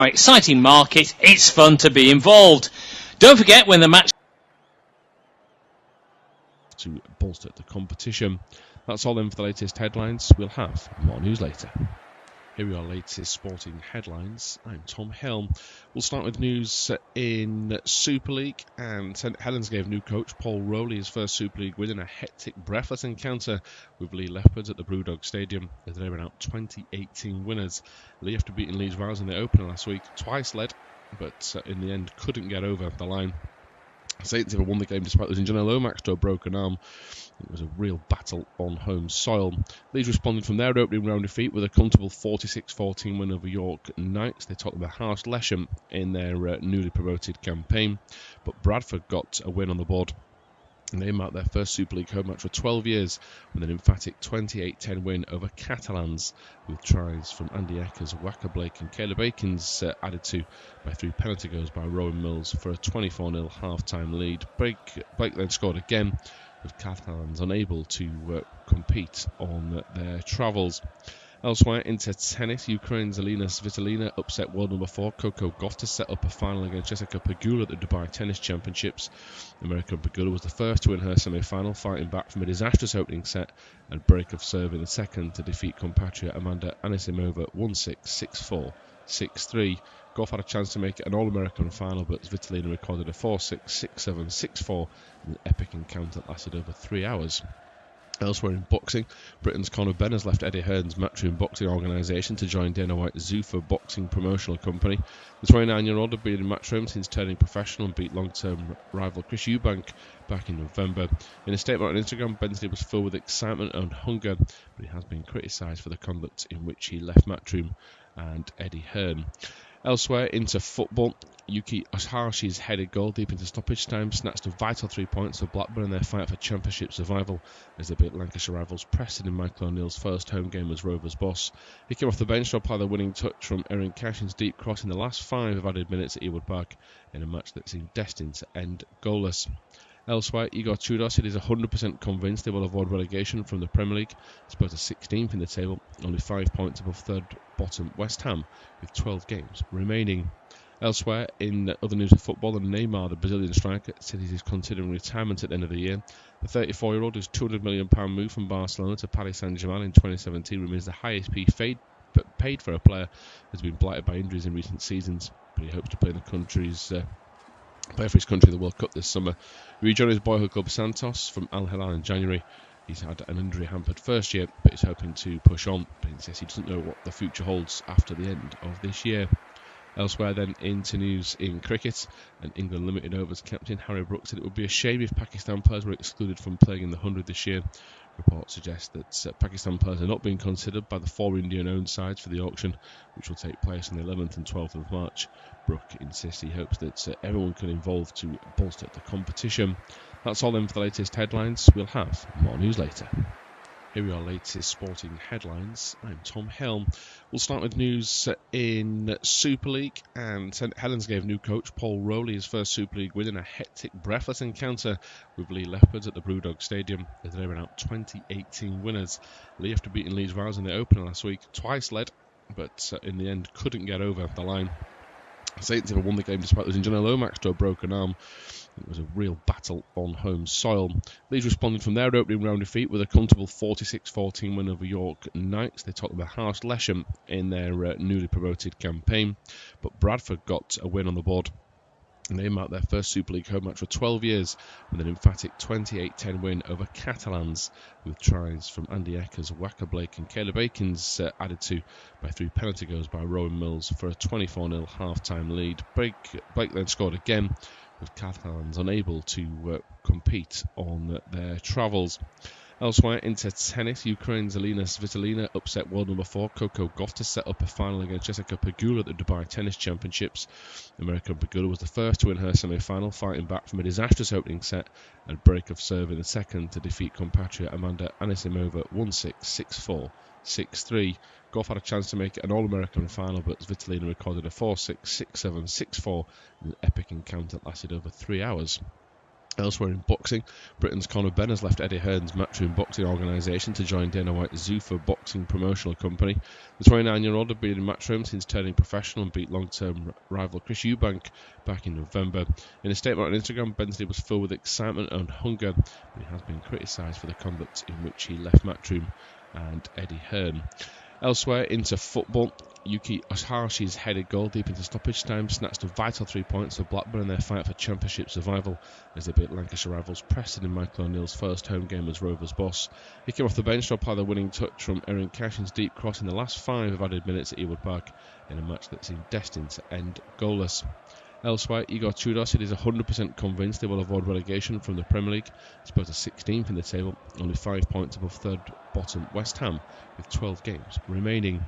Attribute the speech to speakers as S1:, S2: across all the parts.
S1: Exciting market, it's fun to be involved. Don't forget when the match
S2: to bolster the competition. That's all in for the latest headlines. We'll have more news later. Here are our latest sporting headlines. I'm Tom Helm. We'll start with news in Super League, and St Helens gave new coach Paul Rowley his first Super League win in a hectic, breathless encounter with Lee Leopards at the Brewdog Stadium as they were out 2018 winners. Lee, after beating Leeds Rivals in the opener last week, twice led, but in the end couldn't get over the line. Saints even won the game despite losing Janelle Lomax to a broken arm. It was a real battle on home soil. Leeds responded from their opening round defeat with a comfortable 46-14 win over York Knights. They took them a harsh lesson in their newly promoted campaign, but Bradford got a win on the board. And they marked their first Super League home match for 12 years with an emphatic 28-10 win over Catalans, with tries from Andy Eckers, Waka Blake and Caleb Akins added to by 3 penalty goals by Rowan Mills for a 24-0 half-time lead. Blake then scored again, with Catalans unable to compete on their travels. Elsewhere, into tennis, Ukraine's Alina Svitolina upset world number 4 Coco Gauff to set up a final against Jessica Pegula at the Dubai Tennis Championships. American Pegula was the first to win her semi-final, fighting back from a disastrous opening set and break of serve in the second to defeat compatriot Amanda Anisimova 1-6, 6-4, 6-3. Gauff had a chance to make it an All-American final, but Svitolina recorded a 4-6, 6-7, 6-4 in an epic encounter that lasted over 3 hours. Elsewhere in boxing, Britain's Conor Benn has left Eddie Hearn's Matchroom Boxing organisation to join Dana White's Zuffa Boxing promotional company. The 29-year-old had been in Matchroom since turning professional and beat long-term rival Chris Eubank back in November. In a statement on Instagram, Bensley was filled with excitement and hunger, but he has been criticised for the conduct in which he left Matchroom and Eddie Hearn. Elsewhere, into football, Yuki Oshashi's headed goal deep into stoppage time snatched a vital 3 points for Blackburn in their fight for Championship survival as they beat Lancashire rivals Preston in Michael O'Neill's first home game as Rovers boss. He came off the bench to apply the winning touch from Erin Cashin's deep cross in the last 5 of added minutes at Ewood Park in a match that seemed destined to end goalless. Elsewhere, Igor Tudor said he's 100% convinced they will avoid relegation from the Premier League. Spurs are 16th in the table, only 5 points above third bottom West Ham, with 12 games remaining. Elsewhere, in other news of football, Neymar, the Brazilian striker, said he's considering retirement at the end of the year. The 34-year-old, whose £200 million move from Barcelona to Paris Saint-Germain in 2017 remains the highest paid for a player, has been blighted by injuries in recent seasons, but he hopes to play for his country in the World Cup this summer. He rejoined his boyhood club Santos from Al Hilal in January. He's had an injury-hampered first year, but he's hoping to push on. But he says he doesn't know what the future holds after the end of this year. Elsewhere then, into news in cricket, and England Limited Overs captain Harry Brooks said it would be a shame if Pakistan players were excluded from playing in the 100 this year. Reports suggest that Pakistan players are not being considered by the 4 Indian-owned sides for the auction, which will take place on the 11th and 12th of March. Brook insists he hopes that everyone can involve to bolster the competition. That's all in for the latest headlines. We'll have more news later. Here are our latest sporting headlines. I'm Tom Helm. We'll start with news in Super League, and St Helens gave new coach Paul Rowley his first Super League win in a hectic, breathless encounter with Lee Leopards at the Brewdog Stadium as they were out 2018 winners. Lee, after beating Leeds Rivals in the opener last week, twice led, but in the end couldn't get over the line. Saints even won the game despite losing Janelle Lomax to a broken arm. It was a real battle on home soil. Leeds responded from their opening round defeat with a comfortable 46-14 win over York Knights. They took them a harsh lesson in their newly promoted campaign, but Bradford got a win on the board. And they marked their first Super League home match for 12 years with an emphatic 28-10 win over Catalans, with tries from Andy Eckers, Waka Blake and Caleb Akins added to by 3 penalty goals by Rowan Mills for a 24-0 half-time lead. Blake then scored again, with Catalans unable to compete on their travels. Elsewhere, into tennis, Ukraine's Alina Svitolina upset world number 4 Coco Gauff to set up a final against Jessica Pegula at the Dubai Tennis Championships. American Pegula was the first to win her semi-final, fighting back from a disastrous opening set and break of serve in the second to defeat compatriot Amanda Anisimova 1-6, 6-4, 6-3. Gauff had a chance to make it an All-American final, but Svitolina recorded a 4-6, 6-7, 6-4 in an epic encounter that lasted over 3 hours. Elsewhere in boxing, Britain's Conor Benn has left Eddie Hearn's Matchroom Boxing organisation to join Dana White's Zuffa Boxing promotional company. The 29-year-old had been in Matchroom since turning professional and beat long-term rival Chris Eubank back in November. In a statement on Instagram, Ben's day was filled with excitement and hunger, but he has been criticised for the conduct in which he left Matchroom and Eddie Hearn. Elsewhere, into football, Yuki Oshashi's headed goal deep into stoppage time snatched a vital 3 points for Blackburn in their fight for Championship survival as they beat Lancashire rivals Preston in Michael O'Neill's first home game as Rovers boss. He came off the bench to apply the winning touch from Erin Cashin's deep cross in the last 5 of added minutes at Ewood Park in a match that seemed destined to end goalless. Elsewhere, Igor Tudor is 100% convinced they will avoid relegation from the Premier League. Spurs are 16th in the table, only 5 points above third bottom West Ham, with 12 games remaining.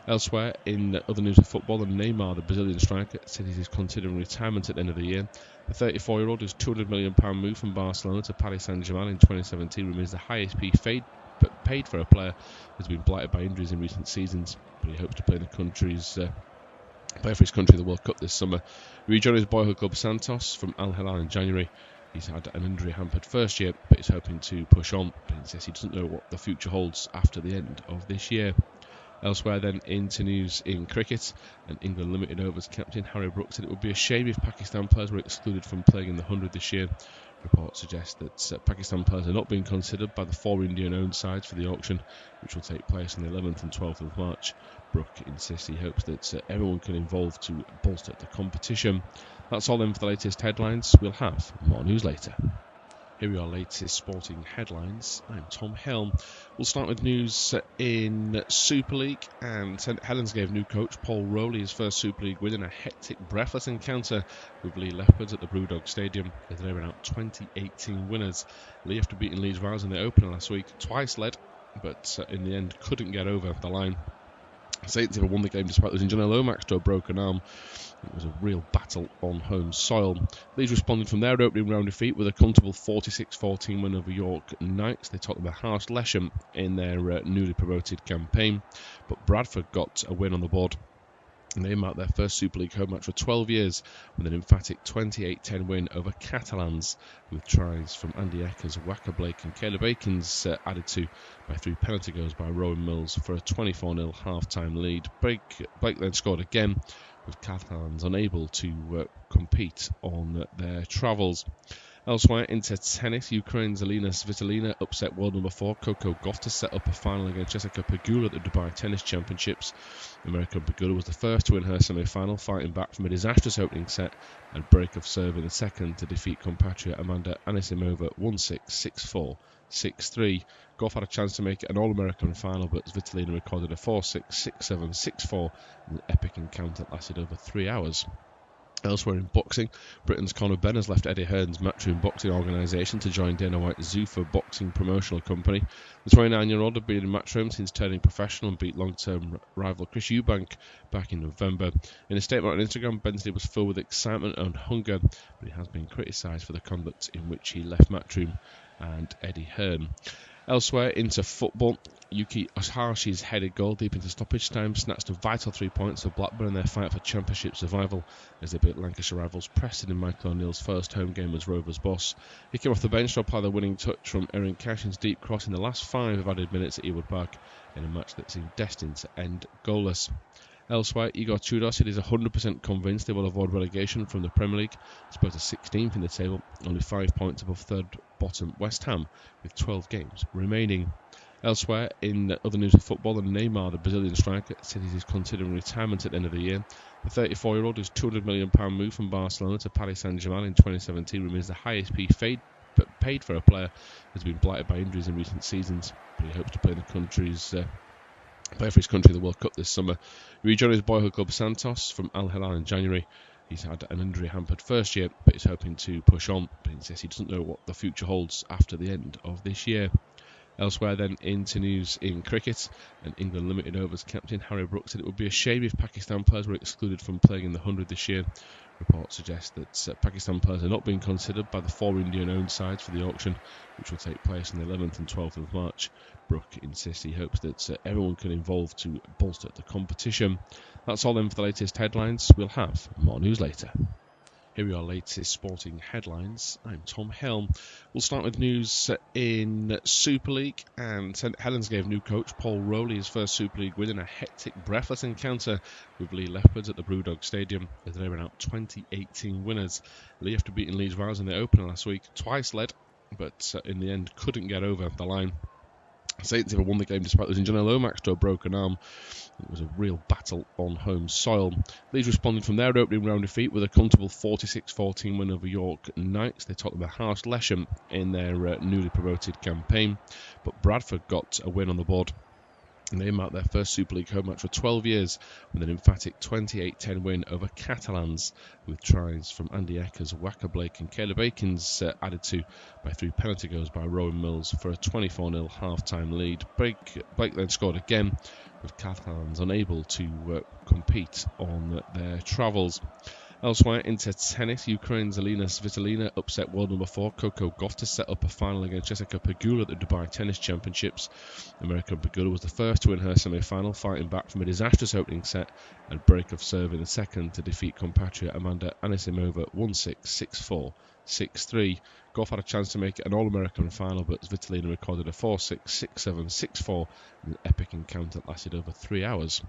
S2: Elsewhere, in other news of football, Neymar, the Brazilian striker, said he is considering retirement at the end of the year. The 34-year-old, whose £200 million move from Barcelona to Paris Saint-Germain in 2017 remains the highest paid for a player who has been blighted by injuries in recent seasons, but he hopes to play for his country in the World Cup this summer. He rejoined his boyhood club Santos from Al Hilal in January. He's had an injury-hampered first year, but he's hoping to push on. But he says he doesn't know what the future holds after the end of this year. Elsewhere then, into news in cricket, and England limited overs captain Harry Brooks said it would be a shame if Pakistan players were excluded from playing in the 100 this year. Reports suggest that Pakistan players are not being considered by the 4 Indian-owned sides for the auction, which will take place on the 11th and 12th of March. Brook insists he hopes that everyone can involve to bolster the competition. That's all then for the latest headlines. We'll have more news later. Here are your latest sporting headlines. I'm Tom Helm. We'll start with news in Super League, and St Helens gave new coach Paul Rowley his first Super League win in a hectic, breathless encounter with Lee Leopards at the Brewdog Stadium as they were out 2018 winners. Lee, after beating Leeds Rivals in the opener last week, twice led, but in the end couldn't get over the line. Saints even won the game despite losing Johnny Lomax to a broken arm. It was a real battle on home soil. Leeds responded from their opening round defeat with a comfortable 46-14 win over York Knights. They took the harsh Lesham in their newly promoted campaign, but Bradford got a win on the board. And they marked their first Super League home match for 12 years with an emphatic 28-10 win over Catalans, with tries from Andy Eckers, Wacker Blake and Caleb Akins added to by 3 penalty goals by Rowan Mills for a 24-0 half-time lead. Blake then scored again, with Catalans unable to compete on their travels. Elsewhere, into tennis, Ukraine's Alina Svitolina upset world number 4 Coco Gauff to set up a final against Jessica Pegula at the Dubai Tennis Championships. American Pegula was the first to win her semi-final, fighting back from a disastrous opening set and break of serve in the second to defeat compatriot Amanda Anisimova 1-6, 6-4, 6-3. Gauff had a chance to make it an All-American final, but Svitolina recorded a 4-6, 6-7, 6-4 in an epic encounter that lasted over 3 hours. Elsewhere in boxing, Britain's Conor Benn has left Eddie Hearn's Matchroom Boxing organisation to join Dana White's Zuffa Boxing promotional company. The 29-year-old had been in Matchroom since turning professional and beat long-term rival Chris Eubank back in November. In a statement on Instagram, Ben's day was filled with excitement and hunger, but he has been criticised for the conduct in which he left Matchroom and Eddie Hearn. Elsewhere, into football, Yuki Oshashi's headed goal deep into stoppage time snatched a vital 3 points for Blackburn in their fight for Championship survival as they beat Lancashire rivals Preston in Michael O'Neill's first home game as Rovers boss. He came off the bench to apply the winning touch from Erin Cashin's deep cross in the last 5 of added minutes at Ewood Park in a match that seemed destined to end goalless. Elsewhere, Igor Tudor is 100% convinced they will avoid relegation from the Premier League. Spurs are 16th in the table, only 5 points above third bottom West Ham, with 12 games remaining. Elsewhere, in other news of football, Neymar, the Brazilian striker, said he is considering retirement at the end of the year. The 34-year-old, whose £200 million move from Barcelona to Paris Saint-Germain in 2017 remains the highest paid for a player who has been blighted by injuries in recent seasons, but he hopes to play for his country in the World Cup this summer. He rejoined his boyhood club Santos from Al Hilal in January. He's had an injury-hampered first year, but he's hoping to push on. But he says he doesn't know what the future holds after the end of this year. Elsewhere then, into news in cricket, and England limited overs captain Harry Brooks said it would be a shame if Pakistan players were excluded from playing in the 100 this year. Reports suggest that Pakistan players are not being considered by the 4 Indian-owned sides for the auction, which will take place on the 11th and 12th of March. Brook insists he hopes that everyone can involve to bolster the competition. That's all then for the latest headlines. We'll have more news later. Here are your latest sporting headlines. I'm Tom Helm. We'll start with news in Super League, and St Helens gave new coach Paul Rowley his first Super League win in a hectic, breathless encounter with Lee Leopards at the Brewdog Stadium as they were out 2018 winners. Lee, after beating Leeds Rivals in the opener last week, twice led, but in the end couldn't get over the line. Saints even won the game despite losing Johnny Lomax to a broken arm. It was a real battle on home soil. Leeds responded from their opening round defeat with a comfortable 46-14 win over York Knights. They topped them a harsh Lesham in their newly promoted campaign, but Bradford got a win on the board. And they marked their first Super League home match for 12 years with an emphatic 28-10 win over Catalans, with tries from Andy Eckers, Waka Blake and Caleb Akins added to by 3 penalty goals by Rowan Mills for a 24-0 half-time lead. Blake then scored again, with Catalans unable to compete on their travels. Elsewhere, into tennis, Ukraine's Alina Svitolina upset world number 4 Coco Gauff to set up a final against Jessica Pegula at the Dubai Tennis Championships. American Pegula was the first to win her semi-final, fighting back from a disastrous opening set and break of serve in the second to defeat compatriot Amanda Anisimova 1-6, 6-4, 6-3. Gauff had a chance to make it an All-American final, but Svitolina recorded a 4-6, 6-7, 6-4 in an epic encounter that lasted over 3 hours.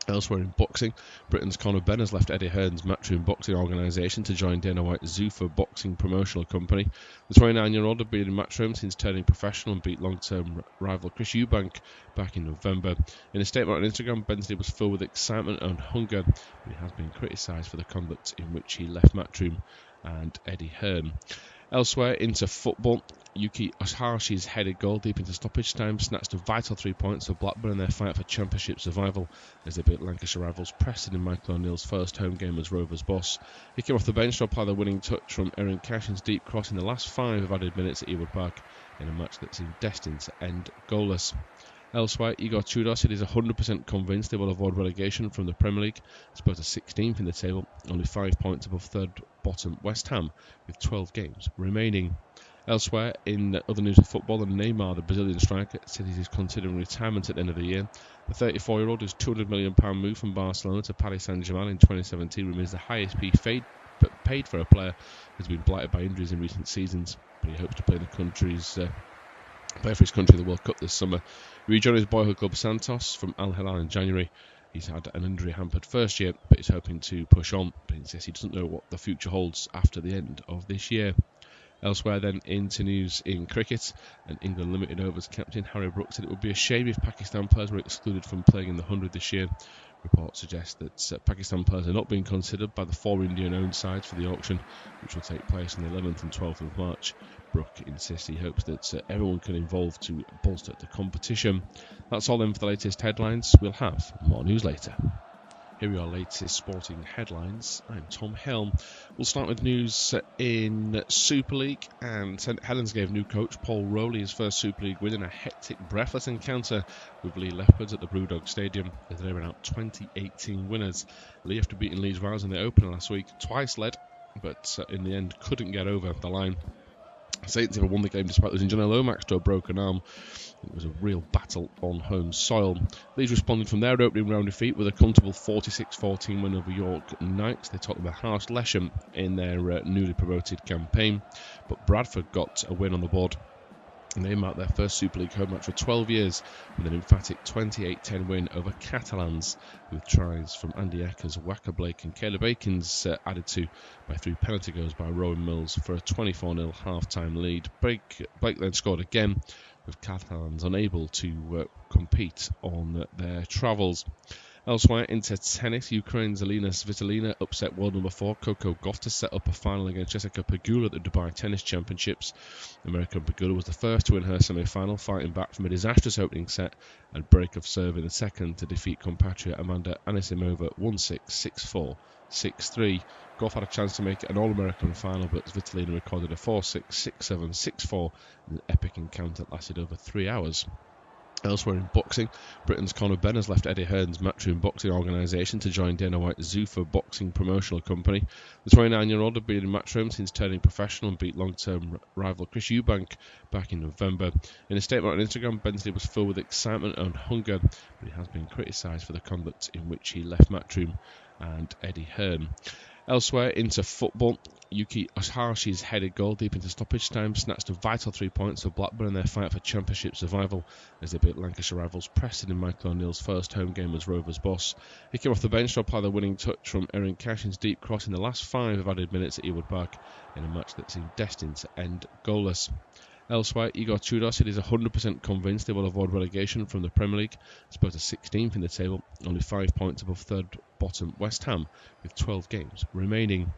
S2: Elsewhere in boxing, Britain's Conor Benn has left Eddie Hearn's Matchroom Boxing organisation to join Dana White's Zuffa Boxing Promotional Company. The 29-year-old had been in Matchroom since turning professional and beat long-term rival Chris Eubank back in November. In a statement on Instagram, Bensley was filled with excitement and hunger, but he has been criticised for the conduct in which he left Matchroom and Eddie Hearn. Elsewhere, into football, Yuki Oshashi's headed goal deep into stoppage time snatched a vital 3 points for Blackburn in their fight for Championship survival as they beat Lancashire rivals Preston in Michael O'Neill's first home game as Rovers boss. He came off the bench to apply the winning touch from Erin Cashin's deep cross in the last 5 of added minutes at Ewood Park in a match that seemed destined to end goalless. Elsewhere, Igor Tudor said he's 100% convinced they will avoid relegation from the Premier League. Spurs are 16th in the table, only 5 points above third bottom West Ham, with 12 games remaining. Elsewhere, in other news of football, Neymar, the Brazilian striker, said he is considering retirement at the end of the year. The 34-year-old, whose £200 million move from Barcelona to Paris Saint-Germain in 2017 remains the highest paid for a player who has been blighted by injuries in recent seasons, but he hopes to play for his country in the World Cup this summer. He rejoined his boyhood club Santos from Al Hilal in January. He's had an injury-hampered first year, but he's hoping to push on. But he says he doesn't know what the future holds after the end of this year. Elsewhere then, into news in cricket, and England limited overs captain Harry Brooks said it would be a shame if Pakistan players were excluded from playing in the 100 this year. Reports suggest that Pakistan players are not being considered by the 4 Indian-owned sides for the auction, which will take place on the 11th and 12th of March. Brook insists he hopes that everyone can involve to bolster the competition. That's all then for the latest headlines. We'll have more news later. Here are your latest sporting headlines. I'm Tom Helm. We'll start with news in Super League, and St Helens gave new coach Paul Rowley his first Super League win in a hectic, breathless encounter with Lee Leopards at the Brewdog Stadium as they were out 2018 winners. Lee, after beating Leeds Rivals in the opener last week, twice led, but in the end couldn't get over the line. Saints even won the game despite losing Johnny Lomax to a broken arm. It was a real battle on home soil. Leeds responded from their opening round defeat with a comfortable 46-14 win over York Knights. They topped them a harsh Lesham in their newly promoted campaign, but Bradford got a win on the board. And they marked their first Super League home match for 12 years with an emphatic 28-10 win over Catalans, with tries from Andy Eckers, Waka Blake and Caleb Akins added to by 3 penalty goals by Rowan Mills for a 24-0 half-time lead. Blake then scored again, with Catalans unable to compete on their travels. Elsewhere, into tennis, Ukraine's Alina Svitolina upset world number 4 Coco Gauff to set up a final against Jessica Pegula at the Dubai Tennis Championships. American Pegula was the first to win her semi-final, fighting back from a disastrous opening set and break of serve in the second to defeat compatriot Amanda Anisimova 1-6, 6-4, 6-3. Gauff had a chance to make it an All-American final, but Svitolina recorded a 4-6, 6-7, 6-4 in an epic encounter that lasted over 3 hours. Elsewhere in boxing, Britain's Conor Benn has left Eddie Hearn's Matchroom Boxing organisation to join Dana White's Zuffa Boxing Promotional Company. The 29-year-old had been in Matchroom since turning professional and beat long-term rival Chris Eubank back in November. In a statement on Instagram, Bensley was filled with excitement and hunger, but he has been criticised for the conduct in which he left Matchroom and Eddie Hearn. Elsewhere, into football, Yuki Oshihashi's headed goal deep into stoppage time snatched a vital 3 points for Blackburn in their fight for Championship survival as they beat Lancashire rivals Preston in Michael O'Neill's first home game as Rovers boss. He came off the bench to apply the winning touch from Erin Cashin's deep cross in the last 5 of added minutes at Ewood Park in a match that seemed destined to end goalless. Elsewhere, Igor Tudor said he's 100% convinced they will avoid relegation from the Premier League. Spurs are 16th in the table, only 5 points above third bottom West Ham, with 12 games remaining.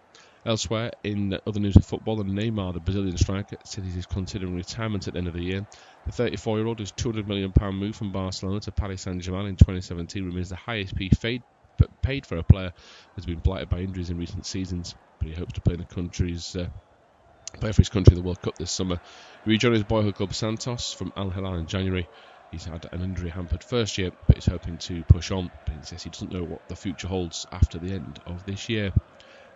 S2: Elsewhere, in other news of football, Neymar, the Brazilian striker, said he is considering retirement at the end of the year. The 34-year-old, whose £200 million move from Barcelona to Paris Saint-Germain in 2017 remains the highest paid for a player, has been blighted by injuries in recent seasons, but he hopes to play for his country in the World Cup this summer. He rejoined his boyhood club Santos from Al Hilal in January. He's had an injury-hampered first year, but he's hoping to push on. But he says he doesn't know what the future holds after the end of this year.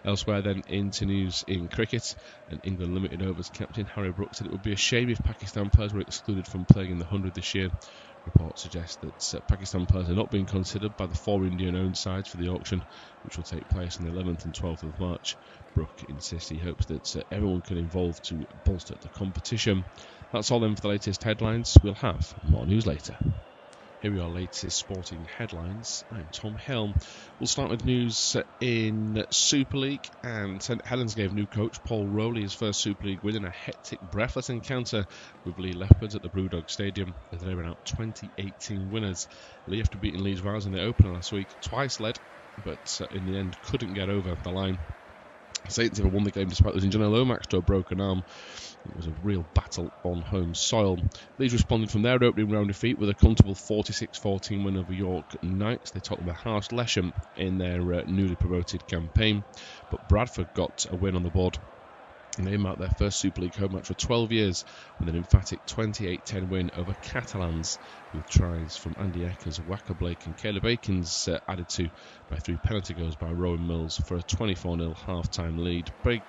S2: Elsewhere then, into news in cricket, and England limited overs captain Harry Brooks said it would be a shame if Pakistan players were excluded from playing in the 100 this year. Reports suggest that Pakistan players are not being considered by the 4 Indian-owned sides for the auction, which will take place on the 11th and 12th of March. Brook insists he hopes that everyone can involve to bolster the competition. That's all then for the latest headlines. We'll have more news later. Here are your latest sporting headlines. I'm Tom Helm. We'll start with news in Super League, and St Helens gave new coach Paul Rowley his first Super League win in a hectic, breathless encounter with Lee Leopards at the Brewdog Stadium as they ran out 2018 winners. Lee, after beating Leeds Rivals in the opener last week, twice led, but in the end couldn't get over the line. Saints have won the game despite losing Johnny Lomax to a broken arm. It was a real battle on home soil. Leeds responded from their opening round defeat with a comfortable 46-14 win over York Knights. They took them a harsh lesson in their newly promoted campaign, but Bradford got a win on the board. And they marked their first Super League home match for 12 years with an emphatic 28-10 win over Catalans, with tries from Andy Eckers, Wacker Blake and Caleb Akins added to by 3 penalty goals by Rowan Mills for a 24-0 half-time lead. Blake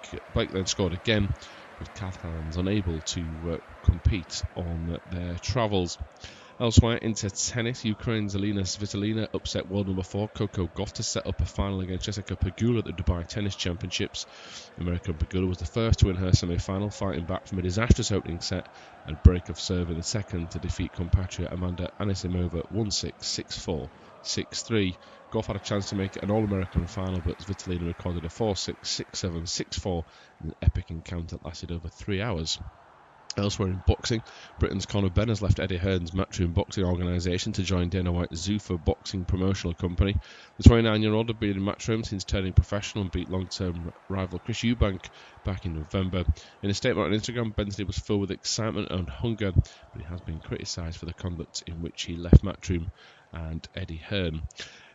S2: then scored again, with Catalans unable to compete on their travels. Elsewhere, into tennis, Ukraine's Alina Svitolina upset world number 4 Coco Gauff to set up a final against Jessica Pegula at the Dubai Tennis Championships. American Pegula was the first to win her semi-final, fighting back from a disastrous opening set and break of serve in the second to defeat compatriot Amanda Anisimova 1-6, 6-4, 6-3. Gauff had a chance to make it an All-American final, but Svitolina recorded a 4-6, 6-7, 6-4 in an epic encounter that lasted over 3 hours. Elsewhere in boxing, Britain's Conor Benn has left Eddie Hearn's Matchroom Boxing organisation to join Dana White's Zuffa Boxing promotional company. The 29-year-old had been in Matchroom since turning professional and beat long-term rival Chris Eubank back in November. In a statement on Instagram, Bensley was filled with excitement and hunger, but he has been criticised for the conduct in which he left Matchroom and Eddie Hearn.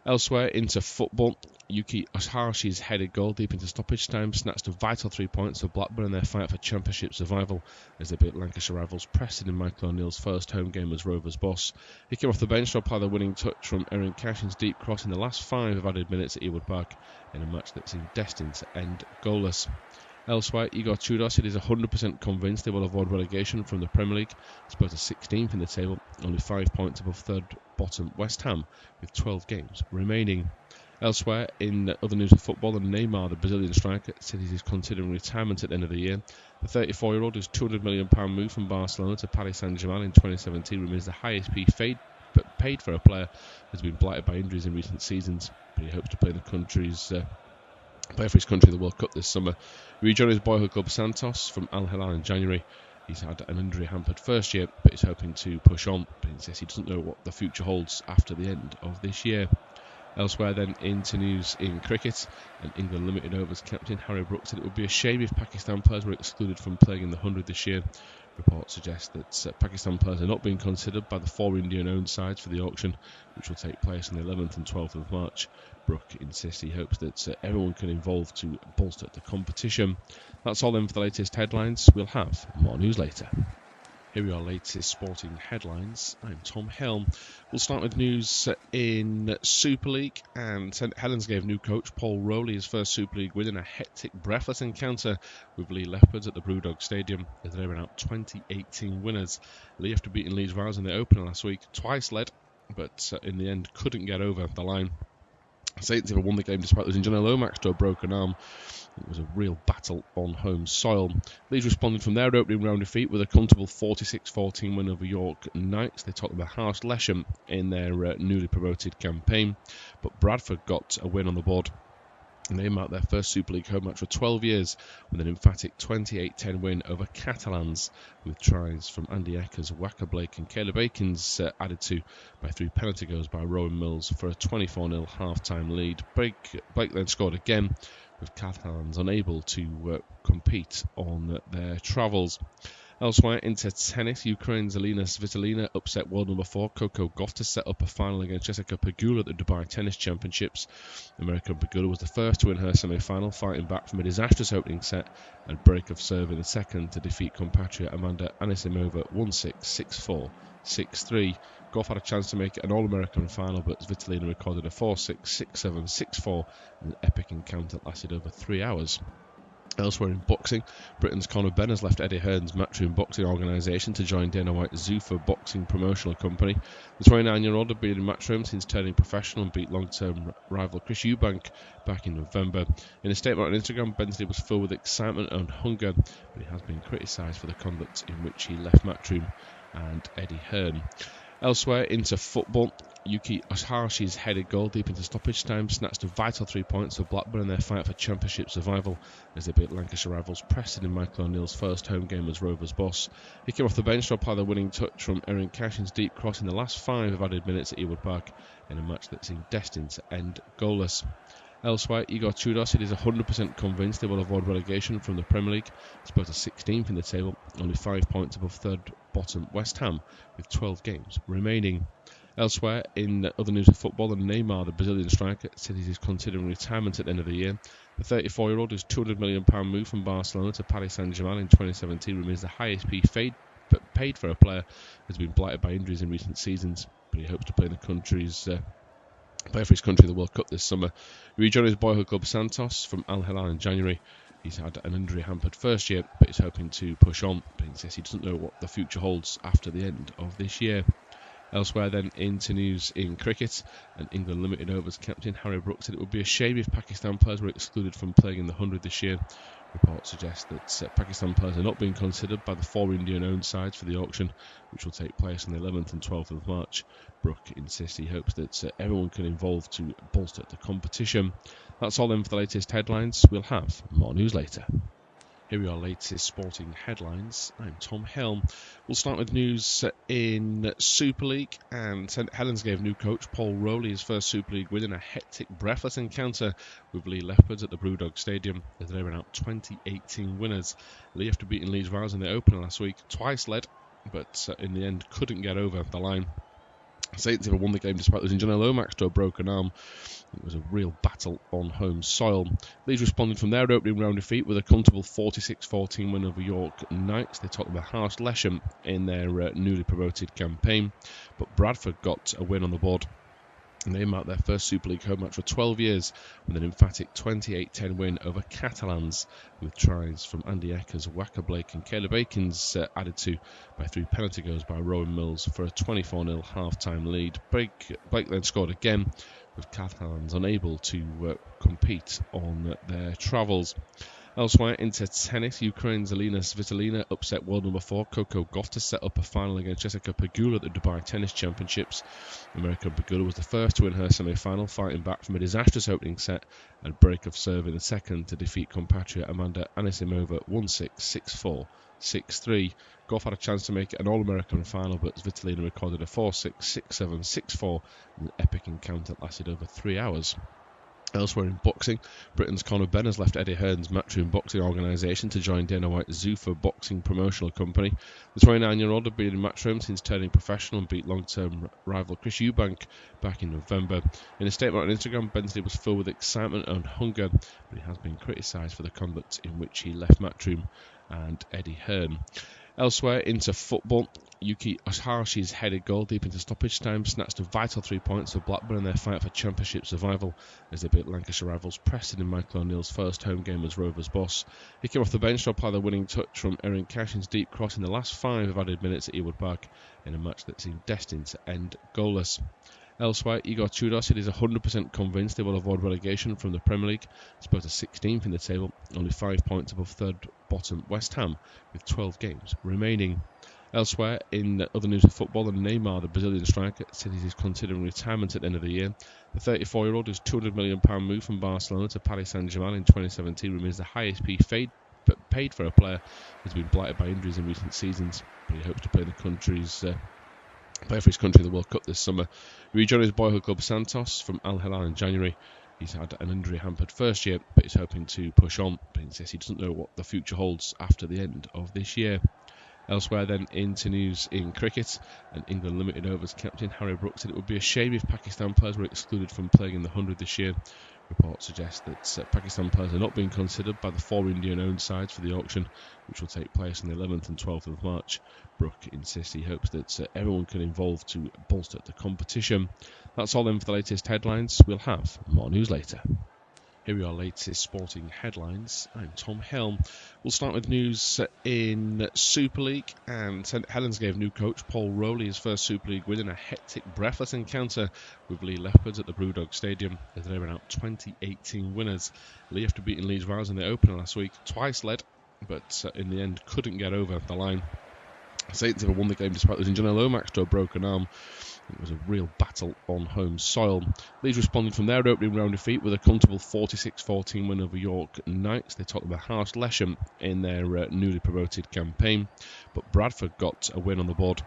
S2: Elsewhere, into football, Yuki Oshihashi's headed goal deep into stoppage time snatched a vital 3 points for Blackburn in their fight for Championship survival as they beat Lancashire rivals Preston in Michael O'Neill's first home game as Rovers boss. He came off the bench to apply the winning touch from Erin Cashin's deep cross in the last 5 of added minutes at Ewood Park in a match that seemed destined to end goalless. Elsewhere, Igor Tudor said he's 100% convinced they will avoid relegation from the Premier League. Spurs are 16th in the table, only 5 points above third bottom West Ham, with 12 games remaining. Elsewhere, in other news of football, Neymar, the Brazilian striker, said he is considering retirement at the end of the year. The 34-year-old, whose £200 million move from Barcelona to Paris Saint-Germain in 2017 remains the highest paid for a player, has been blighted by injuries in recent seasons, but he hopes to play for his country in the World Cup this summer. He rejoined his boyhood club Santos from Al Hilal in January. He's had an injury-hampered first year, but he's hoping to push on. But he says he doesn't know what the future holds after the end of this year. Elsewhere then, into news in cricket, and England limited overs captain Harry Brooks said it would be a shame if Pakistan players were excluded from playing in the 100 this year. Reports suggest that Pakistan players are not being considered by the 4 Indian-owned sides for the auction, which will take place on the 11th and 12th of March. Brook insists he hopes that everyone can involve to bolster the competition. That's all then for the latest headlines. We'll have more news later. Here are your latest sporting headlines. I'm Tom Helm. We'll start with news in Super League, and St Helens gave new coach Paul Rowley his first Super League win in a hectic, breathless encounter with Lee Leopards at the Brewdog Stadium as they ran out 2018 winners. Lee, after beating Leeds Rivals in the opener last week, twice led, but in the end couldn't get over the line. Saints have won the game despite losing Johnny Lomax to a broken arm. It was a real battle on home soil. Leeds responded from their opening round defeat with a comfortable 46-14 win over York Knights. They took them a harsh lesson in their newly promoted campaign, but Bradford got a win on the board. And they marked their first Super League home match for 12 years with an emphatic 28-10 win over Catalans, with tries from Andy Eckers, Wacker Blake and Caleb Akins added to by 3 penalty goals by Rowan Mills for a 24-0 half-time lead. Blake then scored again, with Catalans unable to compete on their travels. Elsewhere, into tennis, Ukraine's Elina Svitolina upset world number 4 Coco Gauff to set up a final against Jessica Pegula at the Dubai Tennis Championships. American Pegula was the first to win her semi-final, fighting back from a disastrous opening set and break of serve in the second to defeat compatriot Amanda Anisimova 1-6, 6-4, 6-3. Gauff had a chance to make it an All-American final, but Svitolina recorded a 4-6, 6-7, 6-4 in an epic encounter that lasted over 3 hours. Elsewhere in boxing, Britain's Conor Benn has left Eddie Hearn's Matchroom Boxing organisation to join Dana White's Zuffa Boxing Promotional Company. The 29-year-old had been in Matchroom since turning professional and beat long-term rival Chris Eubank back in November. In a statement on Instagram, Benn said he was filled with excitement and hunger, but he has been criticised for the conduct in which he left Matchroom and Eddie Hearn. Elsewhere, into football, Yuki Oshashi's headed goal deep into stoppage time snatched a vital 3 points for Blackburn in their fight for Championship survival as they beat Lancashire rivals Preston in Michael O'Neill's first home game as Rovers boss. He came off the bench to apply the winning touch from Erin Cashin's deep cross in the last 5 of added minutes at Ewood Park in a match that seemed destined to end goalless. Elsewhere, Igor Tudor said he's 100% convinced they will avoid relegation from the Premier League. Spurs are 16th in the table, only 5 points above third bottom West Ham, with 12 games remaining. Elsewhere, in other news of football, Neymar, the Brazilian striker, said he is considering retirement at the end of the year. The 34-year-old, whose £200 million move from Barcelona to Paris Saint-Germain in 2017 remains the highest paid for a player who has been blighted by injuries in recent seasons, but he hopes to play for his country in the World Cup this summer. He rejoined his boyhood club Santos from Al Hilal in January. He's had an injury-hampered first year, but he's hoping to push on. But he says he doesn't know what the future holds after the end of this year. Elsewhere then, into news in cricket, and England Limited Overs captain Harry Brooks said it would be a shame if Pakistan players were excluded from playing in the 100 this year. Reports suggest that Pakistan players are not being considered by the 4 Indian-owned sides for the auction, which will take place on the 11th and 12th of March. Brook insists he hopes that everyone can involve to bolster the competition. That's all then for the latest headlines. We'll have more news later. Here are our latest sporting headlines. I'm Tom Hill. We'll start with news in Super League, and St Helens gave new coach Paul Rowley his first Super League win in a hectic, breathless encounter with Lee Leopards at the Brewdog Stadium as they ran out 2018 winners. Lee, after beating Leeds Rivals in the opener last week, twice led, but in the end couldn't get over the line. Saints have won the game despite losing Johnny Lomax to a broken arm. It was a real battle on home soil. Leeds responded from their opening round defeat with a comfortable 46-14 win over York Knights. They took them a harsh lesson in their newly promoted campaign, but Bradford got a win on the board. And they marked their first Super League home match for 12 years with an emphatic 28-10 win over Catalans, with tries from Andy Eckers, Wacker Blake and Caleb Akins added to by 3 penalty goals by Rowan Mills for a 24-0 half-time lead. Blake then scored again, with Catalans unable to compete on their travels. Elsewhere, into tennis, Ukraine's Elina Svitolina upset world number 4 Coco Gauff to set up a final against Jessica Pegula at the Dubai Tennis Championships. American Pegula was the first to win her semi-final, fighting back from a disastrous opening set and break of serve in the second to defeat compatriot Amanda Anisimova 1-6, 6-4, 6-3. Gauff had a chance to make it an All-American final, but Svitolina recorded a 4-6, 6-7, 6-4 in an epic encounter that lasted over 3 hours. Elsewhere in boxing, Britain's Conor Benn has left Eddie Hearn's Matchroom Boxing organisation to join Dana White's Zuffa Boxing Promotional Company. The 29-year-old had been in Matchroom since turning professional and beat long-term rival Chris Eubank back in November. In a statement on Instagram, Ben said he was filled with excitement and hunger, but he has been criticised for the conduct in which he left Matchroom and Eddie Hearn. Elsewhere, into football, Yuki Oshashi's headed goal deep into stoppage time snatched a vital 3 points for Blackburn in their fight for Championship survival as they beat Lancashire rivals Preston in Michael O'Neill's first home game as Rovers boss. He came off the bench to apply the winning touch from Erin Cashin's deep cross in the last 5 of added minutes at Ewood Park in a match that seemed destined to end goalless. Elsewhere, Igor Tudor said he's 100% convinced they will avoid relegation from the Premier League. Spurs are 16th in the table, only 5 points above third bottom West Ham, with 12 games remaining. Elsewhere, in other news of football, Neymar, the Brazilian striker, said he is considering retirement at the end of the year. The 34-year-old, whose £200 million move from Barcelona to Paris Saint-Germain in 2017 remains the highest paid for a player who's been blighted by injuries in recent seasons, but he hopes to play for his country in the World Cup this summer. He rejoined his boyhood club Santos from Al Hilal in January. He's had an injury-hampered first year, but he's hoping to push on. But he says he doesn't know what the future holds after the end of this year. Elsewhere then, into news in cricket, and England limited overs captain Harry Brooks said it would be a shame if Pakistan players were excluded from playing in the 100 this year. Reports suggest that Pakistan players are not being considered by the 4 Indian-owned sides for the auction, which will take place on the 11th and 12th of March. Brook insists he hopes that everyone can involve to bolster the competition. That's all then for the latest headlines. We'll have more news later. Here are our latest sporting headlines. I'm Tom Helm. We'll start with news in Super League, and St Helens gave new coach Paul Rowley his first Super League win in a hectic, breathless encounter with Lee Leopards at the Brewdog Stadium as they ran out 2018 winners. Lee, after beating Leeds Rivals in the opener last week, twice led, but in the end couldn't get over the line. Saints have won the game despite losing Janelle Lomax to a broken arm. It was a real battle on home soil. Leeds responded from their opening round defeat with a comfortable 46-14 win over York Knights. They topped them a harsh Lesham in their newly promoted campaign, but Bradford got a win on the board.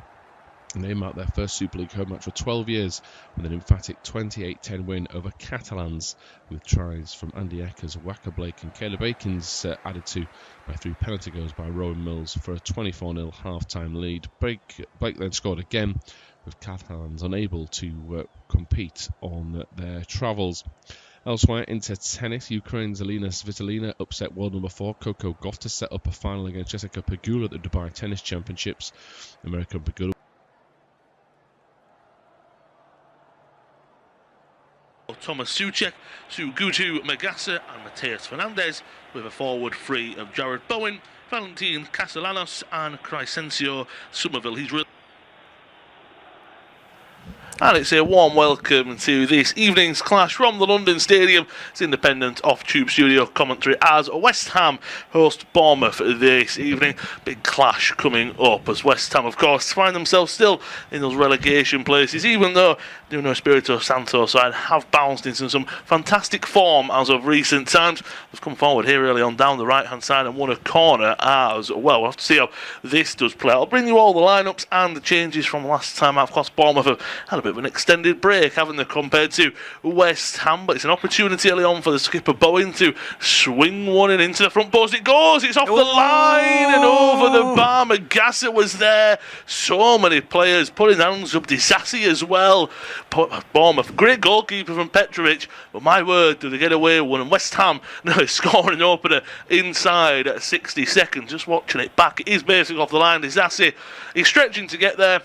S2: And they marked their first Super League home match for 12 years with an emphatic 28-10 win over Catalans, with tries from Andy Eckers, Waka Blake and Caleb Akins added to by 3 penalty goals by Rowan Mills for a 24-0 half-time lead. Blake then scored again, with Catalans unable to compete on their travels. Elsewhere, into tennis, Ukraine's Elina Svitolina upset world number 4 Coco Gauff to set up a final against Jessica Pegula at the Dubai Tennis Championships. American Pegula
S3: Thomas Soucek, Sugutu Magassa and Mateus Fernandez, with a forward three of Jared Bowen, Valentin Castellanos and Crescencio Somerville. And it's a warm welcome to this evening's clash from the London Stadium. It's independent off-tube studio commentary as West Ham host Bournemouth this evening. Big clash coming up as West Ham, of course, find themselves still in those relegation places, even though Nuno Espirito Santo side have bounced into some fantastic form as of recent times. They've come forward here early on down the right-hand side and won a corner as well. We'll have to see how this does play. I'll bring you all the lineups and the changes from last time. Of course, Bournemouth have had a bit of an extended break, haven't they, compared to West Ham, but it's an opportunity early on for the skipper Bowen to swing one in into the front post. It goes, it's off the line and over the bar. Magassa was there. So many players putting hands up. Disassi as well. Bournemouth, great goalkeeper from Petrovic, but my word, do they get away with one? And West Ham now scoring an opener inside at 60 seconds. Just watching it back, it is basically off the line. Disassi, he's stretching to get there,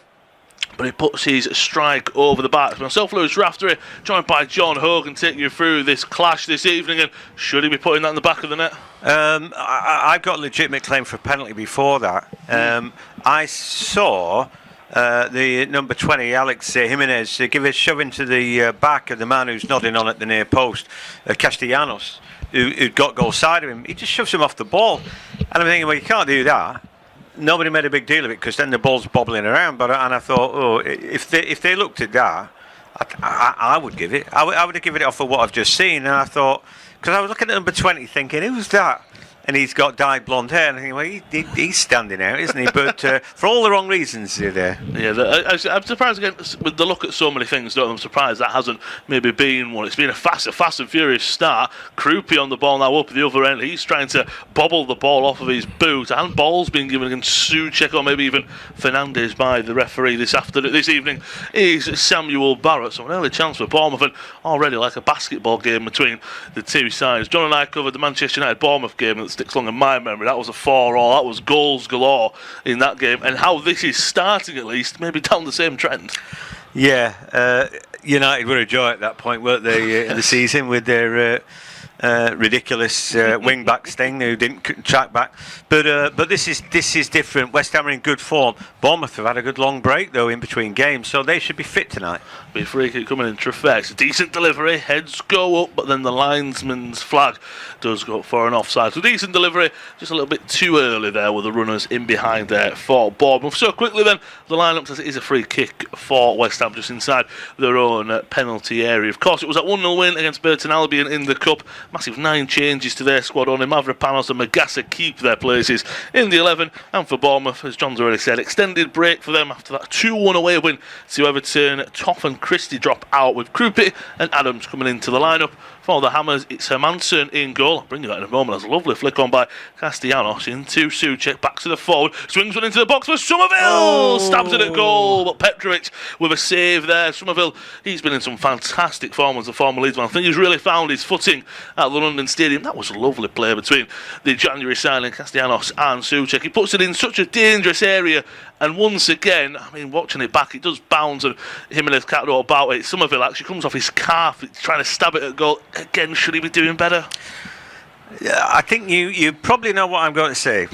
S3: but he puts his strike over the bar. Myself, Lewis Raftery, joined by John Hogan, taking you through this clash this evening. And should he be putting that in the back of the net?
S4: I've got a legitimate claim for a penalty before that. I saw the number 20, Alex Jimenez, give a shove into the back of the man who's nodding on at the near post, Castellanos, who'd got goal side of him. He just shoves him off the ball. And I'm thinking, well, you can't do that. Nobody made a big deal of it because then the ball's bobbling around. And I thought, oh, if they looked at that, I would give it. I would have given it off for what I've just seen. And I thought, because I was looking at number 20 thinking, who's that? And he's got dyed blonde hair, and I think, well, he's standing out, isn't he? But for all the wrong reasons, there.
S3: Yeah, I'm surprised again with the look at so many things. I'm surprised that hasn't maybe been one. It's been a fast and furious start. Croupy on the ball now up at the other end. He's trying to bobble the ball off of his boot, and ball's been given against Soucek or maybe even Fernandez by the referee this evening. Is Samuel Barrett. So an early chance for Bournemouth, and already like a basketball game between the two sides. John and I covered the Manchester United Bournemouth game that sticks long in my memory. That was a 4-all. That was goals galore in that game. And how this is starting, at least, maybe down the same trend.
S4: Yeah, United were a joy at that point, weren't they, in the season with their ridiculous wing back Sting who didn't track back. But this is different. West Ham are in good form. Bournemouth have had a good long break though in between games, so they should be fit tonight.
S3: Be free kick coming in. Trafex, decent delivery, heads go up, but then the linesman's flag does go up for an offside. So decent delivery, just a little bit too early there with the runners in behind there for Bournemouth. So quickly then, the lineup says it is a free kick for West Ham just inside their own penalty area. Of course, it was that 1-0 win against Burton Albion in the Cup. Massive 9 changes to their squad. Only Mavropanos and Magassa keep their places in the 11. And for Bournemouth, as John's already said, extended break for them after that 2-1 away win to Everton. Toff and Christie drop out with Krupi and Adams coming into the lineup. For the Hammers, it's Hermansen in goal. I'll bring you that in a moment. That's a lovely flick on by Castellanos into Souček, back to the forward, swings one into the box for Somerville, stabs it at goal, but Petrovic with a save there. Somerville, he's been in some fantastic form as a former Leeds man. I think he's really found his footing at the London Stadium. That was a lovely play between the January signing Castellanos and Souček. He puts it in such a dangerous area, and once again, I mean, watching it back, it does bounce, and Jimenez can't know about it. Somerville actually comes off his calf, trying to stab it at goal. Again, should he be doing better?
S4: Yeah, I think you probably know what I'm going to say.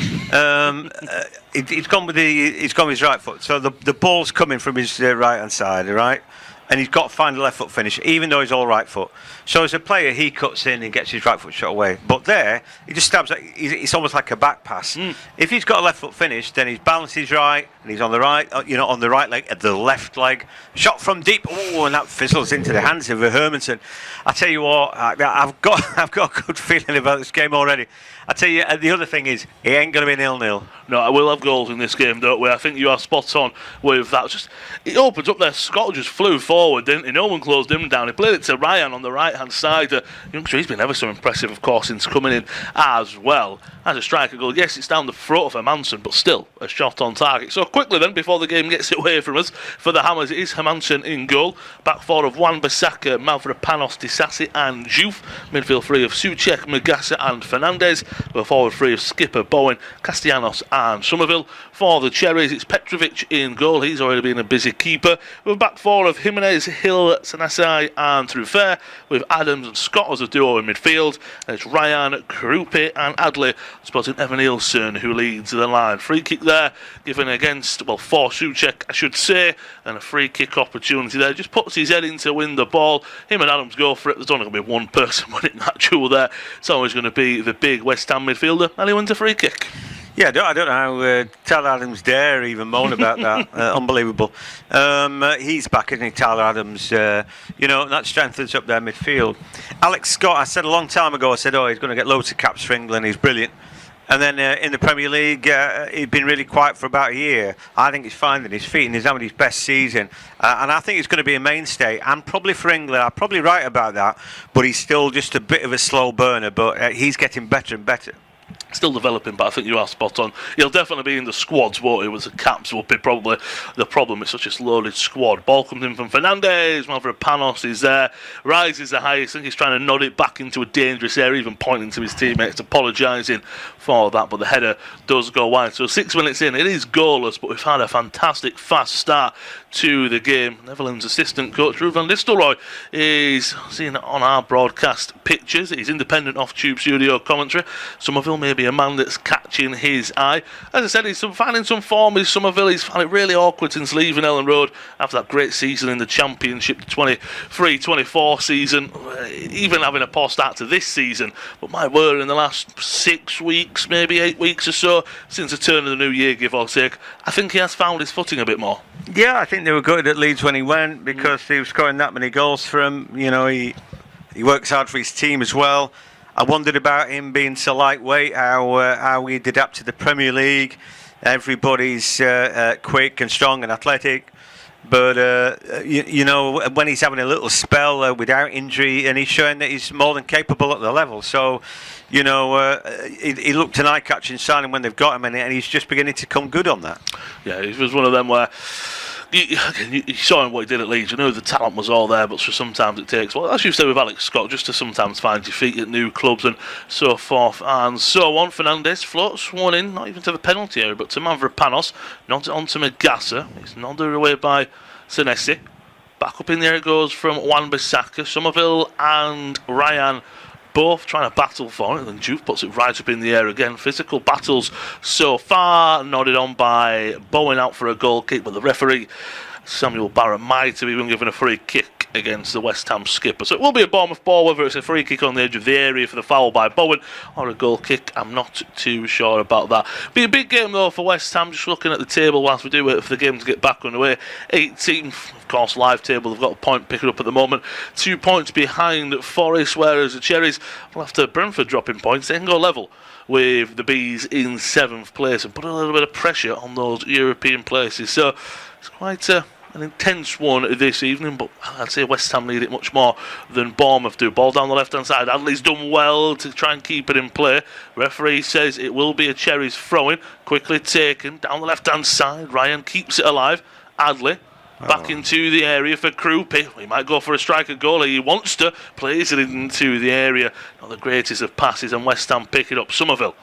S4: He's gone with his right foot, so the ball's coming from his right hand side, right? And he's got to find a left foot finish, even though he's all right foot. So as a player, he cuts in and gets his right foot shot away. But there, he just stabs it. It's almost like a back pass. If he's got a left foot finish, then his balance is right, and he's on the right, on the right leg, at the left leg. Shot from deep, and that fizzles into the hands of Hermansen. I tell you what, I've got a good feeling about this game already. I tell you, the other thing is, it ain't going to be 0-0.
S3: No, I will have goals in this game, don't we? I think you are spot on with that. Just it opens up there. Scott just flew forward, didn't he? No one closed him down. He played it to Ryan on the right-hand side. Youngster, he's been ever so impressive, of course, since coming in as well. As a striker goal, yes, it's down the throat of Hermansen, but still a shot on target. So quickly then, before the game gets away from us, for the Hammers, it is Hermansen in goal. Back four of Wan-Bissaka, Mavropanos, Disasi and Juve. Midfield three of Souček, Magassa and Fernandez. The forward three of Skipper, Bowen, Castellanos and Somerville. For the Cherries, it's Petrovic in goal. He's already been a busy keeper. With back four of Jimenez, Hill, Sanasai and Trufer, with Adams and Scott as a duo in midfield. And it's Ryan, Krupi and Adley, spotting Evan Nielsen, who leads the line. Free kick there, given for Souček, I should say, and a free kick opportunity there. Just puts his head in to win the ball. Him and Adams go for it. There's only going to be one person winning that duel there. It's always going to be the big West Ham midfielder, and he wins a free kick.
S4: Yeah, I don't know how Tyler Adams dare even moan about that. Unbelievable. He's back, isn't he, Tyler Adams? That strengthens up their midfield. Alex Scott, I said a long time ago, he's going to get loads of caps for England. He's brilliant. And then in the Premier League, he'd been really quiet for about a year. I think he's finding his feet and he's having his best season. And I think he's going to be a mainstay. And probably for England, I'm probably right about that. But he's still just a bit of a slow burner. But he's getting better and better.
S3: Still developing, but I think you are spot on. He'll definitely be in the squads, won't he? With the caps will be probably the problem. It's such a loaded squad. Ball comes in from Fernandez. Mavropanos is there. Rises the highest. I think he's trying to nod it back into a dangerous area, even pointing to his teammates, apologising for that. But the header does go wide. So 6 minutes in, it is goalless, but we've had a fantastic fast start to the game. Netherlands assistant coach Ruud van Nistelrooy is seen on our broadcast pictures. He's independent off Tube Studio commentary. Somerville may be a man that's catching his eye. As I said, he's finding some form in Somerville. He's found it really awkward since leaving Ellen Road after that great season in the Championship, the 23-24 season, even having a poor start to this season. But my word, in the last 6 weeks, maybe 8 weeks or so, since the turn of the new year, give or take, I think he has found his footing a bit more.
S4: Yeah, I think they were good at Leeds when he went because he was scoring that many goals for him. He works hard for his team as well. I wondered about him being so lightweight, how he'd adapt to the Premier League. Everybody's quick and strong and athletic. But, when he's having a little spell without injury, and he's showing that he's more than capable at the level. So, he looked an eye-catching signing when they've got him, and he's just beginning to come good on that.
S3: Yeah, he was one of them where you saw him what he did at Leeds. You know the talent was all there, but sometimes it takes, well, as you said with Alex Scott, just to sometimes find your feet at new clubs and so forth and so on. Fernandez floats one in, not even to the penalty area, but to Mavropanos. Nods it on to Magassa. It's nodded away by Senesi. Back up in there it goes from Wan-Bissaka. Somerville and Ryan both trying to battle for it, and then Juve puts it right up in the air again. Physical battles so far, nodded on by Bowen out for a goal kick, but the referee, Samuel Barrett, might have even given a free kick against the West Ham skipper. So it will be a Bournemouth ball, whether it's a free kick on the edge of the area for the foul by Bowen or a goal kick. I'm not too sure about that. Be a big game though for West Ham. Just looking at the table whilst we do wait for the game to get back underway. 18th, of course, live table. They've got a point picking up at the moment. 2 points behind Forest, whereas the Cherries will have to Brentford dropping points. They can go level with the Bees in 7th place and put a little bit of pressure on those European places. So it's quite an intense one this evening, but I'd say West Ham need it much more than Bournemouth do. Ball down the left-hand side. Adley's done well to try and keep it in play. Referee says it will be a Cherries throw-in. Quickly taken down the left-hand side. Ryan keeps it alive. Adley back into the area for Krupi. He might go for a striker goal. He wants to. Plays it into the area. Not the greatest of passes, and West Ham pick it up. Somerville.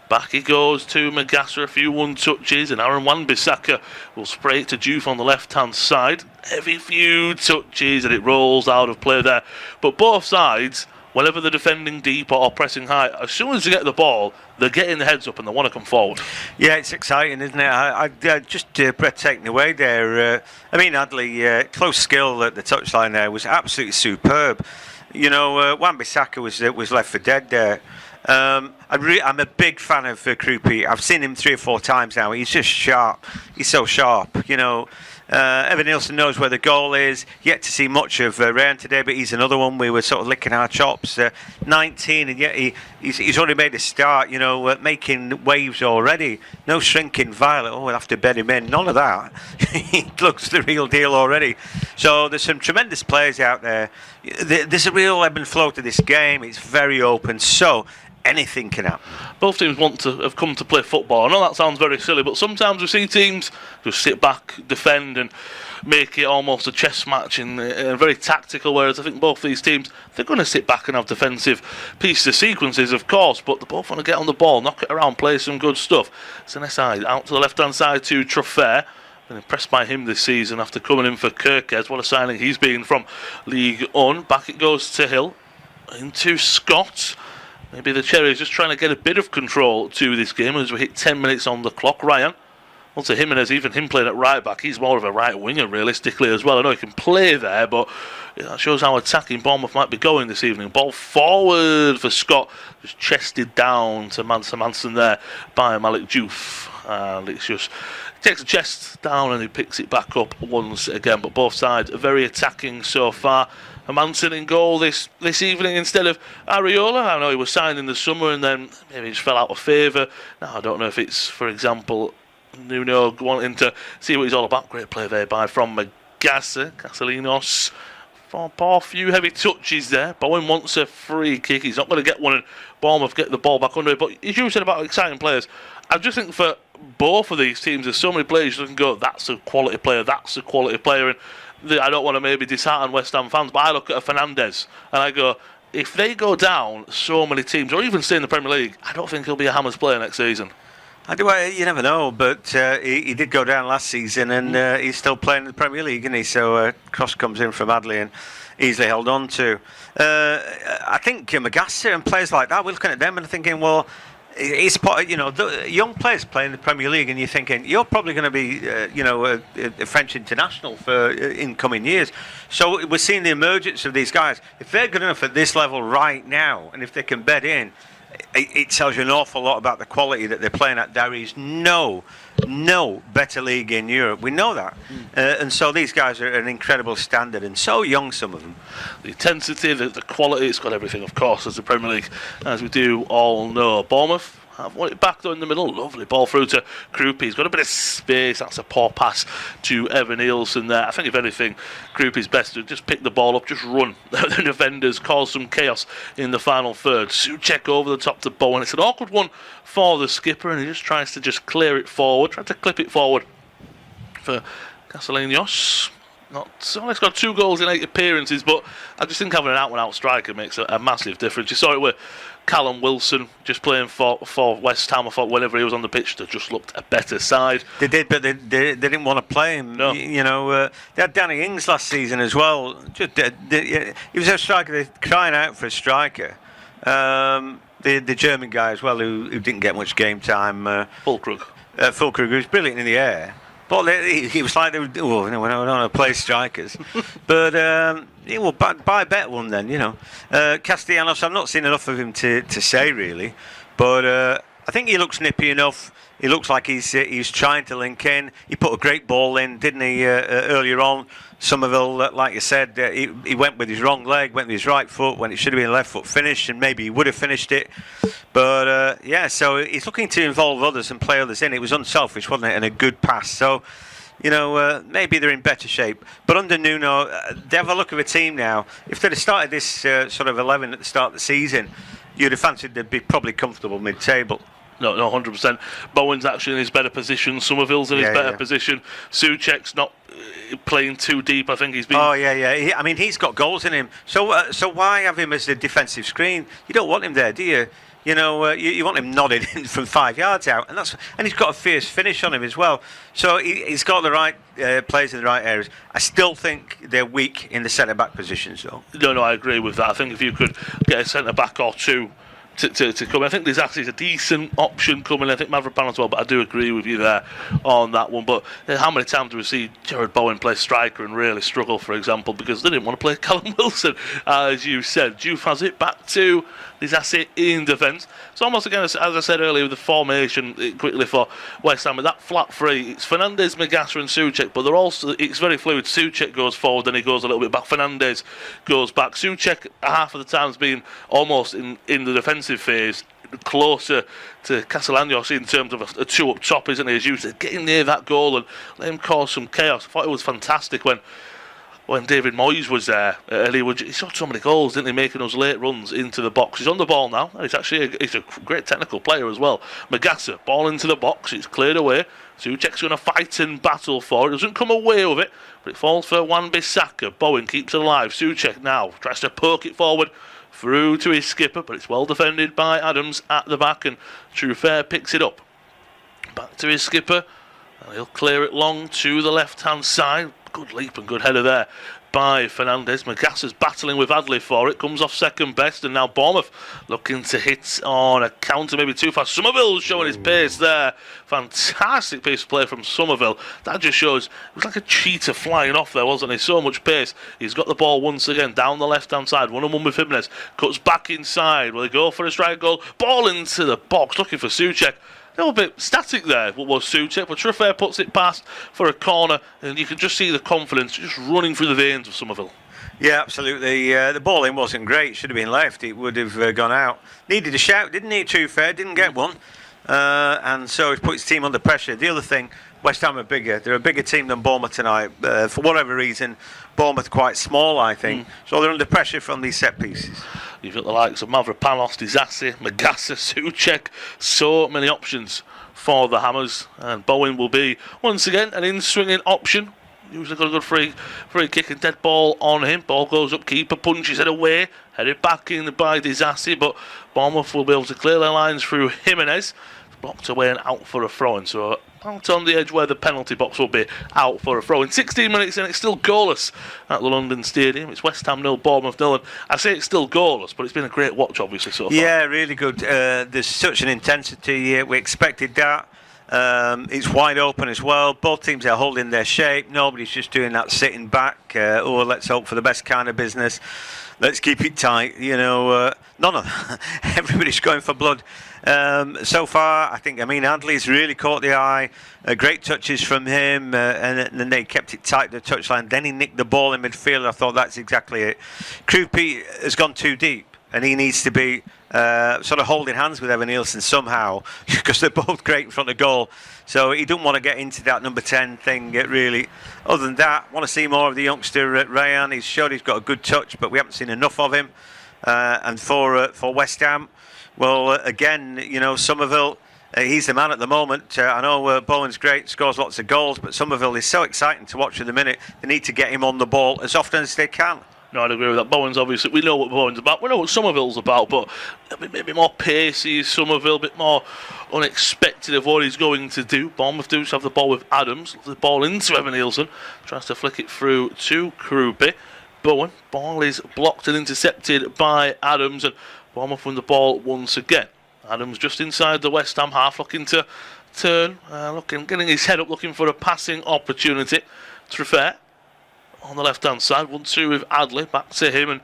S3: Back he goes to Magassa, a few one-touches, and Aaron Wan-Bissaka will spray it to Juve on the left-hand side. Every few touches, and it rolls out of play there. But both sides, whenever they're defending deep or pressing high, as soon as they get the ball, they're getting the heads up and they want to come forward.
S4: Yeah, it's exciting, isn't it? I just breathtaking away there. I mean, Adley, close skill at the touchline there was absolutely superb. You know, Wan-Bissaka was left for dead there. I'm a big fan of Krupi. I've seen him 3 or 4 times now. He's just sharp. He's so sharp. You know, Evan Nielsen knows where the goal is. Yet to see much of Ryan today, but he's another one. We were sort of licking our chops. 19, and yet he's already made a start. You know, making waves already. No shrinking violet. Oh, we'll have to bed him in. None of that. He looks the real deal already. So there's some tremendous players out there. There's a real ebb and flow to this game. It's very open. So anything can happen. Both teams
S3: have come to play football. I know that sounds very silly, but sometimes we see teams just sit back, defend, and make it almost a chess match and very tactical, whereas I think both these teams, they're going to sit back and have defensive pieces, sequences, of course, but they both want to get on the ball, knock it around, play some good stuff. Senesi out to the left-hand side to Troffair. Been impressed by him this season after coming in for Kirkes. What a signing he's been from League One. Back it goes to Hill. Into Scott. Maybe the Cherries just trying to get a bit of control to this game as we hit 10 minutes on the clock. Ryan. Well, to Jimenez, even him playing at right back, he's more of a right winger realistically as well. I know he can play there, but that shows how attacking Bournemouth might be going this evening. Ball forward for Scott, just chested down to Manson there by Malik Diouf. And it's just takes the chest down and he picks it back up once again. But both sides are very attacking so far. Manson in goal this evening instead of Areola. I know he was signed in the summer and then maybe he just fell out of favour. Now I don't know if it's, for example, Nuno wanting to see what he's all about. Great play there from Magassa. Castellanos. For a few heavy touches there. Bowen wants a free kick. He's not going to get one and Bournemouth get the ball back under it. But as you said about exciting players, I just think for both of these teams, there's so many players you can go, that's a quality player, that's a quality player. And I don't want to maybe dishearten West Ham fans, but I look at a Fernandes and I go, if they go down so many teams, or even stay in the Premier League, I don't think he'll be a Hammers player next season.
S4: You never know, but he did go down last season and he's still playing in the Premier League, isn't he? So cross comes in from Adley and easily held on to. I think Magassa and players like that, we're looking at them and thinking, well, it's, you know, the young players playing in the Premier League, and you're thinking you're probably going to be, a French international for in coming years. So we're seeing the emergence of these guys. If they're good enough at this level right now, and if they can bed in, it tells you an awful lot about the quality that they're playing at. There is no better league in Europe. We know that. And so these guys are an incredible standard, and so young, some of them.
S3: The intensity, the quality, it's got everything, of course, as the Premier League, as we do all know. Bournemouth have won it back though in the middle. Lovely ball through to Krupi. He's got a bit of space. That's a poor pass to Evan Nielsen there. I think if anything, Krupi's best to just pick the ball up, just run. The defenders cause some chaos in the final third. Souček over the top to Bowen. It's an awkward one for the skipper, and he just tries to just clear it forward, try to clip it forward for Castellanos. He's got 2 goals in 8 appearances, but I just think having an out-and-out striker makes a massive difference. You saw it with Callum Wilson just playing for West Ham. I thought whenever he was on the pitch, they just looked a better side.
S4: They did, but they didn't want to play him.
S3: No.
S4: They had Danny Ings last season as well. He was a striker. They're crying out for a striker. The German guy as well, who didn't get much game time.
S3: Fulkrug.
S4: Fulkrug, who was brilliant in the air. But he was like, we're not play strikers. But buy better one then, Castellanos, I've not seen enough of him to say really. But I think he looks nippy enough. He looks like he's trying to link in. He put a great ball in, didn't he, earlier on? Somerville, like you said, he went with his wrong leg, went with his right foot when it should have been a left foot finish, and maybe he would have finished it. But so he's looking to involve others and play others in. It was unselfish, wasn't it? And a good pass. So, maybe they're in better shape. But under Nuno, they have a look of a team now. If they'd have started this sort of 11 at the start of the season, you'd have fancied they'd be probably comfortable mid-table.
S3: No, 100%. Bowen's actually in his better position. Somerville's in his better position. Souček's not playing too deep. I think he's been...
S4: Oh, yeah. He's got goals in him. So why have him as a defensive screen? You don't want him there, do you? You want him nodded in from 5 yards out. And he's got a fierce finish on him as well. So he's got the right players in the right areas. I still think they're weak in the centre-back positions, though.
S3: No, I agree with that. I think if you could get a centre-back or two to come. I think there's actually a decent option coming. I think Mavropanos as well, but I do agree with you there on that one. But how many times do we see Jared Bowen play striker and really struggle, for example, because they didn't want to play Callum Wilson, as you said. Juve has it back to Disasi in defence. It's almost again, as I said earlier, with the formation quickly for West Ham, with that flat three, it's Fernandes, Magassa and Souček, but it's very fluid. Souček goes forward, then he goes a little bit back. Fernandes goes back. Souček half of the time's been almost in the defensive phase, closer to Castellanos in terms of a two up top, isn't he, as you said, getting near that goal and let him cause some chaos. I thought it was fantastic when David Moyes was there. He shot so many goals, didn't he, making those late runs into the box. He's on the ball now, and he's a great technical player as well. Magassa, ball into the box, it's cleared away. Souček's going to fight and battle for it. Doesn't come away with it, but it falls for Wan-Bissaka. Bowen keeps it alive. Souček now tries to poke it forward through to his skipper, but it's well defended by Adams at the back, and Truffert picks it up. Back to his skipper, and he'll clear it long to the left-hand side. Good leap and good header there by Fernandes. Magassa's battling with Adley for it, comes off second best, and now Bournemouth looking to hit on a counter, maybe too fast. Somerville showing his pace there. Fantastic piece of play from Somerville. That just shows, it was like a cheetah flying off there, wasn't he? So much pace. He's got the ball once again down the left-hand side, 1-on-1 with Jimenez, cuts back inside. Will they go for a strike goal? Ball into the box, looking for Souček. A little bit static there, what was Souček, but Truffert puts it past for a corner, and you can just see the confidence just running through the veins of Somerville.
S4: Yeah, absolutely. The ball in wasn't great. Should have been left. It would have gone out. Needed a shout, didn't he, Truffert? Didn't get one. And so he put his team under pressure. The other thing, West Ham are bigger. They're a bigger team than Bournemouth tonight. For whatever reason, Bournemouth quite small, I think. So they're under pressure from these set pieces.
S3: You've got the likes of Mavropanos, Disasi, Magassa, Souček. So many options for the Hammers. And Bowen will be, once again, an in-swinging option. Usually got a good free kick and dead ball on him. Ball goes up, keeper punches it away. Headed back in by Disasi, but Bournemouth will be able to clear their lines through Jimenez. Blocked away and out for a throw-in. So out on the edge where the penalty box will be, out for a throw-in. 16 minutes in, it's still goalless at the London Stadium. It's West Ham 0, Bournemouth 0. And I say it's still goalless, but it's been a great watch, obviously, so far.
S4: Yeah, really good. There's such an intensity. We expected that. It's wide open as well. Both teams are holding their shape. Nobody's just doing that sitting back. Let's hope for the best kind of business. Let's keep it tight. None of everybody's going for blood. So far, I think Adley's really caught the eye. Great touches from him, and then they kept it tight to the touchline. Then he nicked the ball in midfield. I thought that's exactly it. Krupi has gone too deep, and he needs to be sort of holding hands with Evan Nielsen somehow, because they're both great in front of goal. So he don't want to get into that number 10 thing, really. Other than that, want to see more of the youngster at Rayan. He's showed he's got a good touch, but we haven't seen enough of him. And for West Ham, well, again, Somerville, he's the man at the moment. I know Bowen's great, scores lots of goals, but Somerville is so exciting to watch at the minute. They need to get him on the ball as often as they can.
S3: No, I'd agree with that. Bowen's obviously, we know what Bowen's about. We know what Somerville's about, but a bit more pacey, Somerville, a bit more unexpected of what he's going to do. Bournemouth do have the ball with Adams, the ball into Evan Nielsen, tries to flick it through to Krupi. Bowen, ball is blocked and intercepted by Adams, and Bournemouth win the ball once again. Adams just inside the West Ham half, looking to turn, getting his head up, looking for a passing opportunity. Triffitt on the left-hand side, 1-2 with Adley, back to him, and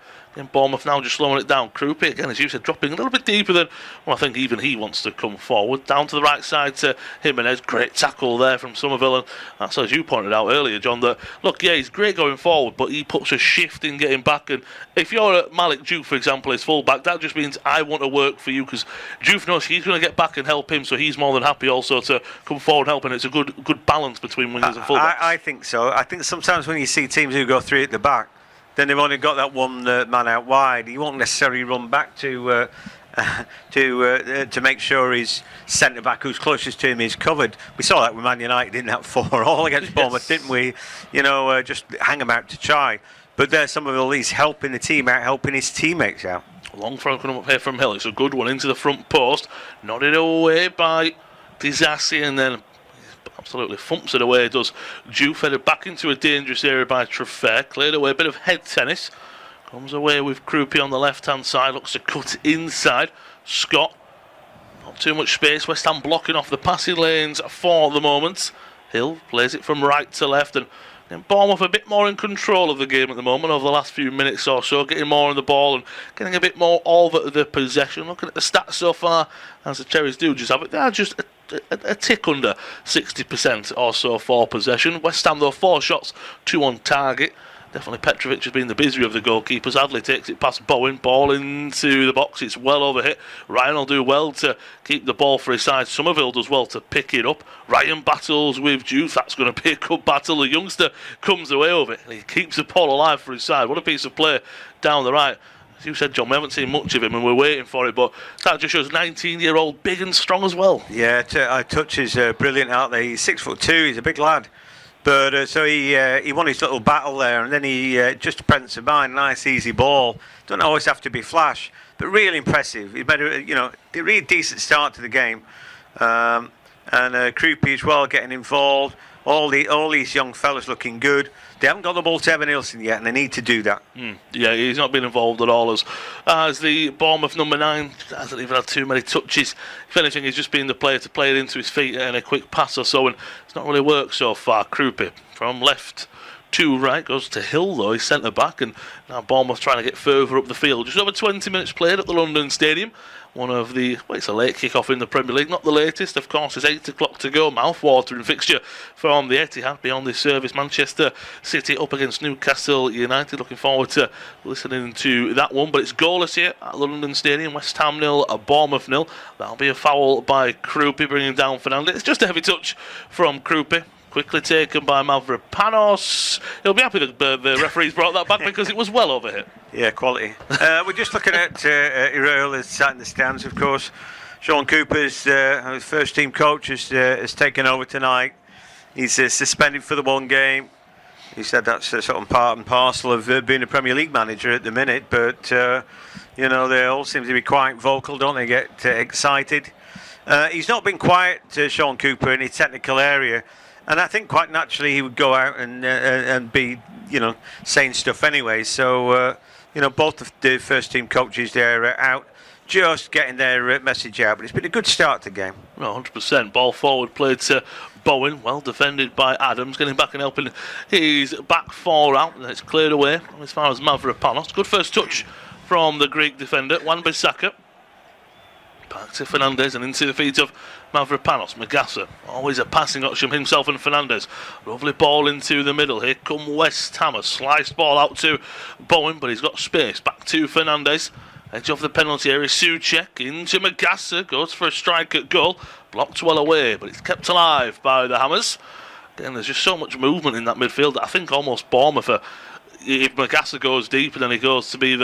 S3: Bournemouth now just slowing it down. Krupi, again, as you said, dropping a little bit deeper than, well, I think even he wants to come forward. Down to the right side to Jimenez. Great tackle there from Somerville, and that's as you pointed out earlier, John, that, look, yeah, he's great going forward, but he puts a shift in getting back, and if you're Malik Diouf, for example, his full-back, that just means I want to work for you, because Diouf knows he's going to get back and help him, so he's more than happy also to come forward and help, and it's a good balance between wingers and full-backs.
S4: I think so. I think sometimes when you see teams who go 3 at the back, then they've only got that one man out wide. He won't necessarily run back to make sure his centre back, who's closest to him, is covered. We saw that with Man United in that 4-4 against Bournemouth, didn't we? Just hang them out to try. But there's some of the least helping the team out, helping his teammates out.
S3: Long throw coming up here from Hill. It's a good one into the front post, nodded away by Disassi, and then absolutely thumps it away, does Diouf, headed back into a dangerous area by Triffitt, cleared away, a bit of head tennis, comes away with Krupi on the left hand side, looks to cut inside. Scott, not too much space, West Ham blocking off the passing lanes for the moment. Hill plays it from right to left, and Bournemouth a bit more in control of the game at the moment over the last few minutes or so, getting more on the ball and getting a bit more of the possession. Looking at the stats so far, as the Cherries do just have it, they're just a tick under 60% or so for possession. West Ham, though, 4 shots, 2 on target. Definitely Petrovic has been the busier of the goalkeepers. Adley takes it past Bowen, ball into the box, it's well overhit. Ryan will do well to keep the ball for his side. Somerville does well to pick it up. Ryan battles with Diouf, that's going to be a good battle. The youngster comes away with it, and he keeps the ball alive for his side. What a piece of play down the right. As you said, John, we haven't seen much of him and we're waiting for it, but that just shows 19-year-old, big and strong as well.
S4: Yeah, touch is brilliant out there. He's 6'2", he's a big lad. But so he won his little battle there, and then he just presence of mind, nice easy ball. Don't always have to be flash, but really impressive. He made a really decent start to the game, and Krupi as well getting involved. All these young fellas looking good. They haven't got the ball to Evan Nielsen yet, and they need to do that.
S3: Yeah, he's not been involved at all as the Bournemouth number 9 hasn't even had too many touches. If anything, he's just been the player to play it into his feet and a quick pass or so, and it's not really worked so far. Krupi from left to right goes to Hill, though, he's centre back, and now Bournemouth trying to get further up the field. Just over 20 minutes played at the London Stadium. One of the, it's a late kick-off in the Premier League, not the latest, of course. It's 8 o'clock to go, mouth-watering fixture from the Etihad. Beyond this service, Manchester City up against Newcastle United. Looking forward to listening to that one, but it's goalless here at London Stadium. West Ham 0, Bournemouth 0. That'll be a foul by Krupi, bringing down Fernandez. It's just a heavy touch from Krupi. Quickly taken by Mavropanos. He'll be happy that the referees brought that back because it was well over hit.
S4: Yeah, quality. We're just looking at Iraola sat in the stands, of course. Sean Cooper's first team coach has taken over tonight. He's suspended for the one game. He said that's sort of part and parcel of being a Premier League manager at the minute, but they all seem to be quite vocal, don't they? Get excited. He's not been quiet, Sean Cooper, in his technical area. And I think quite naturally he would go out and be, saying stuff anyway. So, both of the first team coaches there are out, just getting their message out. But it's been a good start to the game.
S3: Well, 100%. Ball forward played to Bowen, well defended by Adams, getting back and helping his back 4 out. And it's cleared away as far as Mavropanos. Good first touch from the Greek defender, Wan-Bissaka. Back to Fernandez and into the feet of Mavropanos. Magassa, always a passing option, himself and Fernandez. Lovely ball into the middle. Here come West Ham. A sliced ball out to Bowen, but he's got space. Back to Fernandez. Edge of the penalty area. Souček into Magassa. Goes for a strike at goal. Blocked well away, but it's kept alive by the Hammers. Again, there's just so much movement in that midfield that I think almost Bournemouth if Magassa goes deep and then he goes to be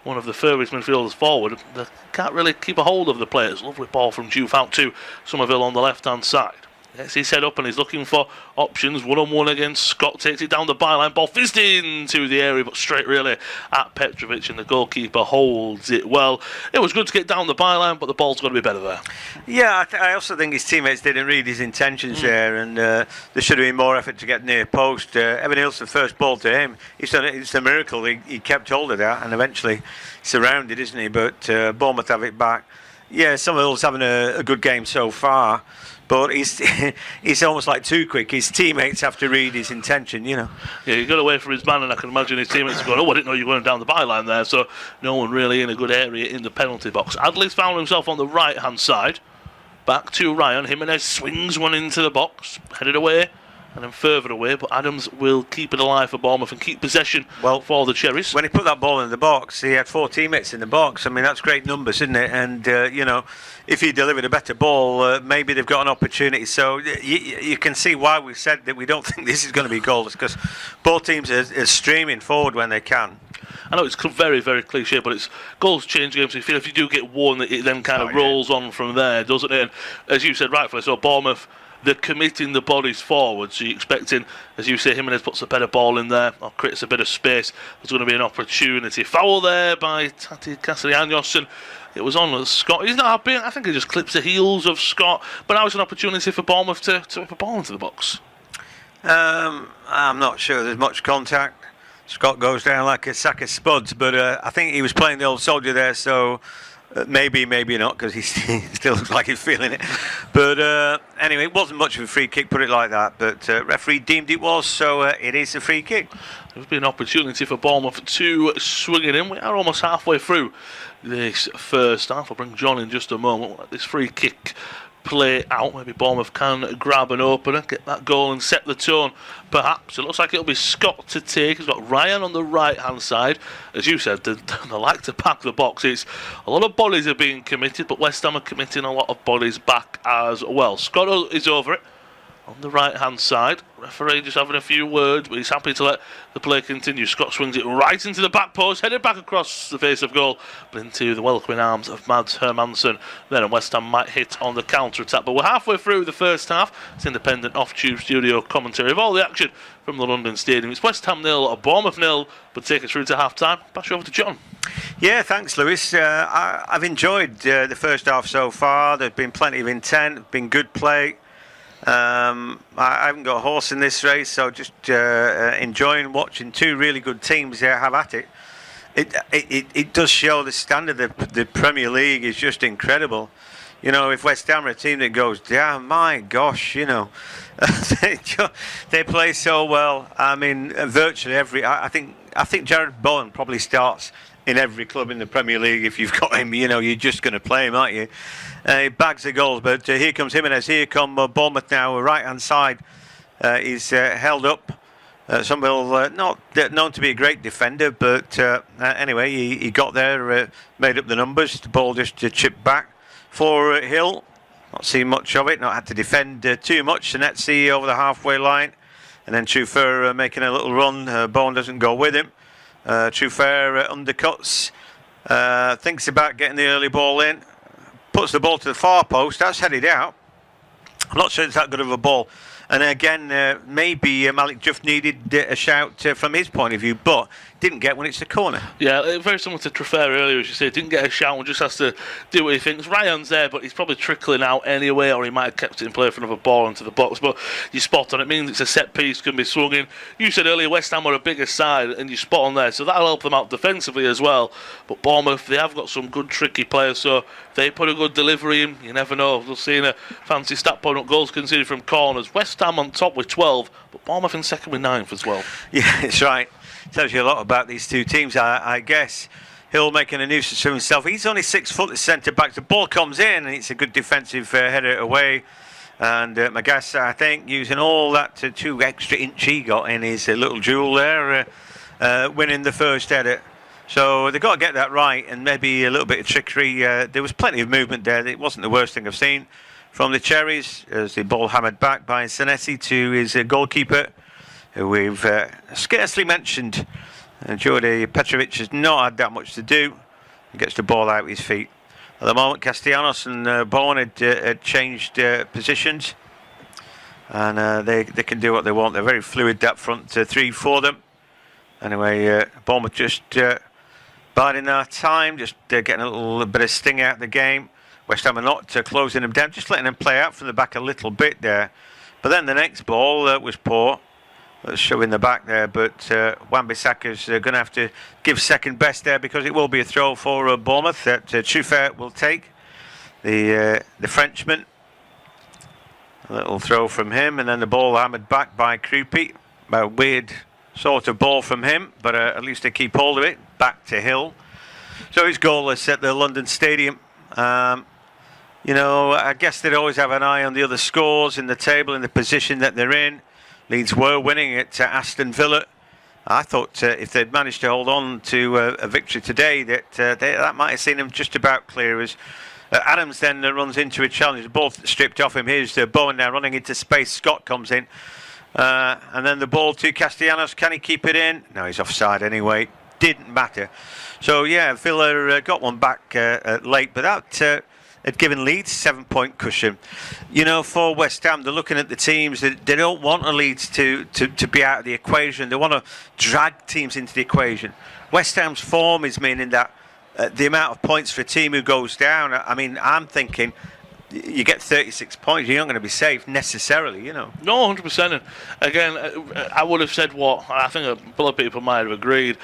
S3: one of the furthest midfielders forward, they can't really keep a hold of the players. Lovely ball from Diouf out to Somerville on the left-hand side. Gets his head up and he's looking for options. One-on-one against Scott. Takes it down the byline. Ball fizzed into the area, but straight really at Petrovic, and the goalkeeper holds it well. It was good to get down the byline, but the ball's got to be better there.
S4: Yeah, I also think his teammates didn't read his intentions there, and there should have been more effort to get near post. Evan Nielsen, first ball to him. It's a miracle he kept hold of that, and eventually surrounded, isn't he? But Bournemouth have it back. Yeah, Summerhill's having a good game so far. But he's almost like too quick. His teammates have to read his intention, you know.
S3: Yeah, he got away from his man, and I can imagine his teammates going, "Oh, I didn't know you were going down the byline there." So no one really in a good area in the penalty box. Adley's found himself on the right-hand side. Back to Ryan. Jimenez swings one into the box, headed away, and then further away. But Adams will keep it alive for Bournemouth and keep possession for the Cherries.
S4: When he put that ball in the box, he had 4 teammates in the box. I mean, that's great numbers, isn't it? And, you know, if he delivered a better ball, maybe they've got an opportunity. So you can see why we've said that we don't think this is going to be goalless, because both teams are streaming forward when they can.
S3: I know it's very, very cliche, but it's goals change games. So you feel if you do get one, it then kind of rolls on from there, doesn't it? And as you said rightfully, so Bournemouth, they're committing the bodies forward, so you're expecting, as you say, Jimenez puts a better ball in there or creates a bit of space. There's going to be an opportunity. Foul there by Tati Castellanos, and it was on Scott. He's not happy. I think he just clips the heels of Scott, but now it's an opportunity for Bournemouth to whip a ball into the box.
S4: I'm not sure there's much contact. Scott goes down like a sack of spuds, but I think he was playing the old soldier there, so maybe not, because he still looks like he's feeling it. But anyway, it wasn't much of a free kick, put it like that, but referee deemed it was, so it is a free kick.
S3: There's been an opportunity for Bournemouth to swing it in. We are almost halfway through this first half. I'll bring John in just a moment. We'll let this free kick play out. Maybe Bournemouth can grab an opener, get that goal and set the tone. Perhaps it looks like it'll be Scott to take. He's got Ryan on the right hand side. As you said, they like to pack the box. It's a lot of bodies are being committed, but West Ham are committing a lot of bodies back as well. Scott is over it on the right hand side. Referee just having a few words, but he's happy to let the play continue. Scott swings it right into the back post, headed back across the face of goal, but into the welcoming arms of Mads Hermansson. Then West Ham might hit on the counter attack. But we're halfway through the first half. It's independent off-tube studio commentary of all the action from the London Stadium. It's West Ham 0, Bournemouth 0, but take us through to half time. Pass you over to John.
S4: Yeah, thanks, Lewis. I've enjoyed the first half so far. There's been plenty of intent, been good play. I haven't got a horse in this race, so just enjoying watching two really good teams have at it. It does show the standard of the Premier League is just incredible. You know, if West Ham are a team that goes down, my gosh, you know, they play so well. I mean, virtually every. I think Jared Bowen probably starts in every club in the Premier League. If you've got him, you know, you're just going to play him, aren't you? He bags the goals, but here comes Jimenez. Here come Bournemouth now, right hand side. He's held up. Summerhill, not known to be a great defender, but anyway, he got there, made up the numbers. The ball just chipped back for Hill. Not seen much of it, not had to defend too much. Senetsi over the halfway line, and then Trufer making a little run. Bowen doesn't go with him. Trufer undercuts, thinks about getting the early ball in, puts the ball to the far post. That's headed out. I'm not sure it's that good of a ball. And again, maybe Malik just needed a shout from his point of view, but didn't get when it's a corner.
S3: Yeah, very similar to Trufer earlier, as you say. Didn't get a shout and just has to do what he thinks. Ryan's there, but he's probably trickling out anyway, or he might have kept it in play for another ball into the box. But you spot on it. Means it's a set piece, can be swung in. You said earlier West Ham are a bigger side, and you spot on there, so that'll help them out defensively as well. But Bournemouth, they have got some good tricky players, so if they put a good delivery in, you never know. We'll see a fancy stat point up goals conceded from corners. West Ham on top with 12, but Bournemouth in second with 9 as well.
S4: Yeah, that's right. Tells you a lot about these two teams, I guess. Hill making a nuisance of himself. He's only 6 foot, the centre back. The ball comes in, and it's a good defensive header away. And Magas, I think, using all that 2 extra inch he got in his little jewel there, winning the first header. So they've got to get that right, and maybe a little bit of trickery. There was plenty of movement there. It wasn't the worst thing I've seen from the Cherries, as the ball hammered back by Senesi to his goalkeeper, who we've scarcely mentioned. Jordi Petrovic has not had that much to do. He gets the ball out with his feet. At the moment, Castellanos and Bowen had changed positions. and they can do what they want. They're very fluid, that front three for them. Anyway, Bournemouth just biding their time, just getting a little bit of sting out of the game. West Ham are not closing them down, just letting them play out from the back a little bit there. But then the next ball was poor. Let's show in the back there, but Wan-Bissaka's going to have to give second best there, because it will be a throw for Bournemouth that Truffert will take, the Frenchman. A little throw from him, and then the ball hammered back by Krupi. A weird sort of ball from him, but at least they keep hold of it. Back to Hill. So it's goalless at the London Stadium. You know, I guess they'd always have an eye on the other scores in the table, in the position that they're in. Leeds were winning at Aston Villa. I thought if they'd managed to hold on to a victory today, that might have seen them just about clear. As Adams then runs into a challenge, the ball stripped off him. Here's Bowen now running into space. Scott comes in, and then the ball to Castellanos. Can he keep it in? No, he's offside anyway. Didn't matter. So yeah, Villa got one back late, but that had given Leeds 7-point cushion. You know, for West Ham, they're looking at the teams that they don't want Leeds to be out of the equation. They want to drag teams into the equation. West Ham's form is meaning that the amount of points for a team who goes down, I mean, I'm thinking you get 36 points, you're not going to be safe necessarily, you know.
S3: No, 100%. And again, I would have said what I think a lot of people might have agreed.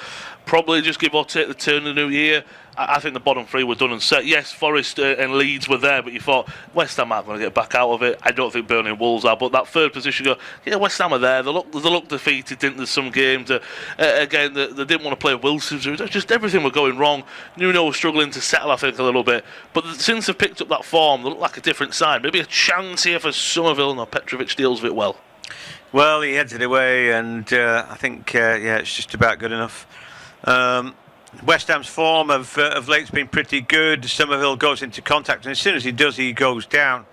S3: Probably just give or take the turn of the new year. I think the bottom three were done and set. Yes, Forest and Leeds were there, but you thought West Ham aren't going to get back out of it. I don't think Burnley and Wolves are, but that third position, yeah, West Ham are there. They look defeated, didn't there? Some games. Again, they didn't want to play Wilson. Just everything were going wrong. Nuno was struggling to settle, I think, a little bit. But since they've picked up that form, they look like a different side. Maybe a chance here for Somerville. No, Petrovic deals with it well.
S4: Well, he heads it away, and I think, yeah, it's just about good enough. West Ham's form of late's been pretty good. Somerville goes into contact, and as soon as he does, he goes down.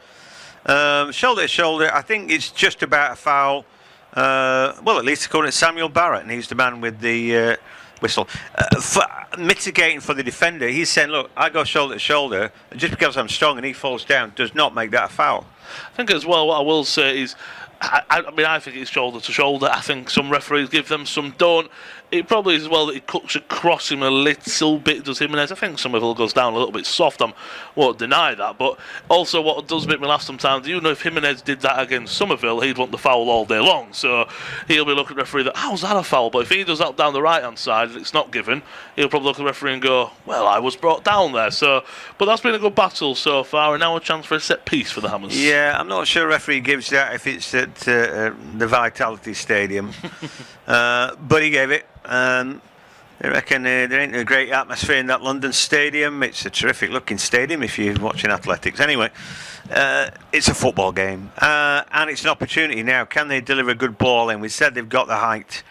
S4: Shoulder to shoulder, I think it's just about a foul. Well, at least according to Samuel Barrett, and he's the man with the whistle. Mitigating for the defender, he's saying, look, I go shoulder to shoulder, and just because I'm strong and he falls down does not make that a foul.
S3: I think as well, what I will say is, I mean, I think it's shoulder to shoulder. I think some referees give them, some don't. It probably is as well that he cuts across him a little bit, does Jimenez. I think Somerville goes down a little bit soft. I won't deny that. But also what does make me laugh sometimes, you know, if Jimenez did that against Somerville, he'd want the foul all day long. So he'll be looking at the referee that, how's that a foul? But if he does that down the right-hand side and it's not given, he'll probably look at the referee and go, well, I was brought down there. So, but that's been a good battle so far, and now a chance for a set piece for the Hammers.
S4: Yeah, I'm not sure referee gives that if it's at the Vitality Stadium. But he gave it. I reckon there ain't a great atmosphere in that London stadium. It's a terrific looking stadium if you're watching athletics. Anyway, it's a football game, and it's an opportunity now. Can they deliver a good ball in? We said they've got the height,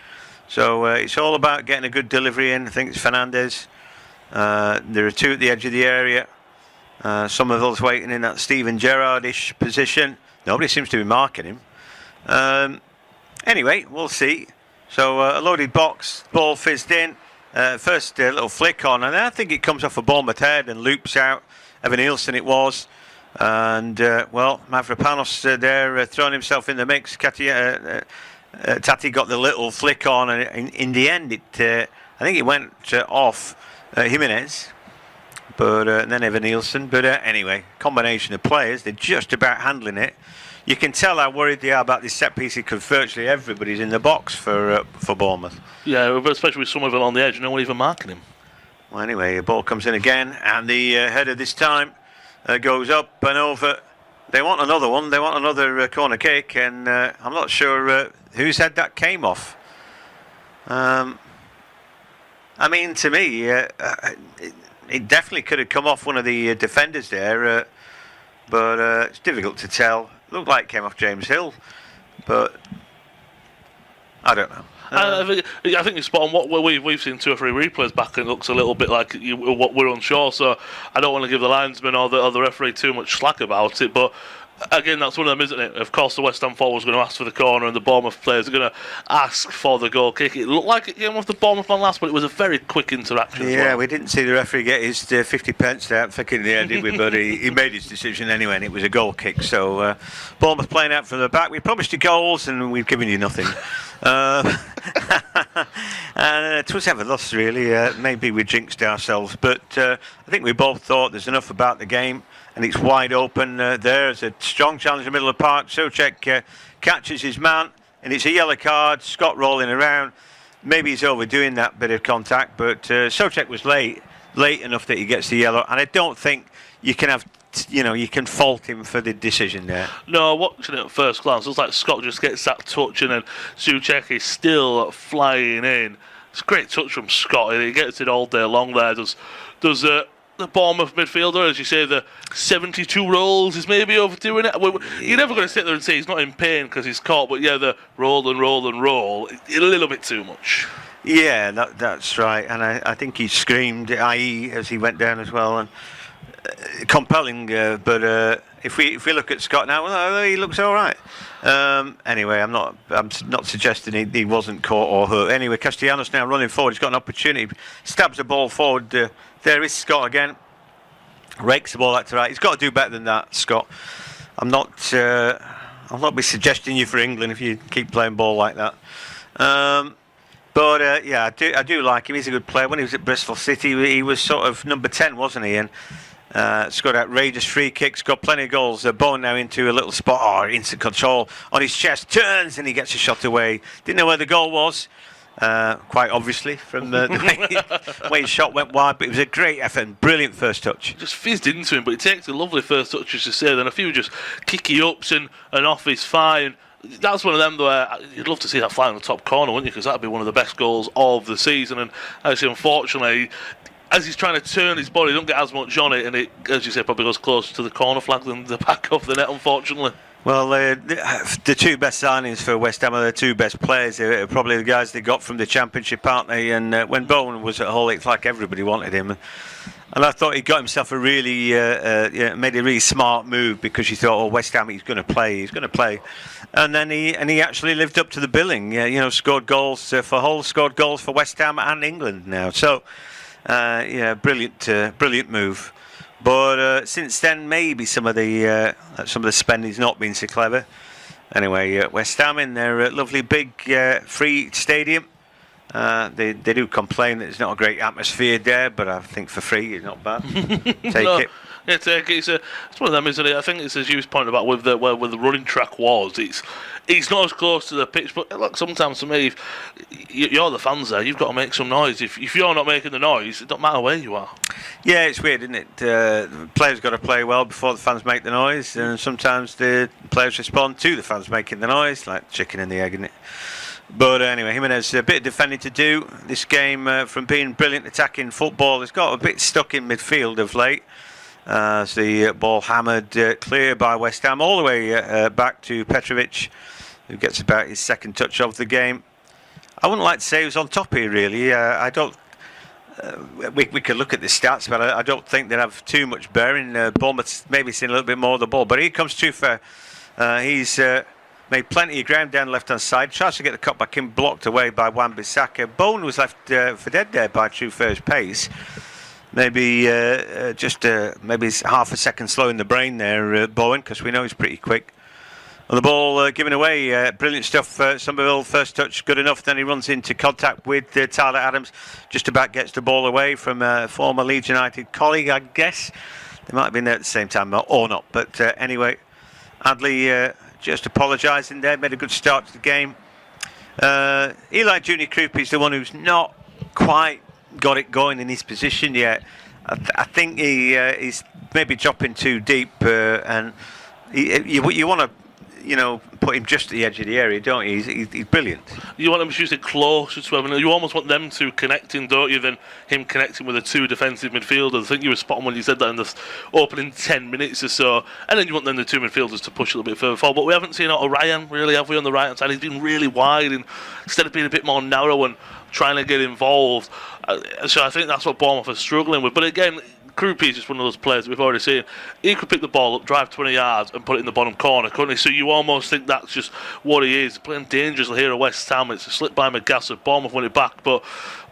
S4: so it's all about getting a good delivery in. I think it's Fernandez. There are two at the edge of the area. Somerville's waiting in that Steven Gerrard-ish position. Nobody seems to be marking him. Anyway, we'll see. So a loaded box, ball fizzed in. First little flick on, and I think it comes off a Bournemouth head and loops out. Evan Nielsen it was. And, well, Mavropanos there throwing himself in the mix. Tati got the little flick on, and in the end, I think it went off Jimenez. But then Evan Nielsen. But anyway, combination of players, they're just about handling it. You can tell how worried they are about this set piece because virtually everybody's in the box for Bournemouth.
S3: Yeah, especially with Somerville on the edge, no one even marking him.
S4: Well, anyway, the ball comes in again, and the header this time goes up and over. They want another one. They want another corner kick, and I'm not sure whose head that came off. I mean, to me, it definitely could have come off one of the defenders there, but it's difficult to tell. Looked like it came off James Hill, but I don't know.
S3: I think you're spot on. What we've seen 2 or 3 replays back, and it looks a little bit like what we're unsure. So I don't want to give the linesman or the referee too much slack about it. But again, that's one of them, isn't it? Of course, the West Ham forward was going to ask for the corner, and the Bournemouth players are going to ask for the goal kick. It looked like it came off the Bournemouth man last, but it was a very quick interaction.
S4: Yeah, we didn't see the referee get his 50 pence out thick in the end, did we? But he made his decision anyway, and it was a goal kick. So Bournemouth playing out from the back. We promised you goals, and we've given you nothing. And 'twas ever lost, really. Maybe we jinxed ourselves, but I think we both thought there's enough about the game, and it's wide open. There's a strong challenge in the middle of the park. Souček catches his man, and it's a yellow card. Scott rolling around. Maybe he's overdoing that bit of contact, but Souček was late enough that he gets the yellow, and I don't think you can have. You can fault him for the decision there.
S3: No, watching it at first glance, it looks like Scott just gets that touch, and then Souček is still flying in. It's a great touch from Scott. He gets it all day long there. Does the Bournemouth midfielder, as you say, the 72 rolls is maybe overdoing it. You're never going to sit there and say he's not in pain because he's caught, but yeah, the roll and roll and roll, a little bit too much.
S4: Yeah, that's right. And I think he screamed, i.e., as he went down as well. And compelling, but if we look at Scott now, well, he looks all right. Anyway, I'm not suggesting he wasn't caught or hurt. Anyway, Castellanos now running forward. He's got an opportunity. Stabs the ball forward. There is Scott again. Rakes the ball out to right. He's got to do better than that, Scott. I'll not be suggesting you for England if you keep playing ball like that. But yeah, I do like him. He's a good player. When he was at Bristol City, he was sort of number 10, wasn't he? And scored outrageous free kicks, got plenty of goals. Bowen now into a little spot, instant control on his chest, turns and he gets a shot away. Didn't know where the goal was, quite obviously, from the way his shot went wide, but it was a great effort and brilliant first touch.
S3: Just fizzed into him, but he takes a lovely first touch, as you say, then a few just kicky ups and off is fine. That's one of them where you'd love to see that fly in the top corner, wouldn't you? Because that'd be one of the best goals of the season. And actually, unfortunately, as he's trying to turn his body, he don't get as much on it, and it, as you say, probably goes closer to the corner flag than the back of the net, unfortunately.
S4: Well, the two best signings for West Ham are the two best players. They're probably the guys they got from the Championship, aren't they? And when Bowen was at Hull, it's like everybody wanted him. And I thought he got himself a really, made a really smart move, because you thought, oh, West Ham, he's going to play. And then he actually lived up to the billing. Scored goals for Hull, scored goals for West Ham and England now. So, brilliant move. But since then, maybe some of the spending's not been so clever. Anyway, West Ham in their lovely big free stadium. They do complain that there's not a great atmosphere there, but I think for free it's not bad. Take it.
S3: Yeah, take it. It's one of them, isn't it? I think it's as you was pointing about with where the running track was. It's not as close to the pitch, but look, sometimes for me, if you're the fans there, you've got to make some noise. If you're not making the noise, it don't matter where you are. Yeah,
S4: it's weird, isn't it? The players got to play well before the fans make the noise, and sometimes the players respond to the fans making the noise, like chicken and the egg, isn't it? But anyway, Jimenez, a bit of defending to do. This game, from being brilliant attacking football, has got a bit stuck in midfield of late. As the ball hammered clear by West Ham all the way back to Petrovic, who gets about his second touch of the game. I wouldn't like to say he was on top here, really. I don't. We could look at the stats, but I don't think they have too much bearing. Bournemouth maybe seen a little bit more of the ball, but here comes Tufa. He's made plenty of ground down the left-hand side. Tries to get the cut back in, blocked away by Wan-Bissaka. Bowen was left for dead there by Tufa's pace. Maybe maybe half a second slow in the brain there, Bowen, because we know he's pretty quick. And the ball given away, brilliant stuff. Somerville first touch, good enough. Then he runs into contact with Tyler Adams. Just about gets the ball away from a former Leeds United colleague, I guess. They might have been there at the same time or not. But anyway, Adley just apologising there. Made a good start to the game. Eli Junior Krupp is the one who's not quite got it going in his position yet. I think he's maybe dropping too deep, and you want to put him just at the edge of the area, don't you? He's brilliant. You want him to usually closer to him. You almost want them two connecting, don't you, than him connecting with the two defensive midfielders. I think you were spot on when you said that in the opening 10 minutes or so. And then you want them, the two midfielders, to push a little bit further forward. But we haven't seen Otto Ryan, really, have we, on the right-hand side? He's been really wide, and instead of being a bit more narrow and trying to get involved. So I think that's what Bournemouth are struggling with. But again,
S3: Krupi is just one of those players that we've already seen. He could pick the ball up, drive 20 yards, and put it in the bottom corner, couldn't he? So you almost think that's just what he is. Playing dangerously here at West Ham. It's a slip by McGasser. Bournemouth won it back, but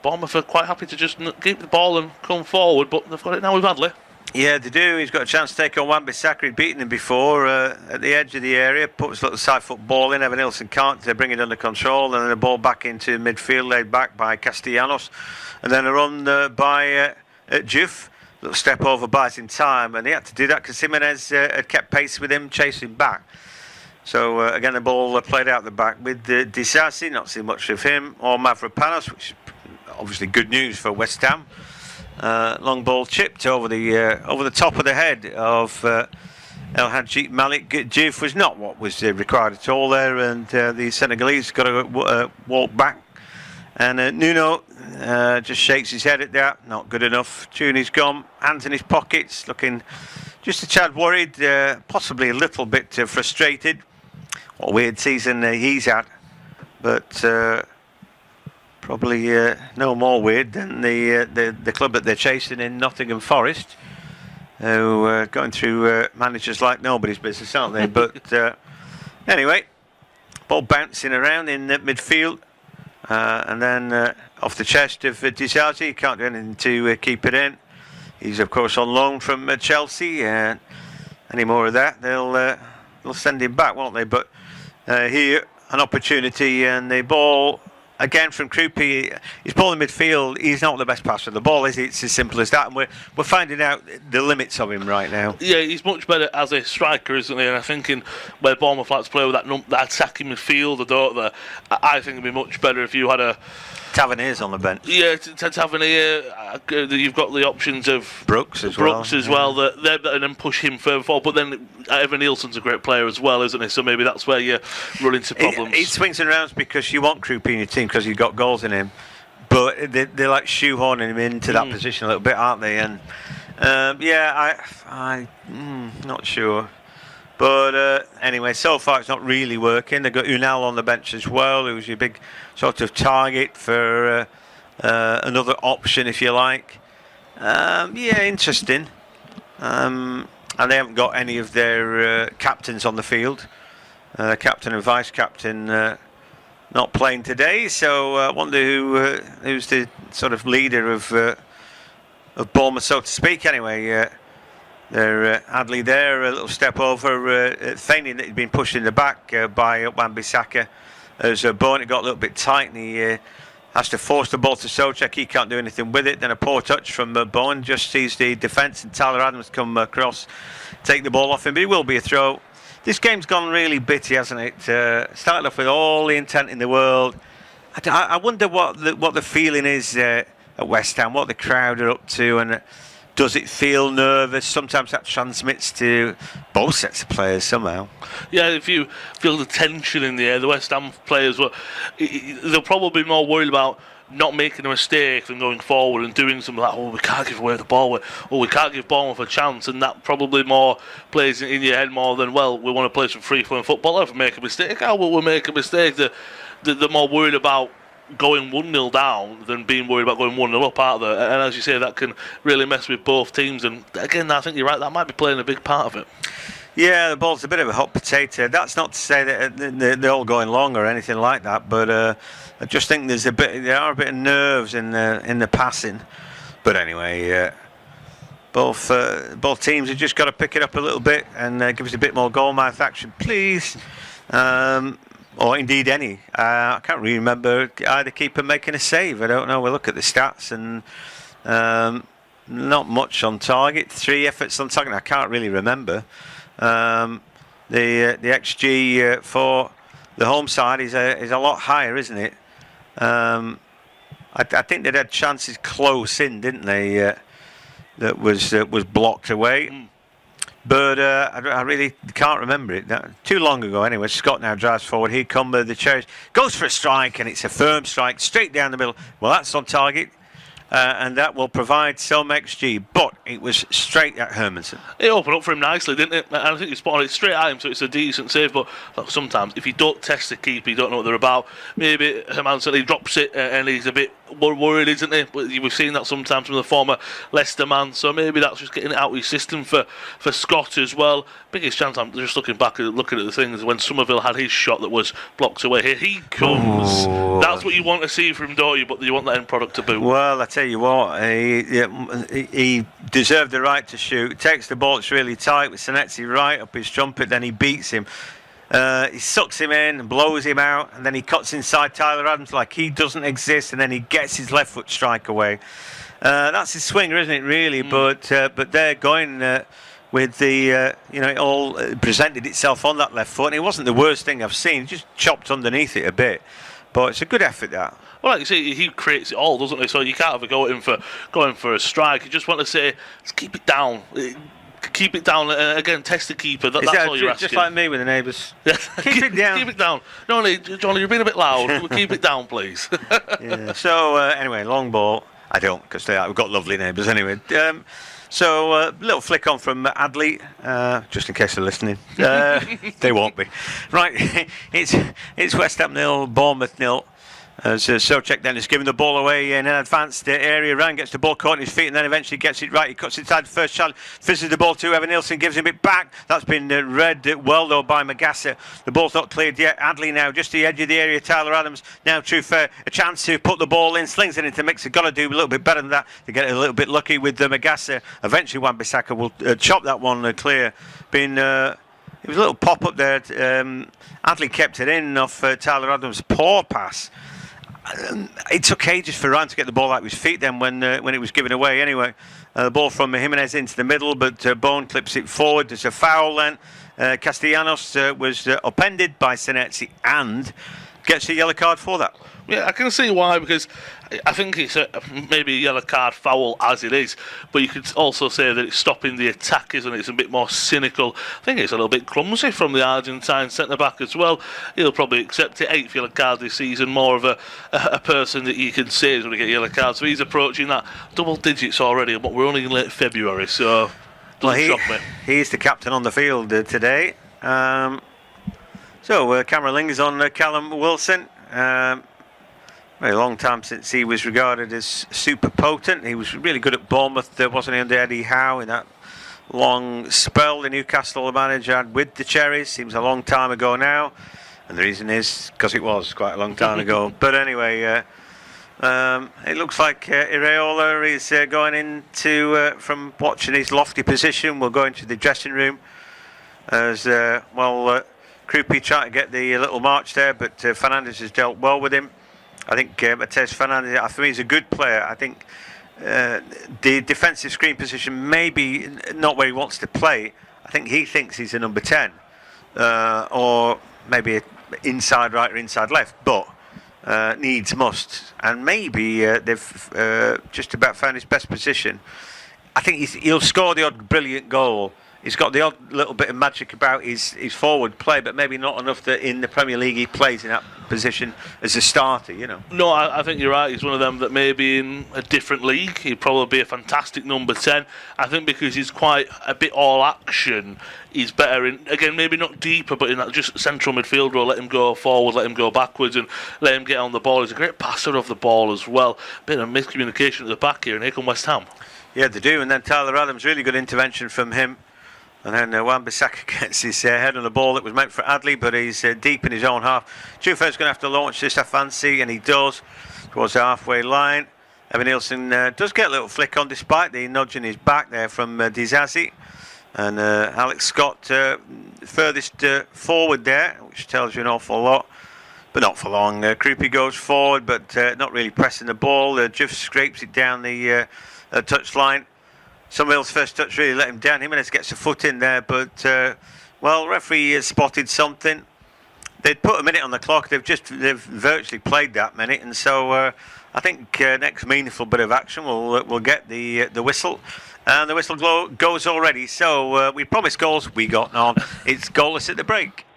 S3: Bournemouth are quite happy to just keep the ball and come forward, but they've got it now with Adley.
S4: Yeah, they do. He's got a chance to take on Wan-Bissaka. He'd beaten him before at the edge of the area, put his little side foot ball in. Evan Nilsson can't bring it under control, and then the ball back into midfield, laid back by Castellanos, and then a run by Juve. Little step over, buys in time, and he had to do that because Jimenez had kept pace with him, chasing back. So again, the ball played out the back with Disasi, not seeing much of him, or Mavropanos, which is obviously good news for West Ham. Long ball chipped over the top of the head of El Hadji Malik. Juve was not what was required at all there, and the Senegalese got to walk back. And Nuno just shakes his head at that. Not good enough. Tune's gone. Hands in his pockets, looking just a tad worried, possibly a little bit frustrated. What a weird season he's had, but probably no more weird than the club that they're chasing in Nottingham Forest, who are going through managers like nobody's business, aren't they? But anyway, ball bouncing around in midfield, and then off the chest of Disasi. He can't do anything to keep it in. He's of course on loan from Chelsea. Any more of that, they'll send him back, won't they? But here an opportunity, and the ball. Again from Krupi, he's ball in midfield. He's not the best passer of the ball, is he? It's as simple as that, and we're finding out the limits of him right now.
S3: Yeah, he's much better as a striker, isn't he? And I think in where Bournemouth like to play with that attacking midfielder, don't they? I think it'd be much better if you had a
S4: Tavernier's on the bench.
S3: Yeah, Tavernier. You've got the options of
S4: Brooks as well.
S3: And then push him further forward. But then Evan Nielsen's a great player as well, isn't he? So maybe that's where you run into problems.
S4: It swings and rounds because you want Krupi in your team because you've got goals in him, but they're like shoehorning him into that position a little bit, aren't they? And I'm not sure. But anyway, so far it's not really working. They've got Unal on the bench as well, who's your big sort of target for another option, if you like. Interesting. And they haven't got any of their captains on the field. Captain and vice-captain not playing today, so I wonder who's the sort of leader of Bournemouth, so to speak. Anyway, they're Adley there, a little step over, feigning that he'd been pushed in the back by Wan-Bissaka. As Bowen got a little bit tight, and he has to force the ball to Souček. He can't do anything with it. Then a poor touch from Bowen, just sees the defence, and Tyler Adams come across, take the ball off him, but it will be a throw. This game's gone really bitty, hasn't it? Started off with all the intent in the world. I wonder what the feeling is at West Ham, what the crowd are up to, and does it feel nervous? Sometimes that transmits to both sets of players somehow. Yeah,
S3: if you feel the tension in the air, the West Ham players they'll probably be more worried about not making a mistake than going forward and doing something like, we can't give away the ball, we can't give Bournemouth a chance, and that probably more plays in your head more than, we want to play some free-flowing football. If we make a mistake, how will we make a mistake? They're more worried about going 1-0 down than being worried about going 1-0 up, aren't they? And as you say, that can really mess with both teams, and again, I think you're right, that might be playing a big part of it.
S4: Yeah, the ball's a bit of a hot potato. That's not to say that they're all going long or anything like that, but I just think there are a bit of nerves in the passing. But anyway, both teams have just got to pick it up a little bit and give us a bit more goal-mouth action, please. Or indeed any. I can't really remember either keeper making a save. I don't know. We'll look at the stats, and not much on target. 3 efforts on target. I can't really remember. The XG for the home side is a lot higher, isn't it? I think they had chances close in, didn't they? That was blocked away. But I really can't remember it. Too long ago anyway. Scott now drives forward. Here come the Cherries. Goes for a strike, and it's a firm strike straight down the middle. Well, that's on target. And that will provide some XG, but it was straight at Hermansen.
S3: It opened up for him nicely, didn't it? And I think you spotted it straight at him, so it's a decent save. But sometimes, if you don't test the keeper, you don't know what they're about. Maybe Hermansen, he drops it and he's a bit worried, isn't he? But we've seen that sometimes from the former Leicester man, so maybe that's just getting it out of his system for Scott as well. Biggest chance, I'm just looking back at the things when Somerville had his shot that was blocked away. Here he comes.
S4: Oh.
S3: That's what you want to see from him, don't you? But you want the end product to boot.
S4: Well, I tell you what, he deserved the right to shoot. Takes the ball, it's really tight with Senetsi right up his trumpet, then he beats him. He sucks him in, blows him out, and then he cuts inside Tyler Adams like he doesn't exist, and then he gets his left foot strike away. That's his swinger, isn't it, really? But they're going with the, it all presented itself on that left foot, and it wasn't the worst thing I've seen. He just chopped underneath it a bit. But it's a good effort, that.
S3: Well, like you say, he creates it all, doesn't he? So you can't have a go at him for going for a strike. You just want to say, let's keep it down. Keep it down. Again, test the keeper. That's all you're asking.
S4: Just like me with the neighbours. Keep it down.
S3: Keep it down. No, Johnny, you're being a bit loud. Keep it down, please.
S4: Yeah. So, anyway, long ball. I don't, because we've got lovely neighbours anyway. So, little flick on from Adley, just in case they're listening. They won't be. Right, it's West Ham 0, Bournemouth 0. As Socek then is giving the ball away in an advanced area. Ryan gets the ball caught in his feet and then eventually gets it right. He cuts inside the first challenge, fizzes the ball to Evan Nielsen, gives him it back. That's been read well though by Magassa. The ball's not cleared yet. Adley now just the edge of the area. Tyler Adams now true fair. A chance to put the ball in, slings it into the mix. They've got to do a little bit better than that to get it a little bit lucky with Magassa. Eventually Wan-Bissaka will chop that one clear. It was a little pop up there. Adley kept it in off Tyler Adams' poor pass. It took ages for Ryan to get the ball out of his feet then when it was given away anyway. The ball from Jimenez into the middle, but Bone clips it forward. There's a foul then. Castellanos was upended by Senetsi and gets a yellow card for that.
S3: Yeah, I can see why, because I think it's maybe a yellow card foul as it is, but you could also say that it's stopping the attack, isn't it? It's a bit more cynical. I think it's a little bit clumsy from the Argentine centre-back as well. He'll probably accept it. 8th yellow card this season, more of a person that you can say is going to get yellow cards. So he's approaching that double digits already, but we're only in late February, so doesn't shock me.
S4: He's the captain on the field today. So camera lingers on Callum Wilson. Very long time since he was regarded as super potent. He was really good at Bournemouth, wasn't he, under Eddie Howe in that long spell the Newcastle manager had with the Cherries. Seems a long time ago now, and the reason is because it was quite a long time ago. But anyway, it looks like Iraola is going into from watching his lofty position. We'll go into the dressing room as Krupi tried to get the little march there, but Fernandes has dealt well with him. I think Matheus Fernandes, for me, is a good player. I think the defensive screen position maybe not where he wants to play. I think he thinks he's a number 10 or maybe inside right or inside left, but needs must. And maybe they've just about found his best position. I think he'll score the odd brilliant goal. He's got the odd little bit of magic about his forward play, but maybe not enough that in the Premier League he plays in that position as a starter,
S3: No, I think you're right. He's one of them that maybe in a different league he'd probably be a fantastic number 10. I think because he's quite a bit all action, he's better in, again, maybe not deeper, but in that just central midfield role. Let him go forward, let him go backwards, and let him get on the ball. He's a great passer of the ball as well. Bit of miscommunication at the back here, and here come West Ham.
S4: Yeah, they do. And then Tyler Adams, really good intervention from him. And then Wan-Bissaka gets his head on the ball that was meant for Adley, but he's deep in his own half. Chufa's going to have to launch this, I fancy, and he does, towards the halfway line. Evan Nielsen does get a little flick on despite the nudge in his back there from Dizazi. And Alex Scott furthest forward there, which tells you an awful lot, but not for long. Krupi goes forward, but not really pressing the ball. Just scrapes it down the touchline. Somerville's first touch really let him down. Jimenez gets a foot in there, but referee has spotted something. They'd put a minute on the clock. They've virtually played that minute, and so I think next meaningful bit of action we'll get the whistle, and the whistle goes already. So we promised goals, we got none. It's goalless at the break.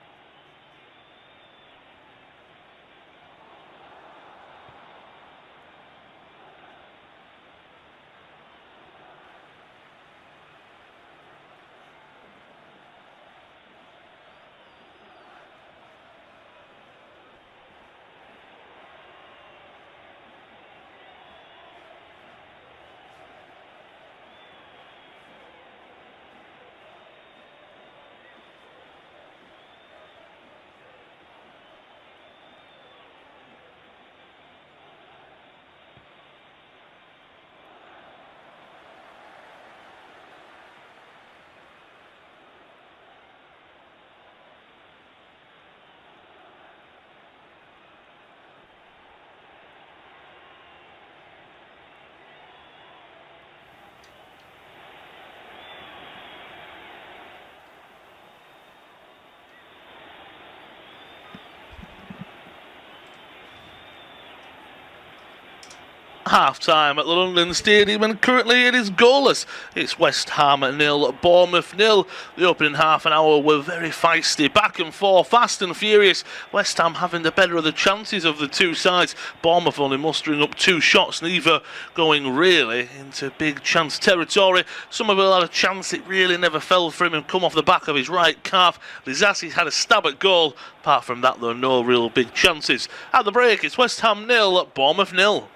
S3: Half-time at the London Stadium, and currently it is goalless. It's West Ham 0, Bournemouth 0. The opening half an hour were very feisty, back and forth, fast and furious. West Ham having the better of the chances of the two sides. Bournemouth only mustering up 2 shots, neither going really into big chance territory. Somerville had a chance, it really never fell for him and come off the back of his right calf. Lizassi had a stab at goal. Apart from that, though, no real big chances. At the break, it's West Ham 0, Bournemouth 0.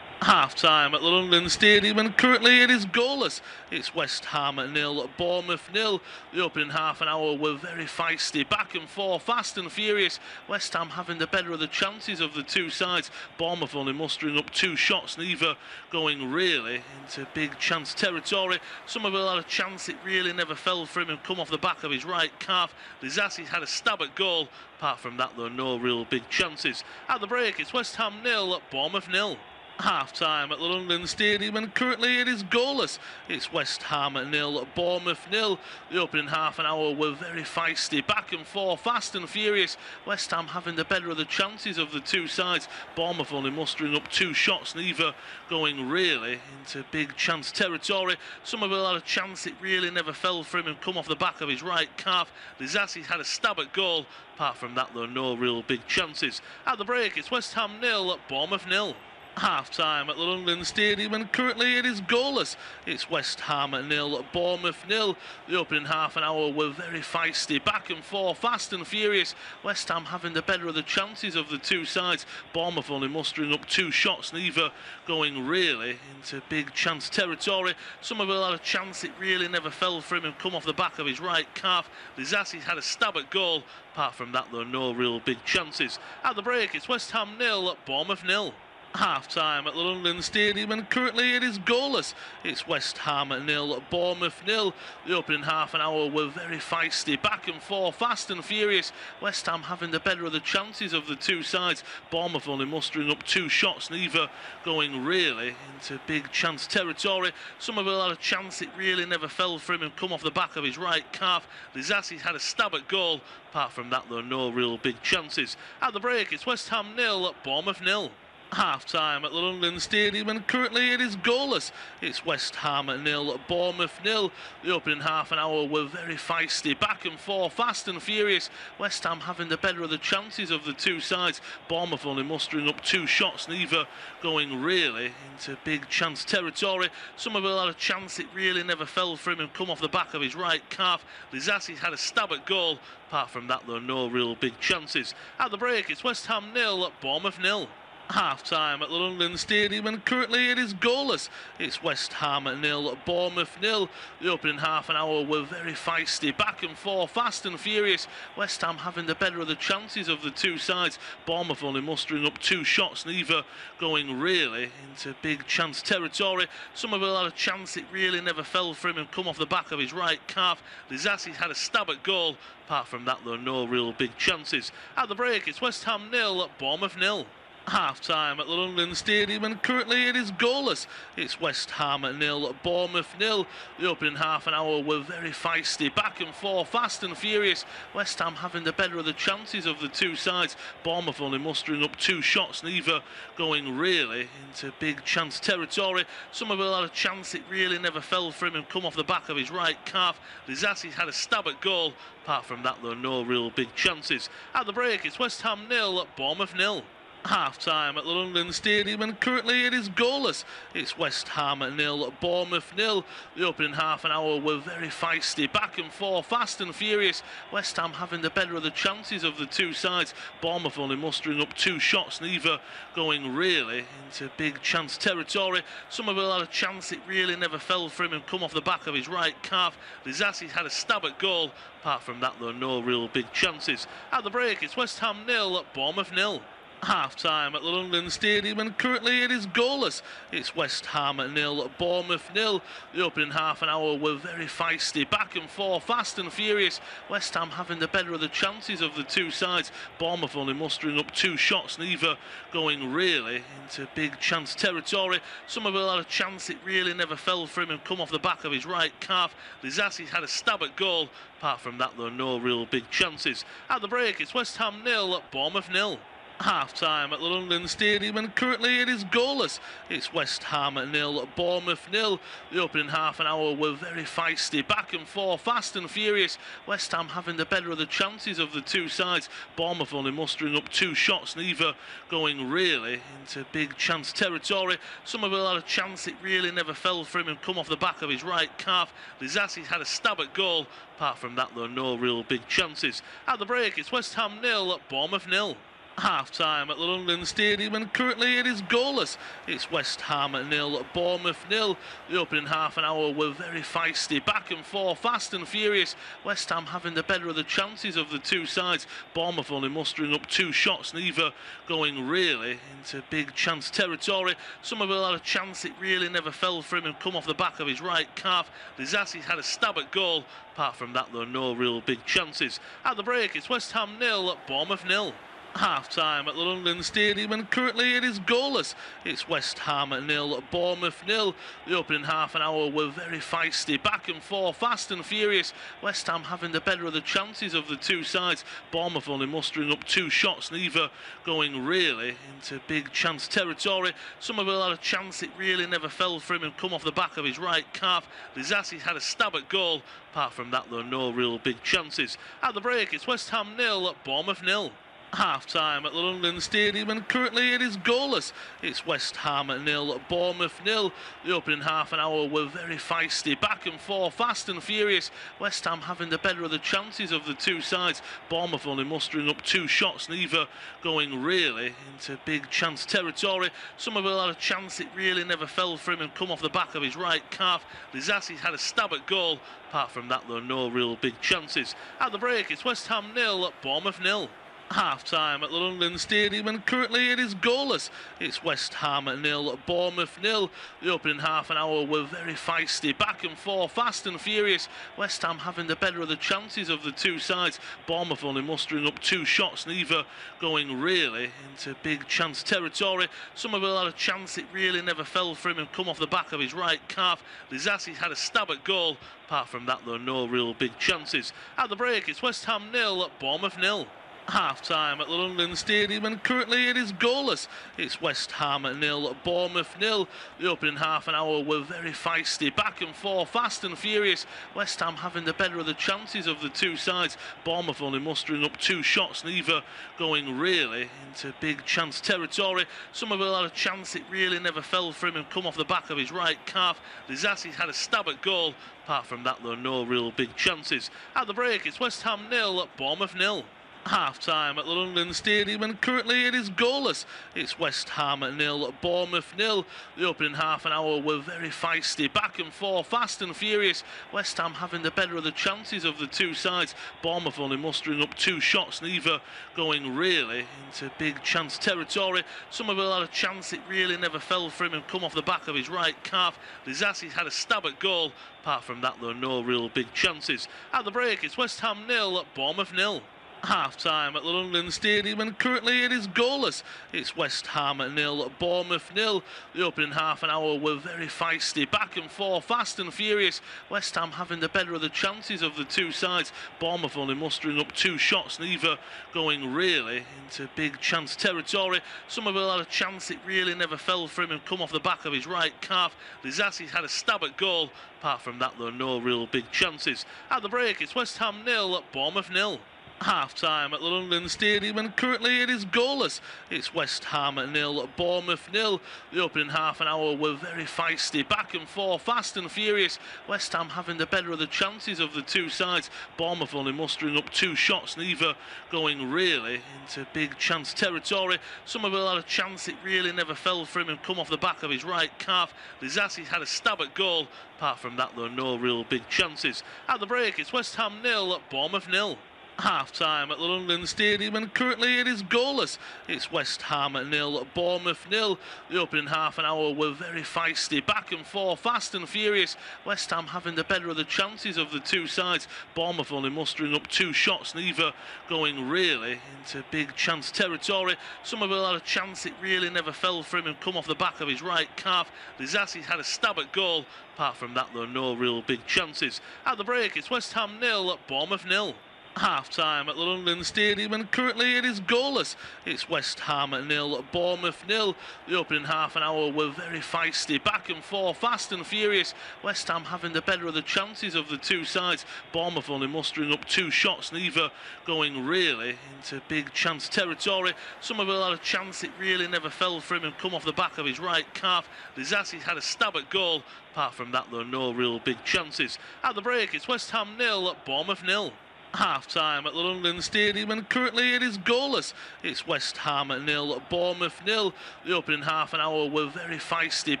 S3: Half-time at the London Stadium, and currently it is goalless. It's West Ham 0, Bournemouth 0. The opening half an hour were very feisty, back and forth, fast and furious. West Ham having the better of the chances of the two sides. Bournemouth only mustering up 2 shots, neither going really into big chance territory. Somerville had a chance, it really never fell for him and come off the back of his right calf. Lizassi had a stab at goal. Apart from that, though, no real big chances. At the break, it's West Ham 0, Bournemouth 0. Half-time at the London Stadium, and currently it is goalless. It's West Ham 0, Bournemouth 0. The opening half an hour were very feisty, back and forth, fast and furious. West Ham having the better of the chances of the two sides. Bournemouth only mustering up 2 shots, neither going really into big chance territory. Somerville had a chance, it really never fell for him and come off the back of his right calf. Lizassi had a stab at goal. Apart from that, though, no real big chances. At the break, it's West Ham 0, Bournemouth 0. Half-time at the London Stadium, and currently it is goalless. It's West Ham 0, Bournemouth 0. The opening half an hour were very feisty, back and forth, fast and furious. West Ham having the better of the chances of the two sides. Bournemouth only mustering up 2 shots, neither going really into big chance territory. Somerville had a chance, it really never fell for him and come off the back of his right calf. Lizassi had a stab at goal. Apart from that, though, no real big chances. At the break, it's West Ham 0, Bournemouth 0. Half-time at the London Stadium, and currently it is goalless. It's West Ham 0, Bournemouth 0. The opening half an hour were very feisty, back and forth, fast and furious. West Ham having the better of the chances of the two sides. Bournemouth only mustering up 2 shots, neither going really into big chance territory. Somerville had a chance, it really never fell for him and come off the back of his right calf. Lizassi had a stab at goal. Apart from that, though, no real big chances. At the break, it's West Ham 0, Bournemouth 0. Half-time at the London Stadium, and currently it is goalless. It's West Ham 0, Bournemouth 0. The opening half an hour were very feisty, back and forth, fast and furious. West Ham having the better of the chances of the two sides. Bournemouth only mustering up 2 shots, neither going really into big chance territory. Somerville had a chance, it really never fell for him and come off the back of his right calf. Lizassi had a stab at goal. Apart from that, though, no real big chances. At the break, it's West Ham 0, Bournemouth 0. Half-time at the London Stadium, and currently it is goalless. It's West Ham 0, Bournemouth 0. The opening half an hour were very feisty, back and forth, fast and furious. West Ham having the better of the chances of the two sides. Bournemouth only mustering up 2 shots, neither going really into big chance territory. Somerville had a chance, it really never fell for him and come off the back of his right calf. Lizassi had a stab at goal. Apart from that, though, no real big chances. At the break, it's West Ham 0, Bournemouth 0. Half-time at the London Stadium, and currently it is goalless. It's West Ham 0, Bournemouth 0. The opening half an hour were very feisty, back and forth, fast and furious. West Ham having the better of the chances of the two sides. Bournemouth only mustering up 2 shots, neither going really into big chance territory. Somerville had a chance, it really never fell for him and come off the back of his right calf. Lizassi had a stab at goal. Apart from that, though, no real big chances. At the break, it's West Ham 0, Bournemouth 0. Half-time at the London Stadium, and currently it is goalless. It's West Ham 0, Bournemouth 0. The opening half an hour were very feisty, back and forth, fast and furious. West Ham having the better of the chances of the two sides. Bournemouth only mustering up 2 shots, neither going really into big chance territory. Somerville had a chance, it really never fell for him and come off the back of his right calf. Lizassi had a stab at goal. Apart from that, though, no real big chances. At the break, it's West Ham 0, Bournemouth 0. Half-time at the London Stadium, and currently it is goalless. It's West Ham 0, Bournemouth 0. The opening half an hour were very feisty, back and forth, fast and furious. West Ham having the better of the chances of the two sides. Bournemouth only mustering up 2 shots, neither going really into big chance territory. Somerville had a chance, it really never fell for him and come off the back of his right calf. Lizassi had a stab at goal. Apart from that, though, no real big chances. At the break, it's West Ham 0, Bournemouth 0. Half-time at the London Stadium, and currently it is goalless. It's West Ham 0, Bournemouth 0. The opening half an hour were very feisty, back and forth, fast and furious. West Ham having the better of the chances of the two sides. Bournemouth only mustering up 2 shots, neither going really into big chance territory. Somerville had a chance, it really never fell for him and come off the back of his right calf. Lizassi had a stab at goal. Apart from that, though, no real big chances. At the break, it's West Ham 0, Bournemouth 0. Half-time at the London Stadium, and currently it is goalless. It's West Ham 0, Bournemouth 0. The opening half an hour were very feisty, back and forth, fast and furious. West Ham having the better of the chances of the two sides. Bournemouth only mustering up 2 shots, neither going really into big chance territory. Somerville had a chance, it really never fell for him and come off the back of his right calf. Lizassi had a stab at goal. Apart from that, though, no real big chances. At the break, it's West Ham 0, Bournemouth 0. Half-time at the London Stadium, and currently it is goalless. It's West Ham 0, Bournemouth 0. The opening half an hour were very feisty, back and forth, fast and furious. West Ham having the better of the chances of the two sides. Bournemouth only mustering up 2 shots, neither going really into big chance territory. Somerville had a chance, it really never fell for him and come off the back of his right calf. Lizassi had a stab at goal. Apart from that, though, no real big chances. At the break, it's West Ham 0, Bournemouth 0. Half-time at the London Stadium, and currently it is goalless. It's West Ham 0, Bournemouth 0. The opening half an hour were very feisty, back and forth, fast and furious. West Ham having the better of the chances of the two sides. Bournemouth only mustering up 2 shots, neither going really into big chance territory. Somerville had a chance, it really never fell for him and come off the back of his right calf. Lizassi had a stab at goal. Apart from that, though, no real big chances. At the break, it's West Ham 0, Bournemouth 0. Half-time at the London Stadium, and currently it is goalless. It's West Ham 0, Bournemouth 0. The opening half an hour were very feisty, back and forth, fast and furious. West Ham having the better of the chances of the two sides. Bournemouth only mustering up 2 shots, neither going really into big chance territory. Somerville had a chance, it really never fell for him and come off the back of his right calf. Lizassi had a stab at goal. Apart from that, though, no real big chances. At the break, it's West Ham 0, Bournemouth 0. Half-time at the London Stadium, and currently it is goalless. It's West Ham 0, Bournemouth 0. The opening half an hour were very feisty, back and forth, fast and furious. West Ham having the better of the chances of the two sides. Bournemouth only mustering up 2 shots, neither going really into big chance territory. Somerville had a chance, it really never fell for him and come off the back of his right calf. Lizassi had a stab at goal. Apart from that, though, no real big chances. At the break, it's West Ham 0, Bournemouth 0. Half-time at the London Stadium, and currently it is goalless. It's West Ham 0, Bournemouth 0. The opening half an hour were very feisty, back and forth, fast and furious. West Ham having the better of the chances of the two sides. Bournemouth only mustering up 2 shots, neither going really into big chance territory. Somerville had a chance, it really never fell for him and come off the back of his right calf. Lizassi had a stab at goal. Apart from that, though, no real big chances. At the break, it's West Ham 0, Bournemouth 0. Half-time at the London Stadium, and currently it is goalless. It's West Ham 0, Bournemouth 0. The opening half an hour were very feisty, back and forth, fast and furious. West Ham having the better of the chances of the two sides. Bournemouth only mustering up 2 shots, neither going really into big chance territory. Somerville had a chance, it really never fell for him and come off the back of his right calf. Lizassi had a stab at goal. Apart from that, though, no real big chances. At the break, it's West Ham 0, Bournemouth 0. Half-time at the London Stadium, and currently it is goalless. It's West Ham 0, Bournemouth 0. The opening half an hour were very feisty, back and forth, fast and furious. West Ham having the better of the chances of the two sides. Bournemouth only mustering up 2 shots, neither going really into big chance territory. Somerville had a chance, it really never fell for him and come off the back of his right calf. Lizassi had a stab at goal. Apart from that, though, no real big chances. At the break, it's West Ham 0, Bournemouth 0. half-time at the London Stadium, and currently it is goalless. It's West Ham 0, Bournemouth 0. The opening half an hour were very feisty, back and forth, fast and furious. West Ham having the better of the chances of the two sides. Bournemouth only mustering up 2 shots, neither going really into big chance territory. Somerville had a chance, it really never fell for him and come off the back of his right calf. Lizassi had a stab at goal. Apart from that, though, no real big chances. At the break, it's West Ham 0, Bournemouth 0. Half-time at the London Stadium, and currently it is goalless. It's West Ham 0, Bournemouth 0. The opening half an hour were very feisty, back and forth, fast and furious. West Ham having the better of the chances of the two sides. Bournemouth only mustering up 2 shots, neither going really into big chance territory. Somerville had a chance, it really never fell for him and come off the back of his right calf. Lizassi had a stab at goal. Apart from that, though, no real big chances. At the break, it's West Ham 0, Bournemouth 0. Half-time at the London Stadium, and currently it is goalless. It's West Ham 0, Bournemouth 0. The opening half an hour were very feisty,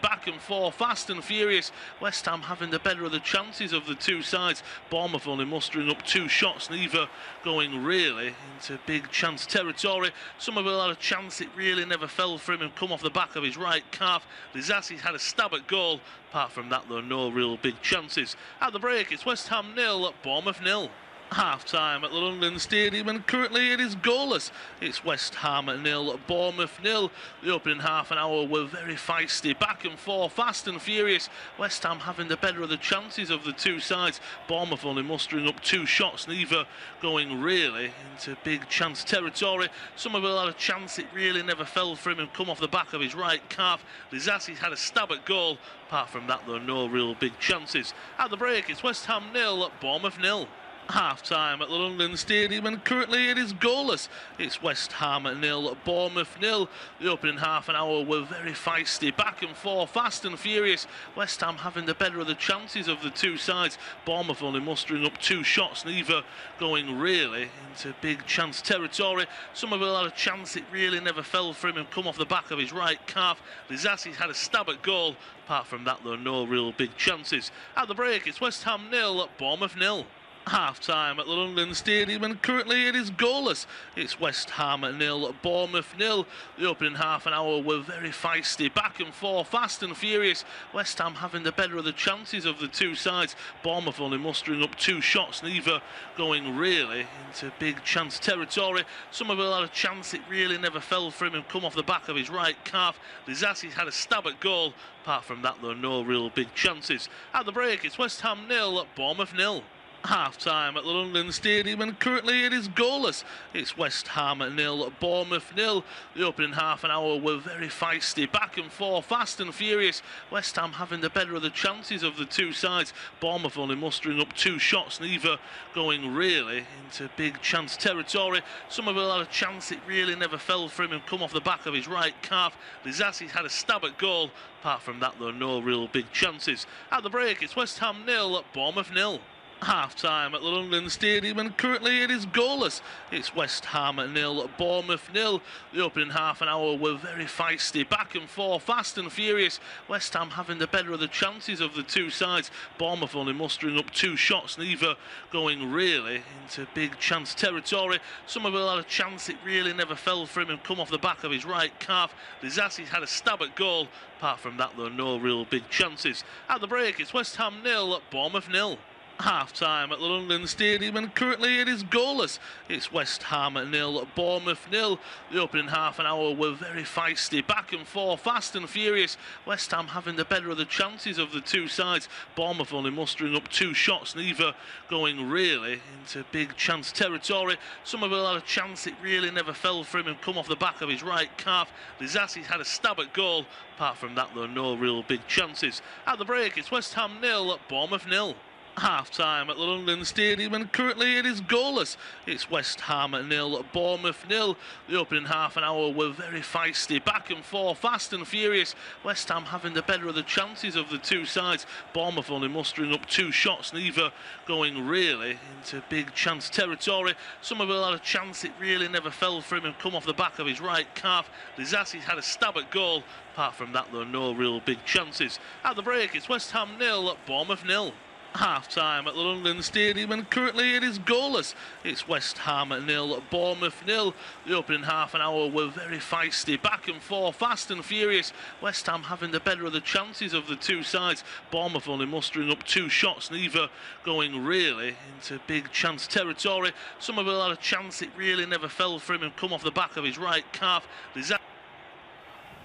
S3: back and forth, fast and furious. West Ham having the better of the chances of the two sides. Bournemouth only mustering up 2 shots, neither going really into big chance territory. Somerville had a chance, it really never fell for him and come off the back of his right calf. Lizassi had a stab at goal. Apart from that, though, no real big chances. At the break, it's West Ham 0, Bournemouth 0. Half-time at the London Stadium, and currently it is goalless. It's West Ham 0, Bournemouth 0. The opening half an hour were very feisty, back and forth, fast and furious. West Ham having the better of the chances of the two sides. Bournemouth only mustering up 2 shots, neither going really into big chance territory. Somerville had a chance, it really never fell for him and come off the back of his right calf. Lizassi had a stab at goal. Apart from that, though, no real big chances. At the break, it's West Ham 0, Bournemouth 0. Half-time at the London Stadium, and currently it is goalless. It's West Ham 0, Bournemouth 0. The opening half an hour were very feisty, back and forth, fast and furious. West Ham having the better of the chances of the two sides. Bournemouth only mustering up 2 shots, neither going really into big chance territory. Somerville had a chance, it really never fell for him and come off the back of his right calf. Lizassi had a stab at goal. Apart from that, though, no real big chances. At the break, it's West Ham 0, Bournemouth 0. Half-time at the London Stadium, and currently it is goalless. It's West Ham 0, Bournemouth 0. The opening half an hour were very feisty, back and forth, fast and furious. West Ham having the better of the chances of the two sides. Bournemouth only mustering up 2 shots, neither going really into big chance territory. Somerville had a chance, it really never fell for him and come off the back of his right calf. Lizassi had a stab at goal. Apart from that, though, no real big chances. At the break, it's West Ham 0, Bournemouth 0. Half-time at the London Stadium, and currently it is goalless. It's West Ham 0, Bournemouth 0. The opening half an hour were very feisty, back and forth, fast and furious. West Ham having the better of the chances of the two sides. Bournemouth only mustering up 2 shots, neither going really into big chance territory. Somerville had a chance, it really never fell for him and come off the back of his right calf. Lizassi had a stab at goal. Apart from that, though, no real big chances. At the break, it's West Ham 0, Bournemouth 0. Half-time at the London Stadium, and currently it is goalless. It's West Ham 0, Bournemouth 0. The opening half an hour were very feisty, back and forth, fast and furious. West Ham having the better of the chances of the two sides. Bournemouth only mustering up 2 shots, neither going really into big chance territory. Somerville had a chance, it really never fell for him and come off the back of his right calf. Lizassi had a stab at goal. Apart from that, though, no real big chances. At the break, it's West Ham 0, Bournemouth 0. Half-time at the London Stadium, and currently it is goalless. It's West Ham 0, Bournemouth 0. The opening half an hour were very feisty, back and forth, fast and furious. West Ham having the better of the chances of the two sides. Bournemouth only mustering up 2 shots, neither going really into big chance territory. Somerville had a chance, it really never fell for him and come off the back of his right calf. Lizassi had a stab at goal. Apart from that, though, no real big chances. At the break, it's West Ham 0, Bournemouth 0. Half-time at the London Stadium, and currently it is goalless. It's West Ham 0, Bournemouth 0. The opening half an hour were very feisty, back and forth, fast and furious. West Ham having the better of the chances of the two sides. Bournemouth only mustering up 2 shots, neither going really into big chance territory. Somerville had a chance, it really never fell for him and come off the back of his right calf. Lizassi had a stab at goal. Apart from that, though, no real big chances. At the break, it's West Ham 0, Bournemouth 0. half-time at the London Stadium, and currently it is goalless. It's West Ham 0, Bournemouth 0. The opening half an hour were very feisty, back and forth, fast and furious. West Ham having the better of the chances of the two sides. Bournemouth only mustering up 2 shots, neither going really into big chance territory. Somerville had a chance, it really never fell for him and come off the back of his right calf.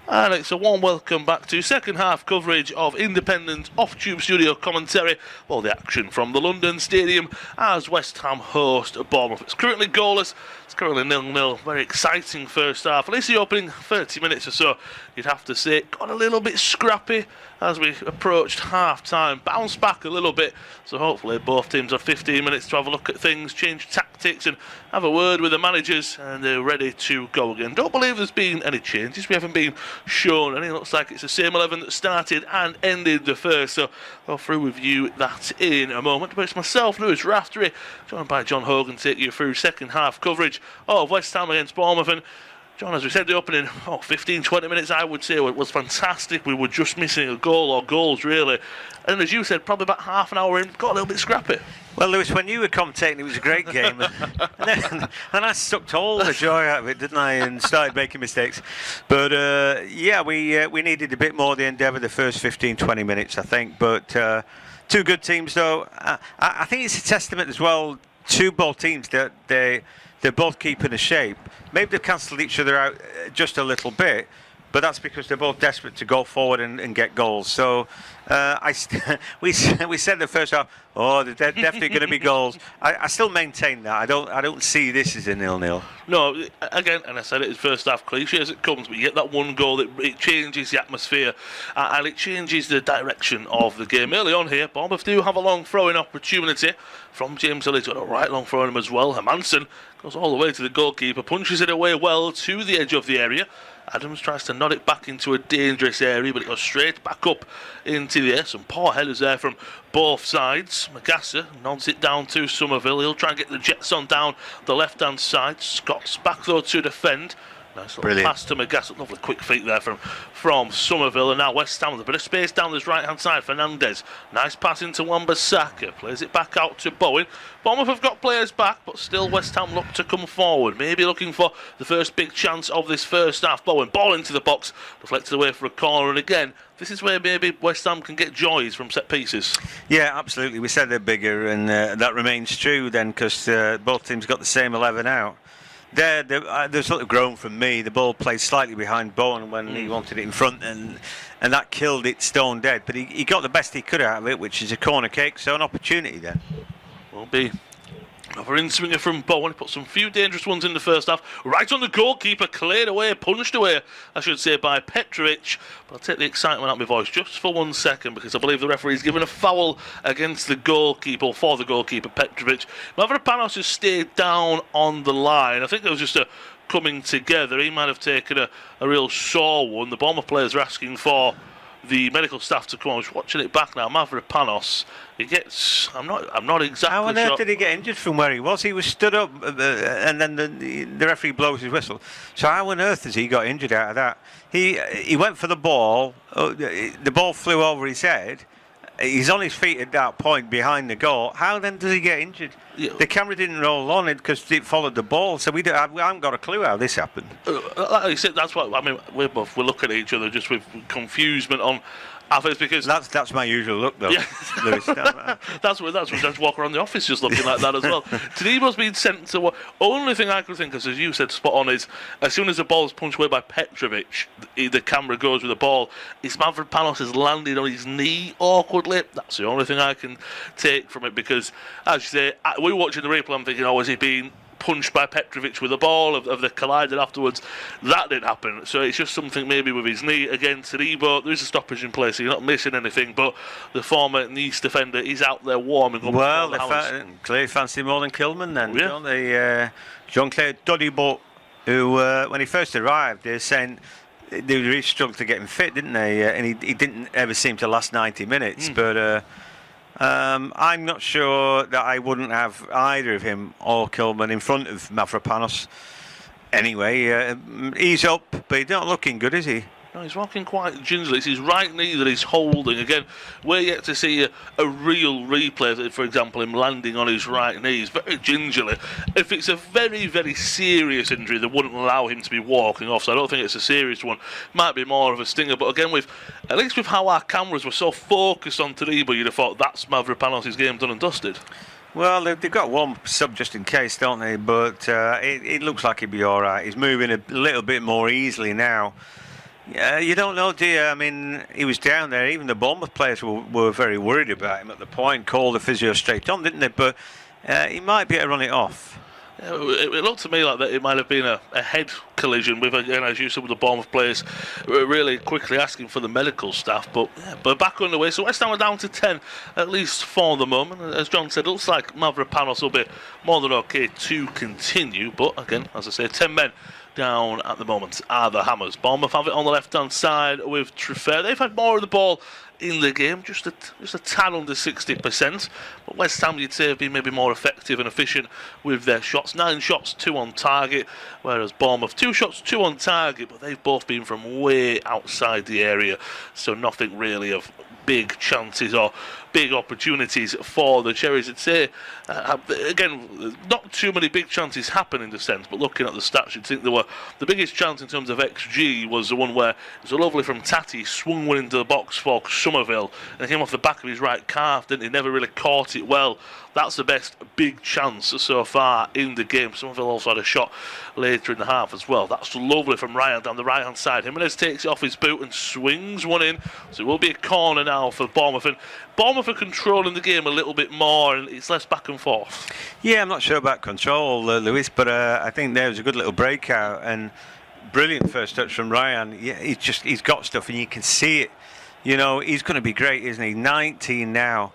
S3: And it's a warm welcome back to second half coverage of independent off-tube studio commentary for the action from the London Stadium as West Ham host Bournemouth. It's currently goalless, it's currently 0-0. Very exciting first half. At least the opening 30 minutes or so, you'd have to say, got a little bit scrappy as we approached half-time. Bounced back a little bit, so hopefully both teams have 15 minutes to have a look at things, change tactics and have a word with the managers, and they're ready to go again. Don't believe there's been any changes. We haven't been shown any. It looks like it's the same 11 that started and ended the first, so I'll go through with you that in a moment. But it's myself, Lewis Raftery, joined by John Hogan, take you through second half coverage of West Ham against Bournemouth. And John, as we said, the opening 15-20 minutes, I would say, was fantastic. We were just missing a goal or goals, really. And as you said, probably about half an hour in, got a little bit scrappy.
S4: Well, Lewis, when you were commentating, it was a great game. and I sucked all the joy out of it, didn't I, and started making mistakes. But, yeah, we needed a bit more of the endeavour the first 15-20 minutes, I think. But two good teams, though. I think it's a testament as well to both teams that they're both keeping a shape. Maybe they've cancelled each other out just a little bit, but that's because they're both desperate to go forward and get goals. So we said the first half, they're definitely going to be goals. I still maintain that. I don't see this as a 0-0.
S3: No, again, and I said it as first half cliche as it comes, but you get that one goal that it changes the atmosphere and it changes the direction of the game. Early on here, Bournemouth do have a long throwing opportunity from James Hill. He's got a right long throw in him as well. Hermansen goes all the way to the goalkeeper, punches it away well to the edge of the area. Adams tries to nod it back into a dangerous area, but it goes straight back up into the air. Some poor headers there from both sides. Magassa nods it down to Somerville. He'll try and get the Jets on down the left-hand side. Scott's back though to defend. Nice little pass to Magassa. Lovely quick feet there from Somerville. And now West Ham with a bit of space down this right-hand side. Fernandez. Nice pass into Wan-Bissaka. Plays it back out to Bowen. Bournemouth have got players back, but still West Ham look to come forward. Maybe looking for the first big chance of this first half. Bowen, ball into the box. Deflected away for a corner. And again, this is where maybe West Ham can get joys from set pieces.
S4: Yeah, absolutely. We said they're bigger, and that remains true then, because both teams got the same 11 out. There's sort of grown from me. The ball played slightly behind Bowen when he wanted it in front, and that killed it stone dead. But he got the best he could out of it, which is a corner kick, so an opportunity then.
S3: Will be another in-swinger from Bowen. Put some few dangerous ones in the first half. Right on the goalkeeper, cleared away, punched away, I should say, by Petrovic. But I'll take the excitement out of my voice just for 1 second, because I believe the referee's given a foul against the goalkeeper, for the goalkeeper, Petrovic. Mavropanos has stayed down on the line. I think it was just a coming together. He might have taken a real sore one. The Bournemouth players are asking for the medical staff to come on. I was watching it back now. Mavropanos, he gets, I'm not exactly
S4: How on earth
S3: sure.
S4: did he get injured from where he was? He was stood up, and then the referee blows his whistle. So how on earth has he got injured out of that? He went for the ball. The ball flew over his head. He's on his feet at that point behind the goal. How then does he get injured? Yeah. The camera didn't roll on it because it followed the ball, so we haven't got a clue how this happened.
S3: Like you said, that's what I mean. We're looking at each other just with confusement on our face, because
S4: that's my usual look though. Yeah. Lewis.
S3: that's what just walk around the office just looking like that as well. Tadebo's been sent to what? Only thing I could think of, as you said, spot on, is as soon as the ball is punched away by Petrovic, the camera goes with the ball. Mavropanos has landed on his knee awkwardly. That's the only thing I can take from it, because as you say, we were watching the replay. I'm thinking, has he been punched by Petrovic with the ball, of the collided afterwards? That didn't happen, so it's just something maybe with his knee. Again, Tadebo, there's a stoppage in place, so you're not missing anything, but the former Nice defender is out there warming up.
S4: Well, they clearly fancy more than Kilman then, don't they? Jean-Claude Todibo, who when he first arrived, they're saying they really struggled to get him fit, didn't they? And he didn't ever seem to last 90 minutes, but I'm not sure that I wouldn't have either of him or Kilman in front of Mavropanos. Anyway, he's up, but he's not looking good, is he?
S3: No, he's walking quite gingerly. It's his right knee that he's holding. Again, we're yet to see a real replay, for example, him landing on his right knee. He's very gingerly. If it's a very, very serious injury, they wouldn't allow him to be walking off, so I don't think it's a serious one. Might be more of a stinger, but again, at least with how our cameras were so focused on Taribo, you'd have thought that's Mavropanos' game done and dusted.
S4: Well, they've got one sub just in case, don't they? But it looks like he'd be all right. He's moving a little bit more easily now. You don't know, do you? I mean, he was down there. Even the Bournemouth players were very worried about him at the point. Called the physio straight on, didn't they? But he might be able to run it off.
S3: It looked to me like that it might have been a head collision with, again, as you said, with the Bournemouth players really quickly asking for the medical staff, but back underway. So West Ham are down to 10, at least for the moment. As John said, it looks like Mavropanos will be more than okay to continue, but again, as I say, 10 men down at the moment are the Hammers. Bournemouth have it on the left-hand side with Truffert. They've had more of the ball in the game, just a tad under 60%, but West Ham, you'd say, have been maybe more effective and efficient with their shots. 9 shots, 2 on target, whereas Bournemouth 2 shots, 2 on target, but they've both been from way outside the area, so nothing really of big chances or big opportunities for the Cherries. I'd say, again, not too many big chances happen in the sense, but looking at the stats, you'd think there were the biggest chance in terms of XG was the one where it was a lovely from Tati, swung one into the box for Somerville, and it came off the back of his right calf, didn't he? Never really caught it well. That's the best big chance so far in the game. Somerville also had a shot later in the half as well. That's lovely from Ryan down the right hand side. Jimenez takes it off his boot and swings one in, so it will be a corner now for Bournemouth, and Bournemouth are controlling the game a little bit more, and it's less back and forth.
S4: Yeah, I'm not sure about control, Lewis, but I think there was a good little breakout and brilliant first touch from Ryan. Yeah, he's got stuff, and you can see it. You know, he's going to be great, isn't he? 19 now.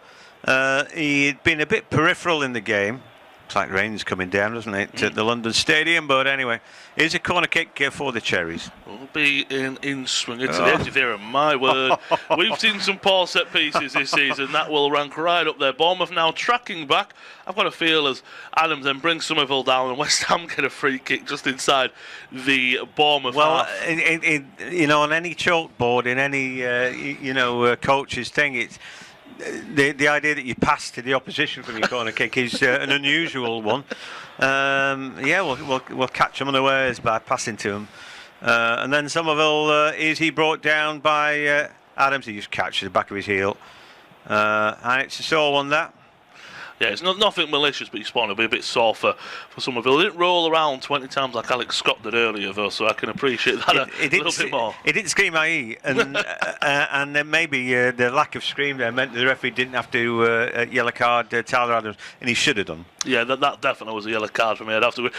S4: He'd been a bit peripheral in the game. Looks like rain's coming down, doesn't it, at the London Stadium? But anyway, here's a corner kick for the Cherries.
S3: Will be in swinger to the edge of here, and my word, we've seen some poor set pieces this season. That will rank right up there. Bournemouth now tracking back. I've got a feel as Adams then brings Somerville down and West Ham get a free kick just inside the Bournemouth half.
S4: You know, on any chalkboard, in any coach's thing, it's the idea that you pass to the opposition from your corner kick is an unusual one. We'll catch them unawares by passing to them. And then Somerville, is he brought down by Adams? He just catches the back of his heel. And it's a sore one, that.
S3: Yeah, it's nothing malicious, but Spawn will be a bit sore for Somerville. They didn't roll around 20 times like Alex Scott did earlier, though, so I can appreciate that a little bit more.
S4: He didn't scream IE, and then maybe the lack of scream there meant the referee didn't have to yellow card Tyler Adams, and he should have done.
S3: Yeah, that definitely was a yellow card for me. I'd have to.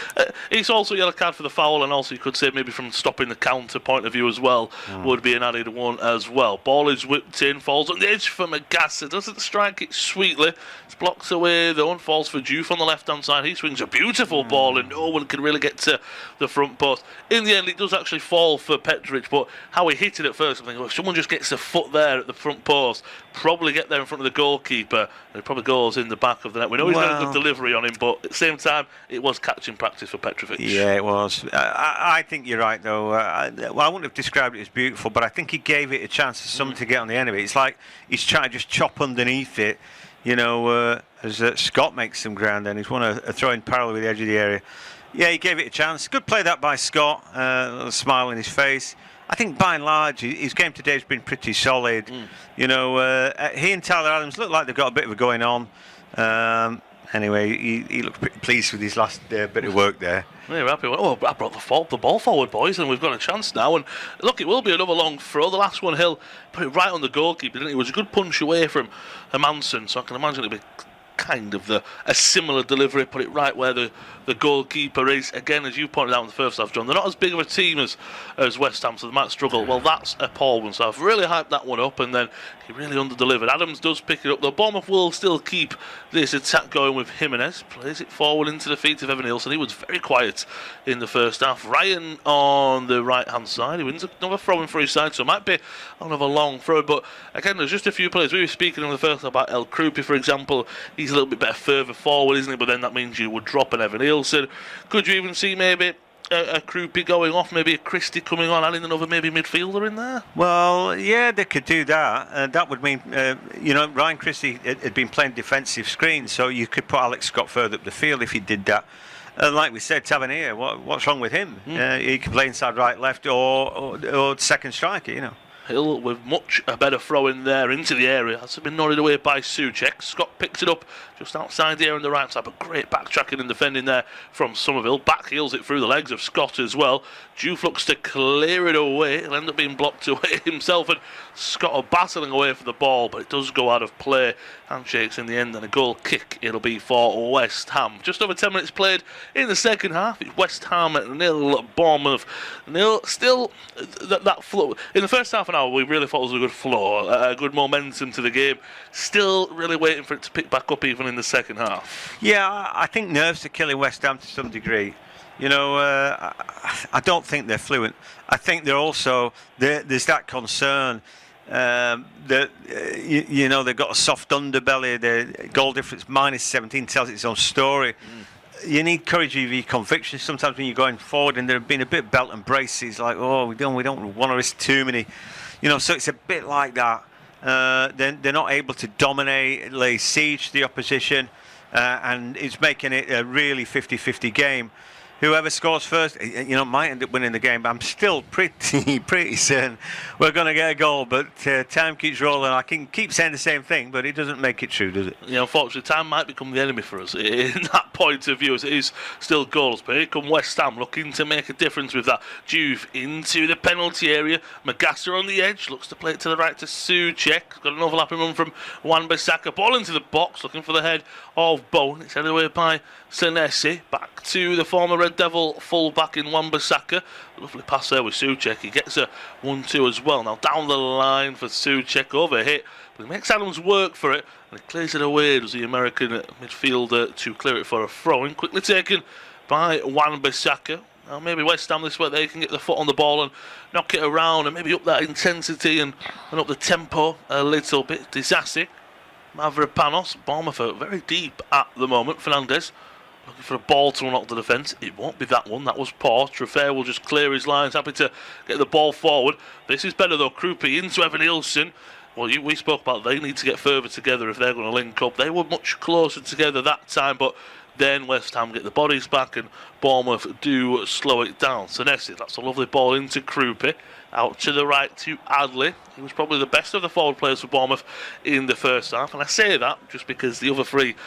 S3: It's also a yellow card for the foul, and also you could say maybe from stopping the counter point of view as well would be an added one as well. Ball is whipped in, falls on the edge for Magassa, doesn't strike it sweetly. It's blocked away. The one falls for Juve on the left-hand side. He swings a beautiful ball and no one can really get to the front post. In the end, it does actually fall for Petrovic, but how he hit it at first, I'm thinking, if someone just gets a foot there at the front post, probably get there in front of the goalkeeper, and it probably goes in the back of the net. We know he's got a good delivery on him, but at the same time, it was catching practice for Petrovic.
S4: Yeah, it was. I think you're right, though. I wouldn't have described it as beautiful, but I think he gave it a chance for someone to get on the end of it. It's like he's trying to just chop underneath it. You know, as Scott makes some ground, and he's won a throw in parallel with the edge of the area. Yeah, he gave it a chance. Good play that by Scott. A little smile in his face. I think by and large, his game today has been pretty solid. You know, he and Tyler Adams look like they've got a bit of a going on. Anyway, he looked pretty pleased with his last bit of work there.
S3: Yeah, we're happy. Oh, I brought the ball forward, boys, and we've got a chance now. And look, it will be another long throw. The last one, Hill put it right on the goalkeeper, didn't he? It was a good punch away from Hermansen, so I can imagine it'll be kind of a similar delivery, put it right where the goalkeeper is. Again, as you pointed out in the first half, John, they're not as big of a team as West Ham, so they might struggle. Well, that's a poor one, so I've really hyped that one up, and then he really under-delivered. Adams does pick it up, though. Bournemouth will still keep this attack going with Jimenez. Plays it forward into the feet of Evan Nielsen. He was very quiet in the first half. Ryan on the right-hand side. He wins another throw in for his side, so it might be another long throw. But again, there's just a few players. We were speaking in the first half about El Krupi, for example. He's a little bit better further forward, isn't he? But then that means you would drop an Evan Nielsen. Could you even see maybe a Krupi going off, maybe a Christie coming on, adding another maybe midfielder in there?
S4: Well, yeah, they could do that. That would mean, Ryan Christie had been playing defensive screens, so you could put Alex Scott further up the field if he did that. Like we said, Tavernier, what's wrong with him? He can play inside, right, left, or second striker,
S3: Hill with much a better throw in there into the area. That's been nodded away by Souček. Scott picks it up just outside the area on the right side, but great backtracking and defending there from Somerville. Back heels it through the legs of Scott as well. Juve looks to clear it away. He'll end up being blocked away himself, and Scott are battling away for the ball, but it does go out of play. Handshakes in the end, and a goal kick it'll be for West Ham. Just over 10 minutes played in the second half. It's West Ham at 0, Bournemouth 0. Still, that flow. In the first half an hour, we really thought it was a good flow, a good momentum to the game. Still really waiting for it to pick back up even in the second half.
S4: Yeah, I think nerves are killing West Ham to some degree. I don't think they're fluent. I think they're also, there's that concern that they've got a soft underbelly. The goal difference -17 tells its own story. You need courage of your convictions. Sometimes when you're going forward, and there have been a bit belt and braces, like we don't want to risk too many, So it's a bit like that. They're not able to dominate, lay siege to the opposition, and it's making it a really 50-50 game. Whoever scores first, might end up winning the game. But I'm still pretty certain we're going to get a goal. But time keeps rolling. I can keep saying the same thing, but it doesn't make it true, does it?
S3: Yeah, unfortunately, time might become the enemy for us in that point of view, as it is still goals. But here come West Ham looking to make a difference with that. Juve into the penalty area. Magassa on the edge, looks to play it to the right to Souček. Got an overlapping run from Wan-Bissaka. Ball into the box, looking for the head of Bowen. It's headed away by Senesi. Back to the former Red Devil full-back in Wan-Bissaka. Lovely pass there with Souček. He gets a 1-2 as well. Now down the line for Souček, over hit. But he makes Adams work for it, and he clears it away. Does the American midfielder to clear it for a throw-in. Quickly taken by Wan-Bissaka. Now maybe West Ham this way, they can get the foot on the ball and knock it around and maybe up that intensity and up the tempo a little bit. Disasi, Mavropanos, Bournemouth are very deep at the moment. Fernandez looking for a ball to unlock the defence. It won't be that one. That was poor. Truffaut will just clear his lines. Happy to get the ball forward. This is better though. Krupi into Evan Nielsen. Well, we spoke about they need to get further together if they're going to link up. They were much closer together that time, but then West Ham get the bodies back and Bournemouth do slow it down. Senesi, that's a lovely ball into Krupi. Out to the right to Adley. He was probably the best of the forward players for Bournemouth in the first half. And I say that just because the other three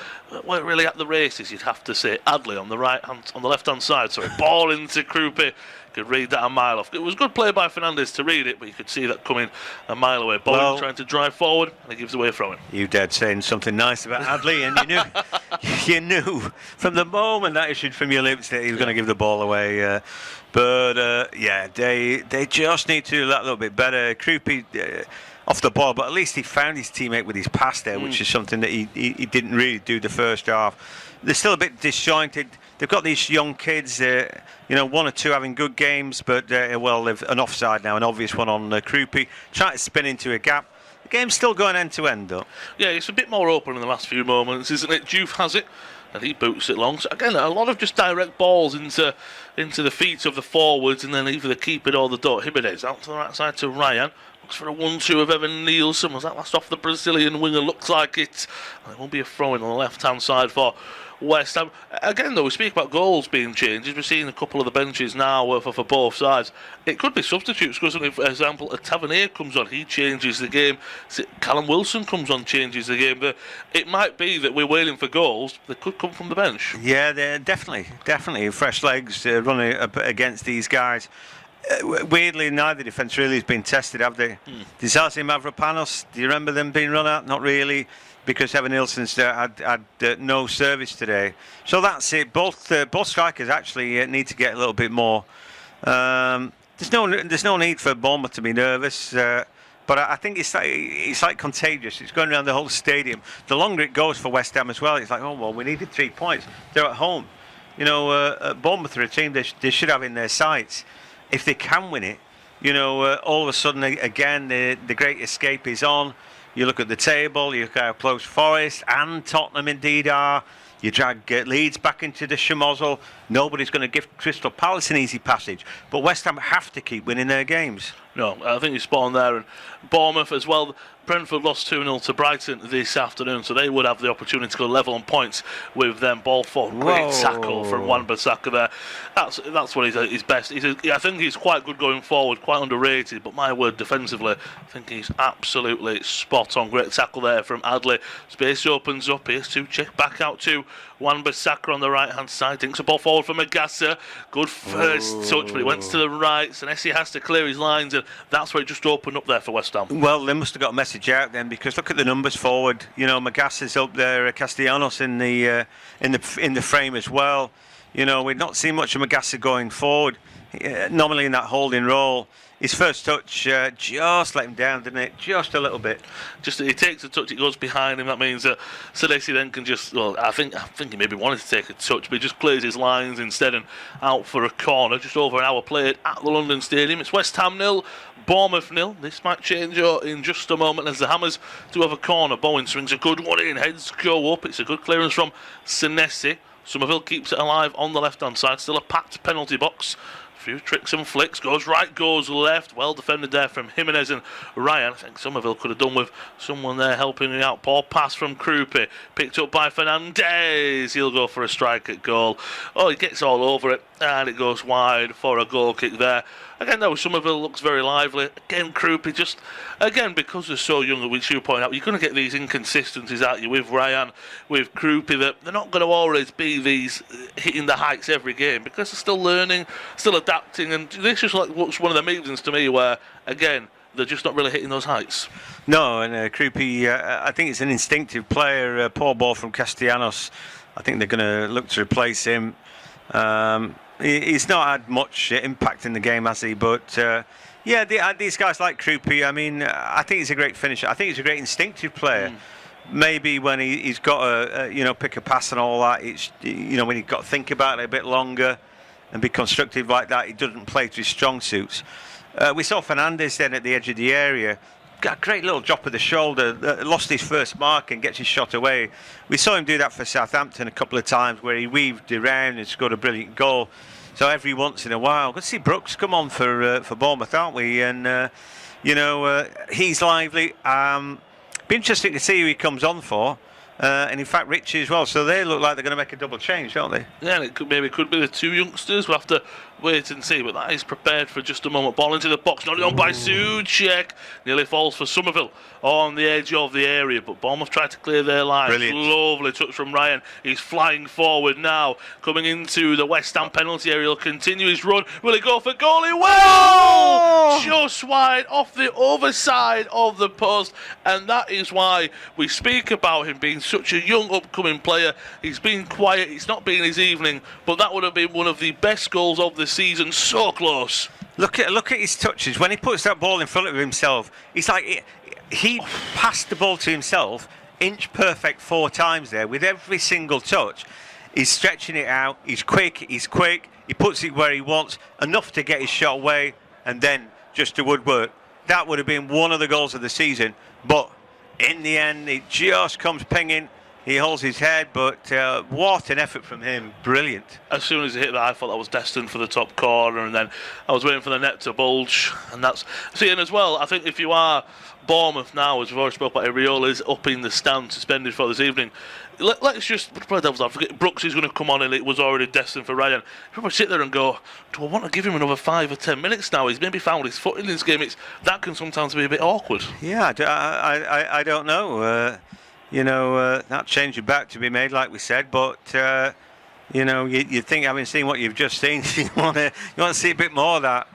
S3: weren't really at the races, you'd have to say. Adley on the left-hand side. Sorry, ball into Krupi. Could read that a mile off. It was good play by Fernandez to read it, but you could see that coming a mile away. Bowen trying to drive forward, and he gives away a throw-in.
S4: You dared saying something nice about Adley, and you knew from the moment that issued from your lips that he was going to give the ball away. They just need to do that a little bit better. Krupi off the ball, but at least he found his teammate with his pass there, which is something that he didn't really do the first half. They're still a bit disjointed. They've got these young kids, one or two having good games, but they've an offside now, an obvious one on Krupi, trying to spin into a gap. The game's still going end to end, though. Yeah,
S3: it's a bit more open in the last few moments, isn't it? Juve has it, and he boots it long. So again, a lot of just direct balls into the feet of the forwards, and then either the keeper or the door. Jimenez out to the right side to Ryan. Looks for a 1-2 of Evan Nielsen. Was that last off the Brazilian winger? Looks like it. And it won't be a throw-in on the left-hand side for West Ham. Again, though, we speak about goals being changed. We're seeing a couple of the benches now for both sides. It could be substitutes, because, for example, a Tavernier comes on, he changes the game. Callum Wilson comes on, changes the game. It might be that we're waiting for goals. They could come from the bench.
S4: Yeah, they're definitely fresh legs running against these guys. Weirdly, neither defence really has been tested, have they? Disasi and Mavropanos, do you remember them being run out? Not really, because Evan Nielsen's had no service today. So that's it. Both strikers actually need to get a little bit more. There's no need for Bournemouth to be nervous. But I think it's like contagious. It's going around the whole stadium. The longer it goes for West Ham as well, it's like, we needed 3 points. They're at home. Bournemouth are a team they should have in their sights. If they can win it, all of a sudden, again, the great escape is on. You look at the table, you look at how close Forest and Tottenham indeed are. You drag Leeds back into the schmozzle. Nobody's going to give Crystal Palace an easy passage. But West Ham have to keep winning their games.
S3: No, I think you're spot on there. And Bournemouth as well. Brentford lost 2-0 to Brighton this afternoon, so they would have the opportunity to go level on points with them. Ball forward, great tackle from Wan-Bissaka there. That's what he's best. I think he's quite good going forward, quite underrated. But my word, defensively, I think he's absolutely spot on. Great tackle there from Adley. Space opens up. Here's to check back out to Wan-Bissaka on the right hand side. Dinks a ball forward for Magassa. Good first touch, but he went to the right. Senesi has to clear his lines, and that's where it just opened up there for West Ham.
S4: Well, they must have got a message out then, because look at the numbers forward. You know, Magassa's up there, Castellanos in the frame as well. You know, we've not seen much of Magassa going forward. Normally in that holding role. His first touch just let him down, didn't it? Just a little bit.
S3: Just he takes a touch, it goes behind him. That means that Senesi then can just. Well, I think he maybe wanted to take a touch, but he just clears his lines instead and out for a corner. Just over an hour played at the London Stadium. It's West Ham 0. Bournemouth 0. This might change in just a moment as the Hammers do have a corner. Bowen swings a good one in. Heads go up. It's a good clearance from Senesi. Somerville keeps it alive on the left-hand side. Still a packed penalty box. Few tricks and flicks, goes right, goes left. Well defended there from Jimenez and Ryan. I think Somerville could have done with someone there helping him out. Poor pass from Krupe, picked up by Fernandez. He'll go for a strike at goal. Oh, he gets all over it, and it goes wide for a goal kick there. Again, though, Somerville looks very lively. Again, Krupe just, again, because they're so young, which you point out, you're going to get these inconsistencies out you with Ryan, with Krupe, that they're not going to always be these hitting the heights every game, because they're still learning, still adapting, and this is like what's one of the meetings to me where, again, they're just not really hitting those heights.
S4: No, and Krupe, I think it's an instinctive player. Poor ball from Castellanos. I think they're going to look to replace him. He's not had much impact in the game, has he? But these guys like Krupe, I mean, I think he's a great finisher. I think he's a great instinctive player. Maybe when he's got to, pick a pass and all that, it's, when he's got to think about it a bit longer and be constructive like that, he doesn't play to his strong suits. We saw Fernandez then at the edge of the area. Got a great little drop of the shoulder, lost his first mark and gets his shot away. We saw him do that for Southampton a couple of times where he weaved around and scored a brilliant goal. So every once in a while, let's see Brooks come on for Bournemouth, aren't we? And, he's lively. Be interesting to see who he comes on for. And in fact, Richie as well. So they look like they're going to make a double change, don't they?
S3: Yeah, and it could be the two youngsters. We'll have to wait and see. But that is prepared for just a moment. Ball into the box, not on by Souček. Nearly falls for Somerville on the edge of the area. But Bournemouth tried to clear their line.
S4: Brilliant.
S3: Lovely touch from Ryan. He's flying forward now, coming into the West Ham penalty area. He'll continue his run. Will he go for goal? He will! Oh! Just wide off the overside of the post. And that is why we speak about him being such a young upcoming player. He's been quiet. It's not been his evening, but that would have been one of the best goals of the season. So close.
S4: Look at his touches when he puts that ball in front of himself. It's like he passed the ball to himself, inch perfect 4 times there with every single touch. He's stretching it out. He's quick. He puts it where he wants, enough to get his shot away, and then just to woodwork. That would have been one of the goals of the season, but in the end, it just comes pinging. He holds his head, but what an effort from him. Brilliant.
S3: As soon as he hit that, I thought that was destined for the top corner, and then I was waiting for the net to bulge. And that's... See, and as well, I think if you are Bournemouth now, as we've already spoken about, Areola is up in the stand, suspended for this evening. Let's just play devil's advocate. Brooks is going to come on, and it was already destined for Ryan. People sit there and go, do I want to give him another 5 or 10 minutes now? He's maybe found his foot in this game. That can sometimes be a bit awkward.
S4: Yeah, I don't know. That change of back to be made, like we said, but you think, having seen what you've just seen, you want to see a bit more of that.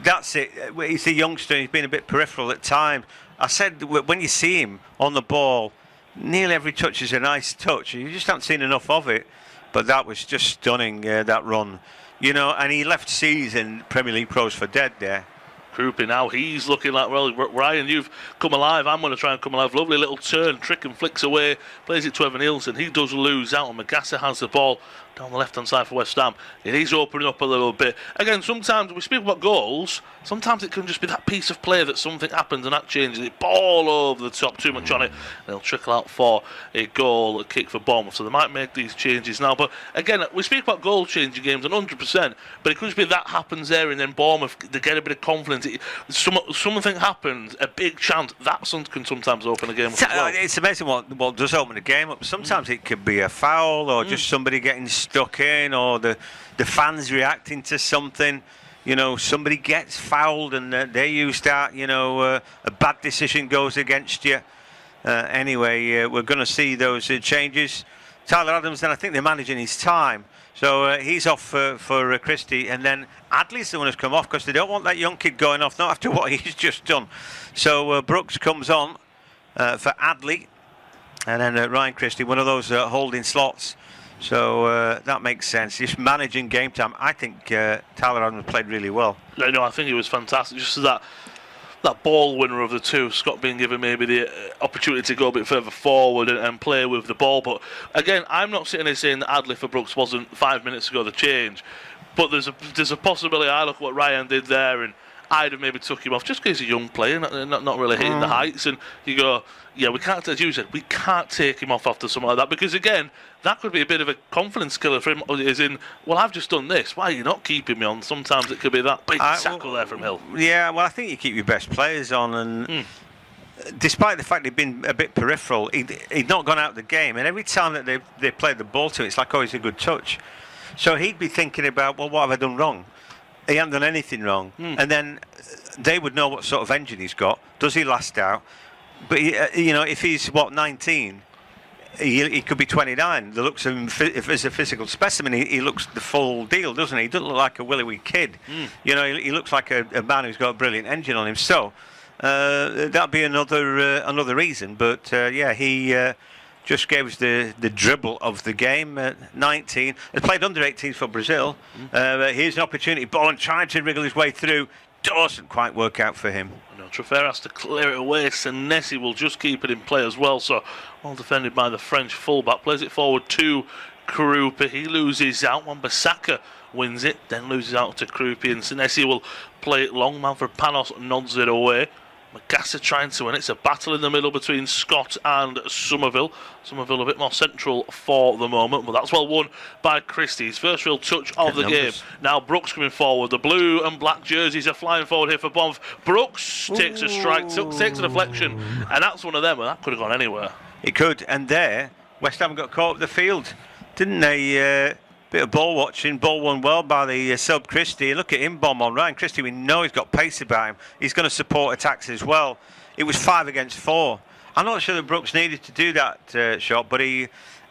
S4: That's it. He's a youngster. He's been a bit peripheral at times. I said when you see him on the ball, nearly every touch is a nice touch. You just haven't seen enough of it. But that was just stunning, that run. And he left season Premier League pros for dead there.
S3: Krupe now, he's looking like, well, Ryan, you've come alive. I'm going to try and come alive. Lovely little turn, trick and flicks away. Plays it to Evan Nielsen. He does lose out, and Magassa has the ball. down the left-hand side for West Ham. It is opening up a little bit. Again, sometimes we speak about goals. Sometimes it can just be that piece of play that something happens and that changes it. Ball over the top, too much on it. And it'll trickle out for a goal, a kick for Bournemouth. So they might make these changes now. But again, we speak about goal-changing games 100%. But it could just be that happens there and then Bournemouth, they get a bit of confidence. Something happens, a big chance. That can sometimes open a game up as well.
S4: It's amazing what does open a game up. Sometimes it could be a foul or just somebody getting stuck in, or the fans reacting to something. You know, somebody gets fouled and they use that. You know, a bad decision goes against you. Anyway, we're going to see those changes. Tyler Adams, then I think they're managing his time. So he's off for Christie, and then Adley's the one who's come off because they don't want that young kid going off, not after what he's just done. So Brooks comes on for Adley, and then Ryan Christie, one of those holding slots. So that makes sense. Just managing game time. I think Tyler Adams played really well.
S3: No, I think he was fantastic. Just that ball winner of the two, Scott being given maybe the opportunity to go a bit further forward and play with the ball. But again, I'm not sitting here saying that Adley for Brooks wasn't 5 minutes ago the change. But there's a possibility. I look at what Ryan did there, and I'd have maybe took him off just because he's a young player, not really hitting the heights. And you go, yeah, we can't, as you said, we can't take him off after something like that, because again, that could be a bit of a confidence killer for him. As in, well, I've just done this. Why are you not keeping me on? Sometimes it could be that big tackle there from Hill.
S4: Yeah, well, I think you keep your best players on, and despite the fact he'd been a bit peripheral, he'd not gone out of the game. And every time that they played the ball to him, it's like, oh, he's a good touch. So he'd be thinking about, well, what have I done wrong? He hadn't done anything wrong. And then they would know what sort of engine he's got. Does he last out? But, you know, if he's, 19, he could be 29. The looks of him, if as a physical specimen, he looks the full deal, doesn't he? He doesn't look like a willy-wee kid. You know, he looks like a man who's got a brilliant engine on him. So that'd be another reason. But, yeah, he just gave us the dribble of the game. 19. He played under 18s for Brazil. Here's an opportunity. Ball trying to wriggle his way through. Doesn't quite work out for him.
S3: No, Traffert has to clear it away. Senesi will just keep it in play as well. So, well defended by the French fullback. Plays it forward to Krupa. He loses out. Wan-Bissaka wins it, then loses out to Krupa. And Senesi will play it long. Manfred Panos nods it away. Magassa trying to win. It's a battle in the middle between Scott and Somerville. Somerville a bit more central for the moment, but that's well won by Christie. His first real touch of the game. Now Brooks coming forward. The blue and black jerseys are flying forward here for Bournemouth. Brooks takes a strike, takes a deflection, and that's one of them, and that could have gone anywhere.
S4: It could, and there, West Ham got caught up the field, didn't they? Bit of ball watching, ball won well by the sub Christie. Look at him bomb on Ryan Christie. We know he's got pace about him. He's going to support attacks as well. It was 5 against 4. I'm not sure that Brooks needed to do that shot, but a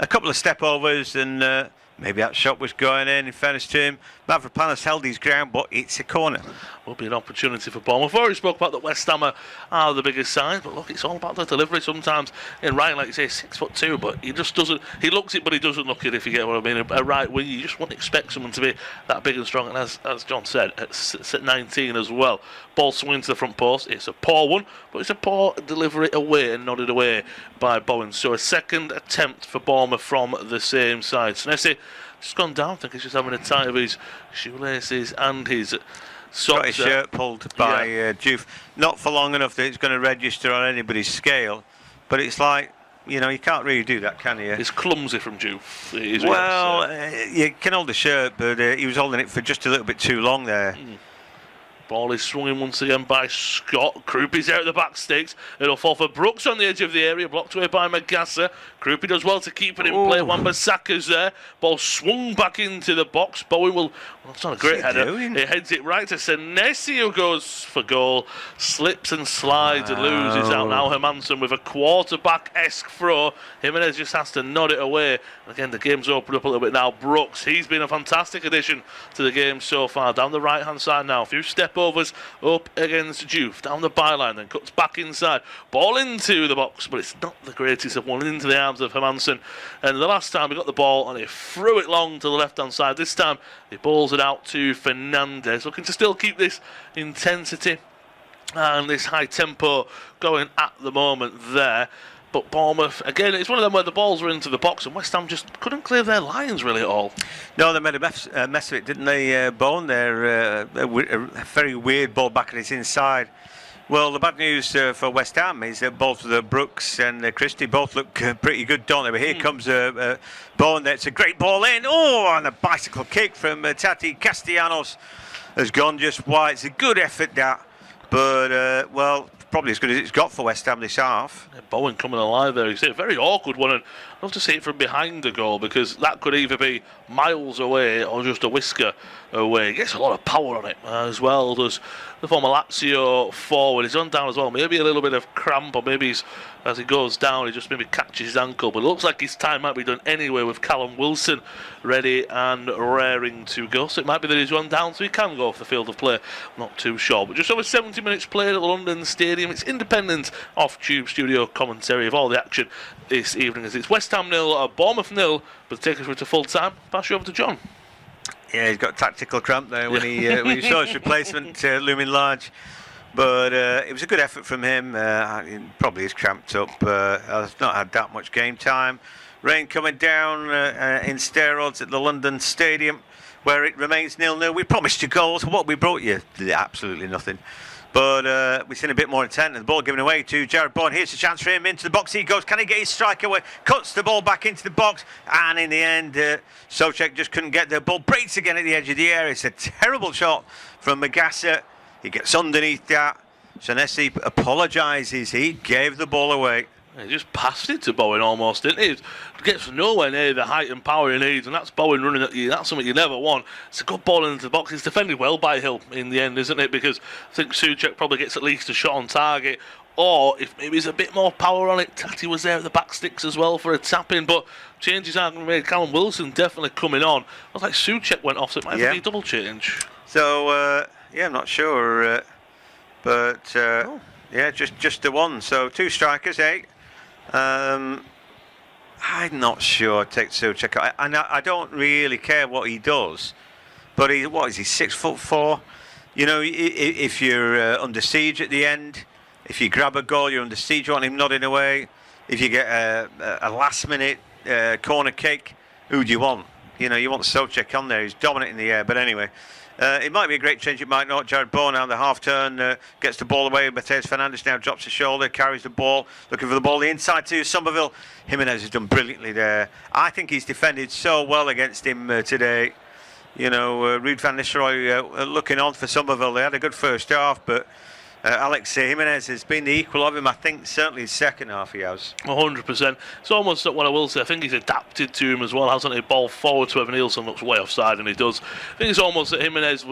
S4: couple of step overs and maybe that shot was going in fairness to him. Manfred Panos held his ground, but it's a corner.
S3: Will be an opportunity for Bournemouth. We've already spoke about that West Ham are the biggest side, but look, it's all about the delivery sometimes. In Ryan, like you say, 6'2", but he just doesn't. He looks it, but he doesn't look it. If you get what I mean, a right wing, you just wouldn't expect someone to be that big and strong. And as John said, at 19 as well, ball swinging to the front post. It's a poor one, but it's a poor delivery away and nodded away by Bowen. So a second attempt for Bournemouth from the same side. Senesi just gone down. I think he's just having a tight of his shoelaces and his socks.
S4: Got his shirt pulled by Juve. Not for long enough that it's going to register on anybody's scale, but it's like, you know, you can't really do that, can you?
S3: It's clumsy from Juve.
S4: You can hold the shirt, but he was holding it for just a little bit too long there.
S3: Ball is swung in once again by Scott. Krupi's out at the back sticks. It'll fall for Brooks on the edge of the area, blocked away by Magassa. Krupi does well to keep it in play. Wan-Bissaka's there. Ball swung back into the box. Bowen will. Well, it's not a great header. It heads it right to Senesi, who goes for goal. Slips and slides and loses out. Now Hermansen with a quarterback-esque throw. Jimenez just has to nod it away. Again, the game's opened up a little bit now. Brooks, he's been a fantastic addition to the game so far. Down the right-hand side now. A few step overs up against Juve. Down the byline, then cuts back inside. Ball into the box, but it's not the greatest of one. Into the arms of Hermansen. And the last time he got the ball and he threw it long to the left-hand side. This time he balls it out to Fernandez. Looking to still keep this intensity and this high tempo going at the moment there. But Bournemouth, again, it's one of them where the balls were into the box and West Ham just couldn't clear their lines really at all.
S4: No, they made a mess of it, didn't they, Bone? They're a very weird ball back at his inside. Well, the bad news for West Ham is that both the Brooks and Christie both look pretty good, don't they? But here comes Bone. That's a great ball in. Oh, and a bicycle kick from Tati Castellanos has gone just wide. It's a good effort, that. But, well, probably as good as it's got for West Ham this half.
S3: Yeah, Bowen coming alive there. It's a very awkward one, and I'd love to see it from behind the goal because that could either be miles away or just a whisker away. He gets a lot of power on it as well. Does the former Lazio forward. He's on down as well. Maybe a little bit of cramp, or maybe as he goes down, he just maybe catches his ankle. But it looks like his time might be done anyway with Callum Wilson ready and raring to go. So it might be that he's run down, so he can go off the field of play. I'm not too sure. But just over 70 minutes played at the London Stadium. It's independent off-tube studio commentary of all the action this evening as it's West Ham 0, Bournemouth 0. But to take us through to full time, pass you over to John.
S4: Yeah, he's got tactical cramp there when he saw his replacement looming large. But it was a good effort from him. He probably is cramped up. Has not had that much game time. Rain coming down in steroids at the London Stadium, where it remains 0-0. We promised you goals. What we brought you? Absolutely nothing. But we've seen a bit more intent, and the ball given away to Jared Bourne. Here's a chance for him. Into the box he goes. Can he get his strike away? Cuts the ball back into the box, and in the end, Souček just couldn't get the ball. Breaks again at the edge of the area. It's a terrible shot from Magassa. He gets underneath that. Senesi apologises. He gave the ball away.
S3: He just passed it to Bowen almost, didn't he? Gets nowhere near the height and power he needs, and that's Bowen running at you. That's something you never want. It's a good ball into the box. It's defended well by Hill in the end, isn't it? Because I think Souček probably gets at least a shot on target. Or if maybe there's a bit more power on it, Tati was there at the back sticks as well for a tap-in. But changes aren't going to be made. Callum Wilson definitely coming on. I was like Souček went off, so it might be a double change.
S4: So, yeah, I'm not sure. Yeah, just the one. So 2 strikers, 8. I'm not sure I'd take Souček. I don't really care what he does, but what is he, 6'4"? You know, if you're under siege at the end, if you grab a goal, you're under siege, you want him nodding away. If you get a last minute corner kick, who do you want? You know, you want Souček on there. He's dominant in the air. But anyway, it might be a great change, it might not. Jared Bourne on the half turn gets the ball away. Mateus Fernandes now drops his shoulder, carries the ball, looking for the ball the inside to Somerville. Jimenez has done brilliantly there. I think he's defended so well against him today. You know, Ruud van Nistelrooy looking on for Somerville. They had a good first half, but Alex Jimenez has been the equal of him. I think certainly his second half he has.
S3: 100%. It's almost what I will say. I think he's adapted to him as well, hasn't he? Ball forward to Evan Nielsen looks way offside, and he does. I think it's almost that Jimenez,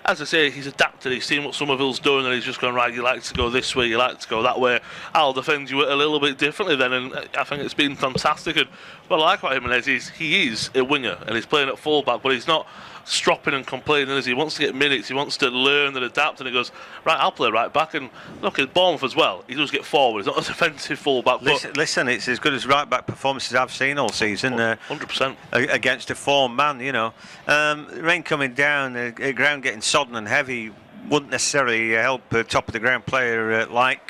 S3: as I say, he's adapted. He's seen what Somerville's doing, and he's just gone, right, you like to go this way, you like to go that way. I'll defend you a little bit differently then, and I think it's been fantastic. And what I like about Jimenez is he is a winger, and he's playing at full-back, but he's not stropping and complaining as he wants to get minutes. He wants to learn and adapt, and he goes, right, I'll play right back. And look at Bournemouth as well, he does get forward. He's not a defensive full-back.
S4: Listen, it's as good as right-back performances I've seen all season.
S3: 100%.
S4: Against a form man, you know. Rain coming down, ground getting sodden and heavy wouldn't necessarily help a top-of-the-ground player like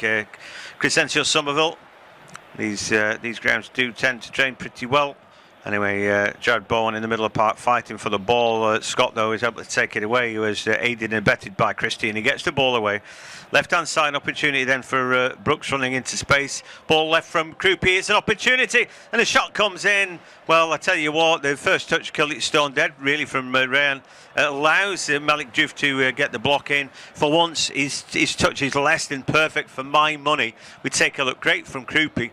S4: Crescencio Somerville. These grounds do tend to drain pretty well. Anyway, Jared Bowen in the middle of the park fighting for the ball. Scott, though, is able to take it away. He was aided and abetted by Christie, and he gets the ball away. Left-hand side opportunity then for Brooks running into space. Ball left from Krupi. It's an opportunity, and a shot comes in. Well, I tell you what, the first touch killed it stone dead, really, from Rayan. Allows Malik Diouf to get the block in. For once, his touch is less than perfect for my money. We take a look great from Krupi.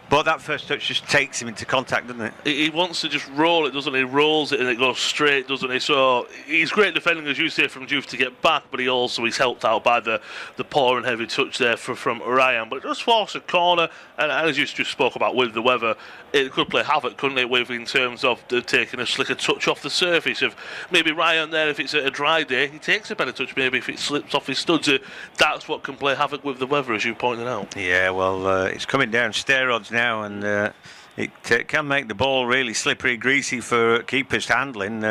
S4: But that first touch just takes him into contact, doesn't it?
S3: He wants to just roll it, doesn't he? He rolls it and it goes straight, doesn't he? So he's great defending, as you say, from Diouf to get back, but he's helped out by the poor and heavy touch there from Ryan. But it does force a corner, and as you just spoke about with the weather, it could play havoc, couldn't it, with in terms of taking a slicker touch off the surface. Of maybe Ryan there, if it's a dry day, he takes a better touch. Maybe if it slips off his studs, that's what can play havoc with the weather, as you pointed out.
S4: Yeah, well, it's coming down steroids now, and it can make the ball really slippery, greasy for keepers handling.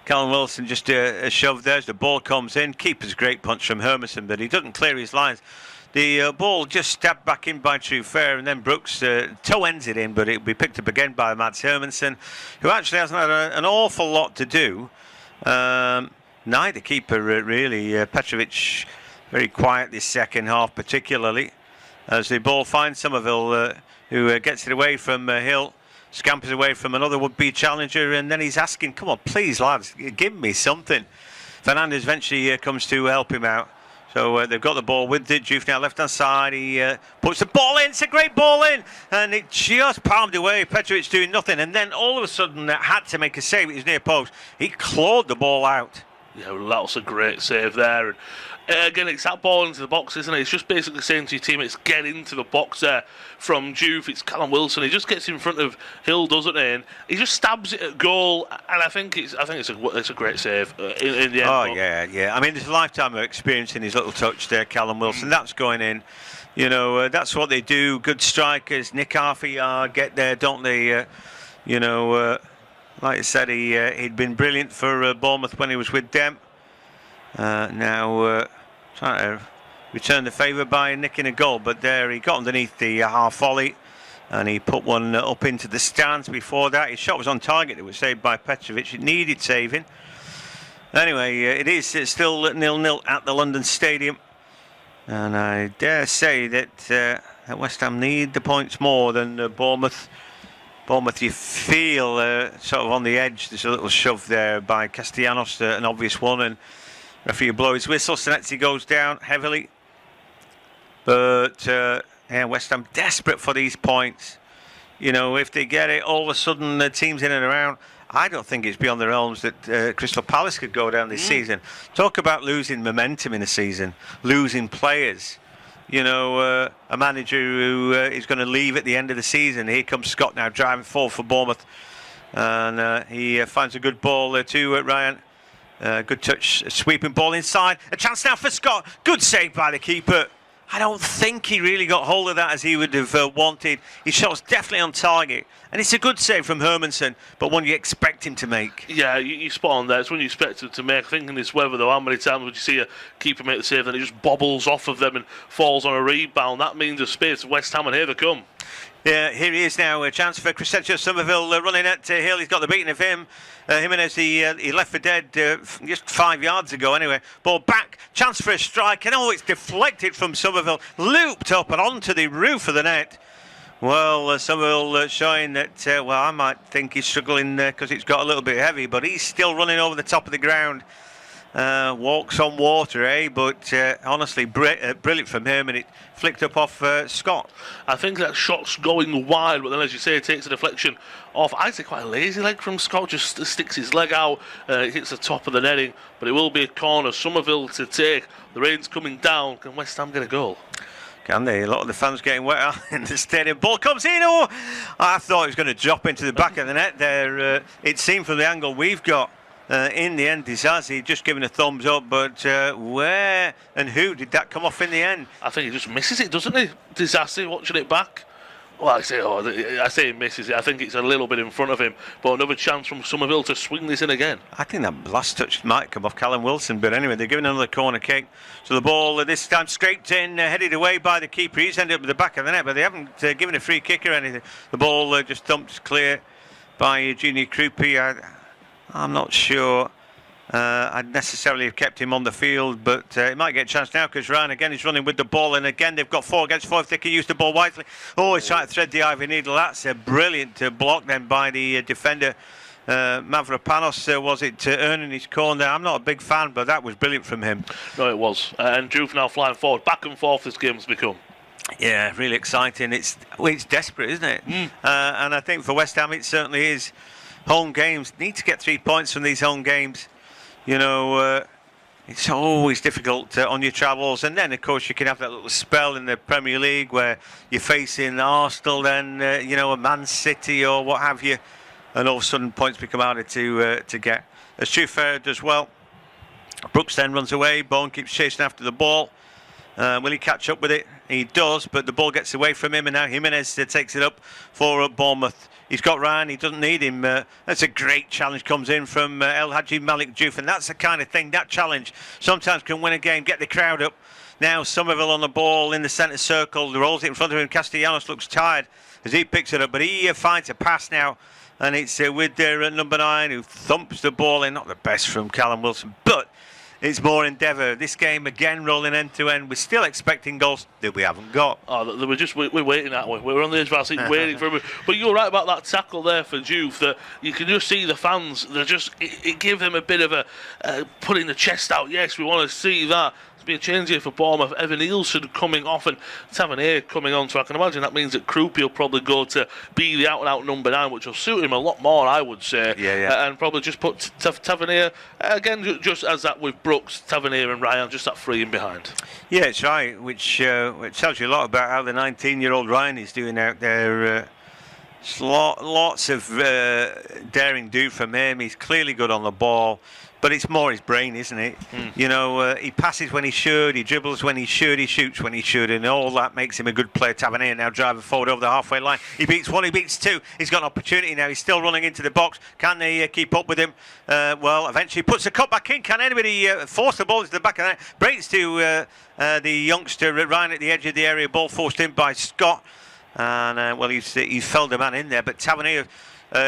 S4: Callum Wilson just a shove. There's the ball comes in. Keeper's great punch from Hermansen, but he doesn't clear his lines. The ball just stabbed back in by Truefair, and then Brooks toe ends it in, but it'll be picked up again by Mads Hermansen, who actually hasn't had an awful lot to do. Neither keeper really. Petrovic very quiet this second half, particularly as the ball finds Somerville, who gets it away from Hill, scampers away from another would-be challenger, and then he's asking, come on, please, lads, give me something. Fernandez eventually comes to help him out. So they've got the ball with the Juve now left-hand side. He puts the ball in. It's a great ball in. And it just palmed away. Petrovic doing nothing. And then all of a sudden had to make a save at his near post. He clawed the ball out.
S3: Yeah, well, that was a great save there. And again, it's that ball into the box, isn't it? It's just basically saying to your teammates, get into the box there. From Juve, it's Callum Wilson. He just gets in front of Hill, doesn't he? And he just stabs it at goal. And I think it's a great save in the end.
S4: Oh yeah. I mean, there's a lifetime of experience in his little touch there, Callum Wilson. That's going in. You know, that's what they do. Good strikers. Nick Harvey get there, don't they? Like I said, he'd been brilliant for Bournemouth when he was with them. Now trying to return the favour by nicking a goal, but there he got underneath the half volley and he put one up into the stands. Before that, his shot was on target. It was saved by Petrovic. It needed saving. Anyway, it is still 0-0 at the London Stadium, and I dare say that West Ham need the points more than Bournemouth. Bournemouth, you feel sort of on the edge. There's a little shove there by Castellanos, an obvious one, and referee blows his whistle. Senetsi goes down heavily. But West Ham desperate for these points. You know, if they get it, all of a sudden the team's in and around. I don't think it's beyond the realms that Crystal Palace could go down this season. Talk about losing momentum in a season, losing players. You know, a manager who is going to leave at the end of the season. Here comes Scott now driving forward for Bournemouth. And he finds a good ball to Ryan. Good touch, a sweeping ball inside. A chance now for Scott. Good save by the keeper. I don't think he really got hold of that as he would have wanted. His shot's definitely on target. And it's a good save from Hermansen, but one you expect him to make.
S3: Yeah, you spot on there. It's one you expect him to make. I think in this weather, though, how many times would you see a keeper make the save and he just bobbles off of them and falls on a rebound? That means a space for West Ham, and here they come.
S4: Yeah, here he is now. A chance for Crescencio Somerville running at Hill. He's got the beating of him. Jimenez, he left for dead just 5 yards ago anyway. Ball back. Chance for a strike. And it's deflected from Somerville. Looped up and onto the roof of the net. Well, Somerville showing that, I might think he's struggling because it's got a little bit heavy, but he's still running over the top of the ground. Walks on water, but honestly, brilliant from him, and it flicked up off Scott.
S3: I think that shot's going wide, but then, as you say, it takes a deflection off. I'd say quite a lazy leg from Scott, just sticks his leg out, it hits the top of the netting, but it will be a corner. Somerville to take. The rain's coming down. Can West Ham get a goal?
S4: Can they? A lot of the fans getting wet in the stadium. Ball comes in. I thought it was going to drop into the back of the net there. It seemed from the angle we've got. In the end, Disasi just giving a thumbs up, but where and who did that come off in the end?
S3: I think he just misses it, doesn't he? Disasi watching it back. Well, I say he misses it. I think it's a little bit in front of him, but another chance from Somerville to swing this in again.
S4: I think that last touch might come off Callum Wilson, but anyway, they're giving another corner kick. So the ball this time scraped in, headed away by the keeper. He's ended up with the back of the net, but they haven't given a free kick or anything. The ball just thumped clear by Junior Krupi. I'm not sure I'd necessarily have kept him on the field, but he might get a chance now because Ryan again is running with the ball, and again they've got 4 against 4 if they can use the ball wisely. He's trying to thread the ivy needle. That's a brilliant block then by the defender. Mavropanos, was it earning his corner? I'm not a big fan, but that was brilliant from him.
S3: No, it was. And Juve now flying forward, back and forth this game's become.
S4: Yeah, really exciting. It's desperate, isn't it? And I think for West Ham it certainly is. Home games, need to get 3 points from these home games. You know, it's always difficult on your travels, and then of course you can have that little spell in the Premier League where you're facing Arsenal, then a Man City or what have you, and all of a sudden points become harder to get. As Truefair does well, Brooks then runs away. Bone keeps chasing after the ball. Will he catch up with it? He does, but the ball gets away from him, and now Jimenez takes it up for Bournemouth. He's got Ryan, he doesn't need him. That's a great challenge, comes in from El Hadji Malik Diouf, and that's the kind of thing, that challenge sometimes can win a game, get the crowd up. Now Somerville on the ball in the centre circle, rolls it in front of him. Castellanos looks tired as he picks it up, but he finds a pass now, and it's with their number 9 who thumps the ball in. Not the best from Callum Wilson, but it's more endeavour. This game again rolling end to end. We're still expecting goals that we haven't got.
S3: Oh, we're waiting, aren't we? We're on the edge of our seat waiting for him. But you're right about that tackle there for Juve. That you can just see the fans. They're just it gave them a bit of a putting the chest out. Yes, we want to see that. Be a change here for Bournemouth. Evan Nielsen coming off and Tavernier coming on, so I can imagine that means that Krupi will probably go to be the out-and-out number 9, which will suit him a lot more, I would say. And probably just put Tavernier again, just as that with Brooks, Tavernier and Ryan, just that free in behind.
S4: Yeah, it's right, which tells you a lot about how the 19-year-old Ryan is doing out there. Lots of daring do from him. He's clearly good on the ball. But it's more his brain, isn't it? You know, he passes when he should, he dribbles when he should, he shoots when he should, and all that makes him a good player. Tavernier now driving forward over the halfway line. He beats 1, he beats 2. He's got an opportunity now. He's still running into the box. Can they keep up with him? Well, eventually puts the cut back in. Can anybody force the ball into the back of the net? Breaks to the youngster Ryan at the edge of the area. Ball forced in by Scott. And, well, he felled the man in there. But Tavernier...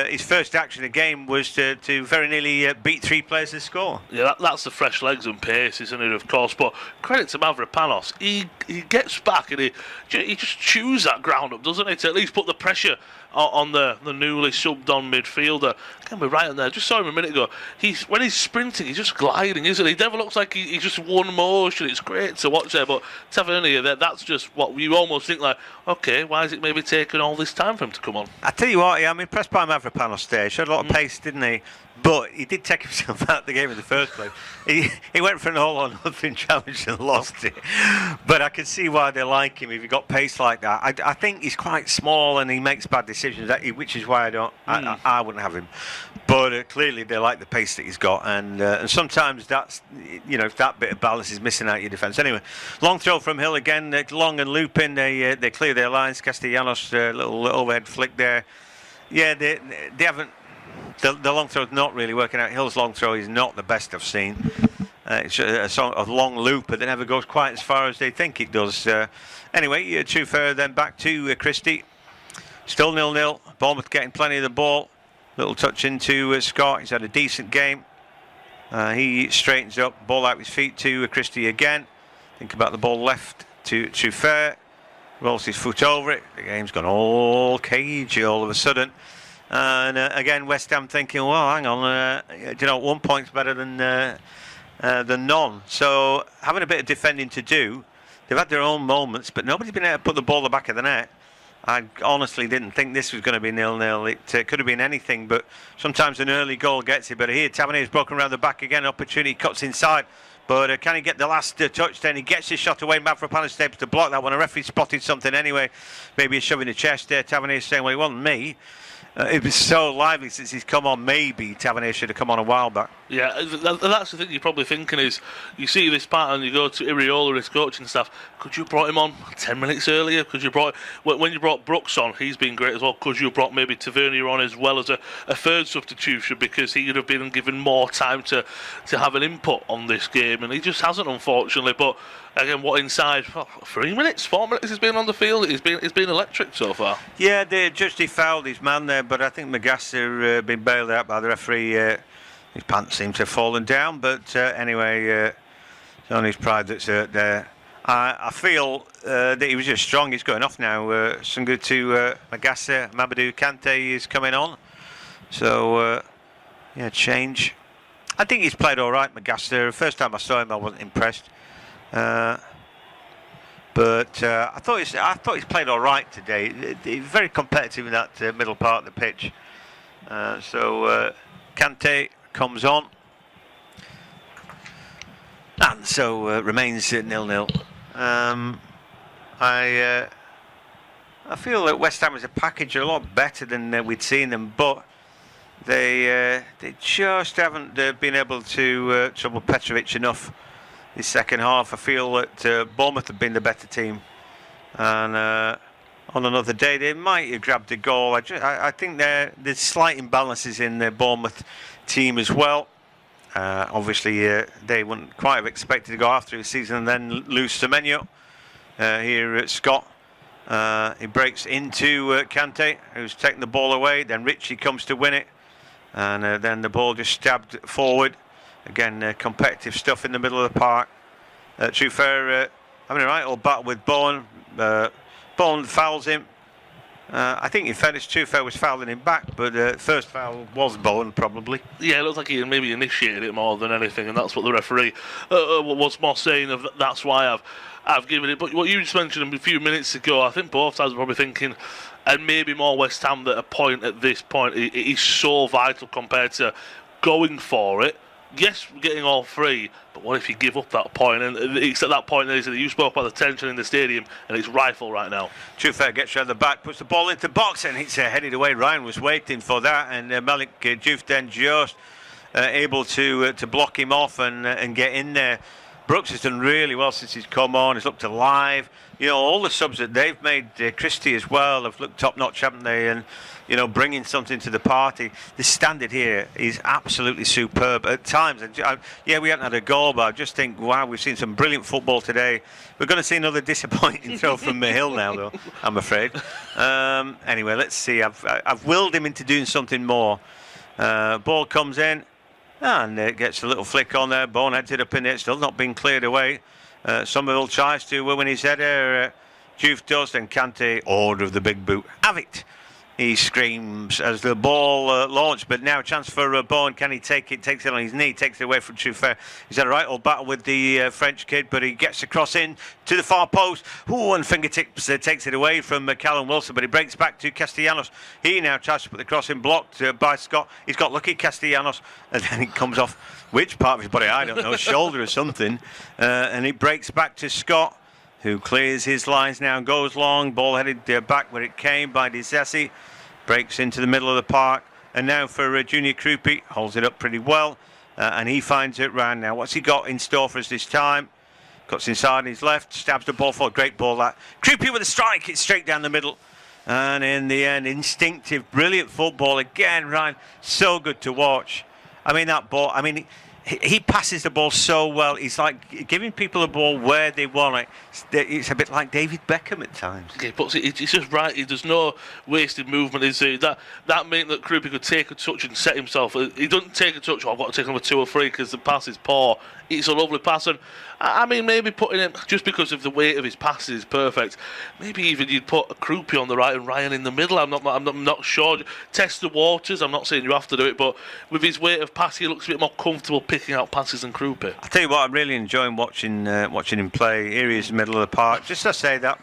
S4: his first action of the game was to very nearly beat 3 players to score.
S3: Yeah, that's the fresh legs and pace, isn't it, of course? But credit to Mavropanos. He gets back and he just chews that ground up, doesn't he? To at least put the pressure on the newly subbed on midfielder. Can be right on there. Just saw him a minute ago. When he's sprinting, he's just gliding, isn't he? He never looks like he's just one motion. It's great to watch there. But Tavernier, that's just what you almost think like, okay, why is it maybe taking all this time for him to come on?
S4: I tell you what, I'm impressed by Mavropanos there. He showed a lot of pace, didn't he? But he did take himself out of the game in the first place. He went for an all-or-nothing challenge and lost it. But I can see why they like him if he got pace like that. I think he's quite small and he makes bad decisions, which is why I wouldn't have him. But clearly they like the pace that he's got, and sometimes that's, if that bit of balance is missing out your defence. Anyway, long throw from Hill again, long and looping. They clear their lines. Castellanos, little overhead flick there. Yeah, they haven't. The long throw is not really working out. Hill's long throw is not the best I've seen. It's a long loop, but it never goes quite as far as they think it does. Anyway, true fair then back to Christie. Still 0-0. Bournemouth getting plenty of the ball. Little touch into Scott. He's had a decent game. He straightens up. Ball out with his feet to Christie again. Think about the ball left to fair. Rolls his foot over it. The game's gone all cagey all of a sudden. And again, West Ham thinking, well, hang on, 1 point's better than none. So having a bit of defending to do. They've had their own moments, but nobody's been able to put the ball in the back of the net. I honestly didn't think this was going to be 0-0. It could have been anything, but sometimes an early goal gets it. But here, Tavernier's broken around the back again. Opportunity, cuts inside. But can he get the last touch? Then he gets his shot away. Mavropanos steps to block that one. A referee spotted something anyway. Maybe he's shoving the chest there. Tavernier's saying, well, it wasn't me. It was so lively since he's come on. Maybe Tavernier should have come on a while back. Yeah,
S3: that's the thing you're probably thinking is, you see this part and you go to Iriola, his coaching staff, could you have brought him on 10 minutes earlier? Could you when you brought Brooks on, he's been great as well, could you have brought maybe Tavernier on as well as a third substitution, because he would have been given more time to have an input on this game, and he just hasn't, unfortunately. But again, what inside 3 minutes, 4 minutes he's been on the field. He's been electric so far.
S4: Yeah, they just fouled his man there, but I think Magasser been bailed out by the referee. His pants seem to have fallen down, but anyway, it's only his pride that's hurt there. I feel that he was just strong. He's going off now. Sungu to Magasser. Mamadou Kante is coming on. So, change. I think he's played all right, Magasser. First time I saw him, I wasn't impressed. But I thought he's played all right today. He's very competitive in that middle part of the pitch. So Kante comes on, and so remains 0-0. I feel that West Ham as a package are a lot better than we'd seen them, but they just haven't been able to trouble Petrovic enough this second half. I feel that Bournemouth have been the better team, and on another day they might have grabbed a goal. I think there's slight imbalances in the Bournemouth team as well. Obviously, they wouldn't quite have expected to go after the season and then lose Semenyo. Here at Scott. He breaks into Kante, who's taking the ball away. Then Ritchie comes to win it. And then the ball just stabbed forward. Again, competitive stuff in the middle of the park. Trufair having a right old battle with Bowen. Bowen fouls him. I think in fairness, Trufair was fouling him back, but first foul was Bowen, probably.
S3: Yeah, it looks like he maybe initiated it more than anything, and that's what the referee was more saying of. That's why I've given it. But what you just mentioned a few minutes ago, I think both sides are probably thinking, and maybe more West Ham, that a point at this point it is so vital compared to going for it. Yes, we're getting all three, but what if you give up that point? And it's at that point that you spoke about the tension in the stadium, and it's rifle right now.
S4: Trufair gets around the back, puts the ball into the box, and it's headed away. Ryan was waiting for that, and Malik Diouf then just able to block him off and get in there. Brooks has done really well since he's come on. He's looked alive. You know, all the subs that they've made, Christie as well, have looked top-notch, haven't they? And, you know, bringing something to the party. The standard here is absolutely superb at times. And yeah, we haven't had a goal, but I just think, wow, we've seen some brilliant football today. We're going to see another disappointing throw from Mahil now, though, I'm afraid. Anyway, let's see. I've willed him into doing something more. Ball comes in. And it gets a little flick on there. Bowen heads it up in there. It's still not been cleared away. Somerville tries to win his header. Diouf does. Then Kante, order of the big boot. Have it. He screams as the ball launched, but now a chance for Bowen. Can he take it? Takes it on his knee, takes it away from Trufair. He's had a right old battle with the French kid, but he gets across in to the far post. Ooh, and fingertips takes it away from Callum Wilson, but he breaks back to Castellanos. He now tries to put the cross in, blocked by Scott. He's got lucky, Castellanos, and then it comes off which part of his body, I don't know, shoulder or something, and he breaks back to Scott, who clears his lines now, goes long, ball headed back where it came by Disassi. Breaks into the middle of the park, and now for Junior Krupi, holds it up pretty well, and he finds it round now. What's he got in store for us this time? Cuts inside his left, stabs the ball for a great ball. That Krupi with a strike, it's straight down the middle, and in the end, instinctive, brilliant football again. Ryan, so good to watch. I mean that ball. I mean. He passes the ball so well. He's like giving people the ball where they want it. It's a bit like David Beckham at times.
S3: Okay, but it's just right. There's no wasted movement. Is there? That meant that Krupi could take a touch and set himself. He doesn't take a touch. I've got to take number 2 or 3 because the pass is poor. It's a lovely pass, and I mean maybe putting him just because of the weight of his passes is perfect. Maybe even you'd put a Krupi on the right and Ryan in the middle. I'm not sure. Test the waters. I'm not saying you have to do it, but with his weight of pass, he looks a bit more comfortable picking out passes than Krupi.
S4: I tell you what, I'm really enjoying watching him play. Here he is in the middle of the park. Just to say that.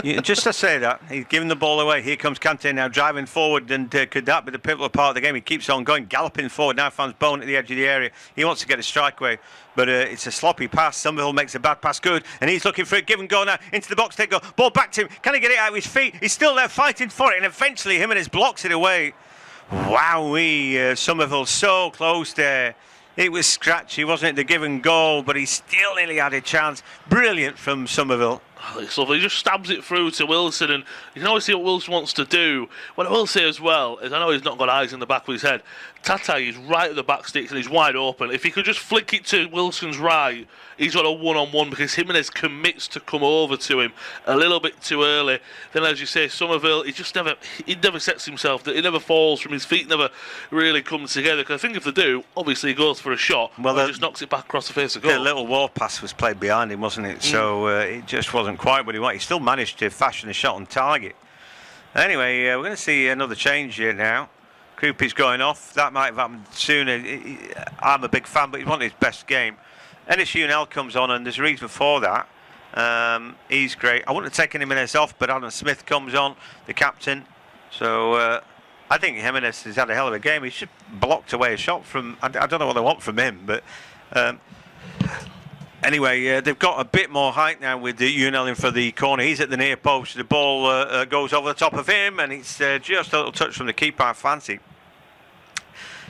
S4: He's giving the ball away. Here comes Kante now driving forward, and could that be the pivotal part of the game? He keeps on going, galloping forward. Now finds Bowen at the edge of the area. He wants to get a strike away, but it's a sloppy pass. Somerville makes a bad pass good, and he's looking for a give and go now into the box. Take go, ball back to him. Can he get it out of his feet? He's still there fighting for it, and eventually Jimenez blocks it away. Wowee, Somerville so close there. It was scratchy, wasn't it, the give and goal, but he still nearly had a chance. Brilliant from Somerville.
S3: It's lovely. He just stabs it through to Wilson, and you can always see what Wilson wants to do. What I will say as well is, I know he's not got eyes in the back of his head. Tatai is right at the back sticks and he's wide open. If he could just flick it to Wilson's right, he's got a one-on-one, because Jimenez commits to come over to him a little bit too early. Then, as you say, Somerville, he never sets himself. He never falls from his feet, never really comes together. Because I think if they do, obviously he goes for a shot, he just knocks it back across the face of goal.
S4: The little wall pass was played behind him, wasn't it? So it just wasn't quite what he wanted. He still managed to fashion a shot on target. Anyway, we're going to see another change here now. Krupi's going off. That might have happened sooner. I'm a big fan, but he's wanted his best game. Ennis Unel comes on, and there's a reason for that. He's great. I wouldn't have taken Jimenez off, but Adam Smith comes on, the captain. So I think Jimenez has had a hell of a game. He's just blocked away a shot from... I don't know what they want from him, but... Anyway, they've got a bit more height now with Unel in for the corner. He's at the near post. The ball goes over the top of him, and it's just a little touch from the keeper, I fancy.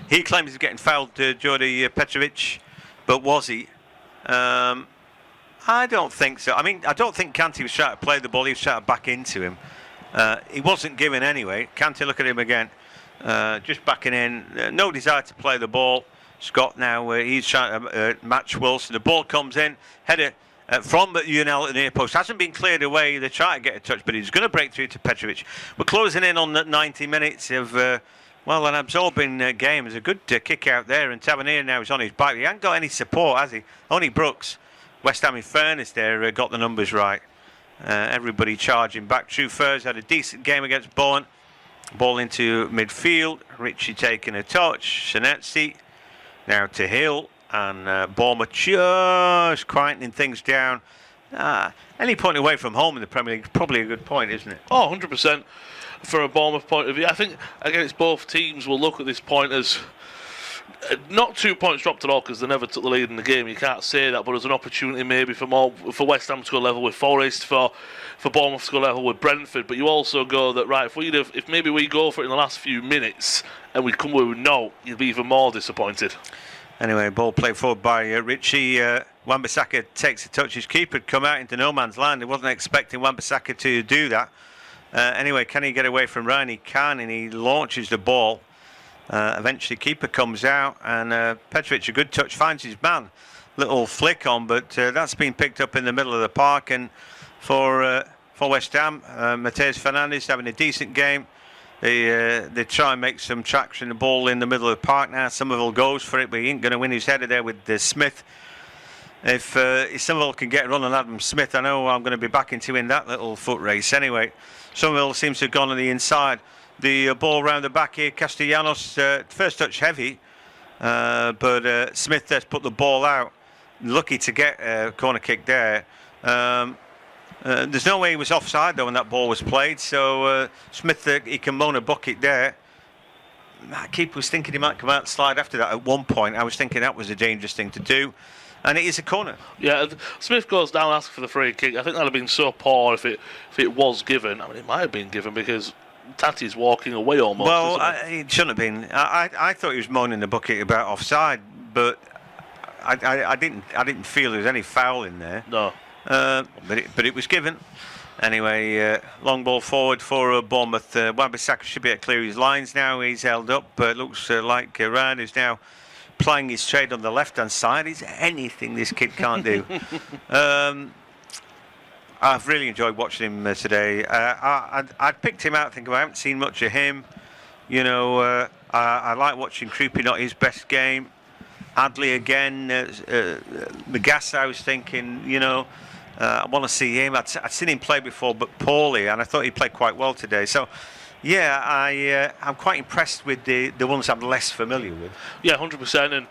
S4: He claims he's getting fouled, Jordi Petrovic, but was he? I don't think so. I mean, I don't think Kante was trying to play the ball. He was trying to back into him. He wasn't given anyway. Kante, look at him again. Just backing in. No desire to play the ball. Scott now, he's trying to match Wilson. The ball comes in, header from Unel at the near post. Hasn't been cleared away. They try to get a touch, but he's going to break through to Petrovic. We're closing in on the 90 minutes of, an absorbing game. There's a good kick out there, and Tavernier now is on his back. He hasn't got any support, has he? Only Brooks. West Ham, in fairness, there got the numbers right. Everybody charging back. Truffeurs had a decent game against Bourne. Ball into midfield. Ritchie taking a touch. Senetsi now to Hill. And Bournemouth just quietening things down. Any point away from home in the Premier League, probably a good point, isn't it?
S3: Oh, 100% for a Bournemouth point of view. I think, again, it's both teams will look at this point as not 2 points dropped at all, because they never took the lead in the game. You can't say that, but as an opportunity maybe for West Ham to go level with Forest, for Bournemouth to go level with Brentford. But you also go that, right, if maybe we go for it in the last few minutes and we come with no, you'll be even more disappointed.
S4: Anyway, ball played forward by Ritchie. Wan-Bissaka takes a touch. His keeper had come out into no man's land. He wasn't expecting Wan-Bissaka to do that. Anyway, can he get away from Ryan? He can, and he launches the ball. Eventually, keeper comes out, and Petrovic, a good touch, finds his man. Little flick on, but that's been picked up in the middle of the park. And for West Ham, Mateus Fernandes having a decent game. They try and make some traction. The ball in the middle of the park now. Somerville goes for it, but he ain't going to win his header there with Smith. If Somerville can get a run on Adam Smith, I know I'm going to be back into in that little foot race. Anyway, Somerville seems to have gone on the inside. The ball round the back here. Castellanos, first touch heavy, but Smith has put the ball out. Lucky to get a corner kick there. There's no way he was offside though when that ball was played, so Smith, he can moan a bucket there. My keeper was thinking he might come out and slide after that at one point. I was thinking that was a dangerous thing to do, and it is a corner. Yeah,
S3: Smith goes down asking for the free kick. I think that would have been so poor if it was given. I mean, it might have been given because Tati's walking away almost.
S4: Well, it shouldn't have been. I thought he was moaning the bucket about offside, but I didn't feel there was any foul in there.
S3: No.
S4: But it was given. Anyway, long ball forward for Bournemouth. Wan-Bissaka should be able to clear his lines now. He's held up. Looks like Ryan is now plying his trade on the left-hand side. Is there anything this kid can't do? I've really enjoyed watching him today. I picked him out thinking I haven't seen much of him. You know, I like watching Krupi, not his best game. Adley again. Magassa, I was thinking, you know, I want to see him. I'd seen him play before, but poorly, and I thought he played quite well today. So, yeah, I'm quite impressed with the ones I'm less familiar with.
S3: Yeah, 100%. And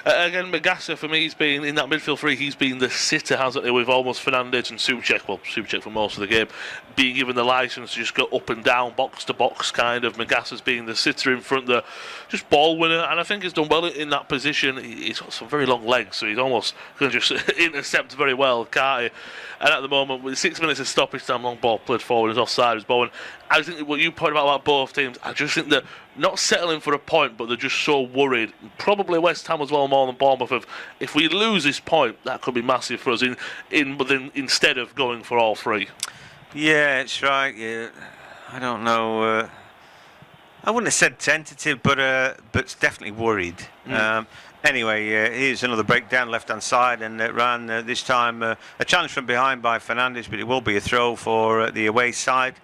S3: again, Magassa, for me, he's been in that midfield three. He's been the sitter, hasn't he, with almost Fernandes and Souček. Well, Souček for most of the game, being given the license to just go up and down, box to box, kind of. Magassa's being the sitter in front, the just ball winner, and I think he's done well in that position. He's got some very long legs, so he's almost going to just intercept very well, can't he? And at the moment, with 6 minutes of stoppage time, long ball played forward, is offside, is Bowen. I think what you pointed out about both teams, I just think they're not settling for a point, but they're just so worried. Probably West Ham as well, more than Bournemouth. Of if we lose this point, that could be massive for us. But then instead of going for all three. Yeah,
S4: it's right. Yeah, I don't know. I wouldn't have said tentative, but it's definitely worried. Anyway, here's another breakdown left-hand side, and Ryan this time a challenge from behind by Fernandes, but it will be a throw for the away side.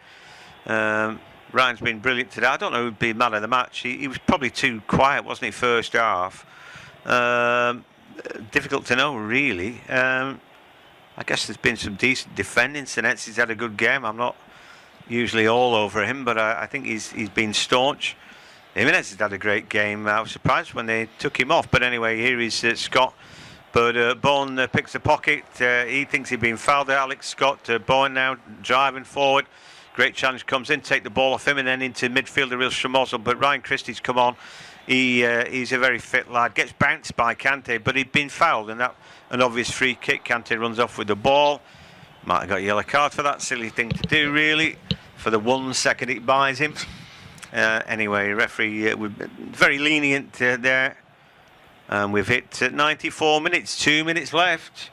S4: Ryan's been brilliant today. I don't know who'd be man of the match. He was probably too quiet, wasn't he, first half? Difficult to know, really. I guess there's been some decent defending. Senetsi's had a good game. I'm not usually all over him, but I think he's been staunch. Jimenez has had a great game. I was surprised when they took him off. But anyway, here is Scott. But Bourne picks the pocket. He thinks he's been fouled. Alex Scott. Bourne now driving forward. Great challenge comes in. Take the ball off him and then into midfield. A real schmozzle. But Ryan Christie's come on. He's a very fit lad. Gets bounced by Kante, but he'd been fouled. And that an obvious free kick. Kante runs off with the ball. Might have got a yellow card for that. Silly thing to do, really. For the 1 second it buys him. Anyway, referee very lenient there. We've hit 94 minutes, 2 minutes left.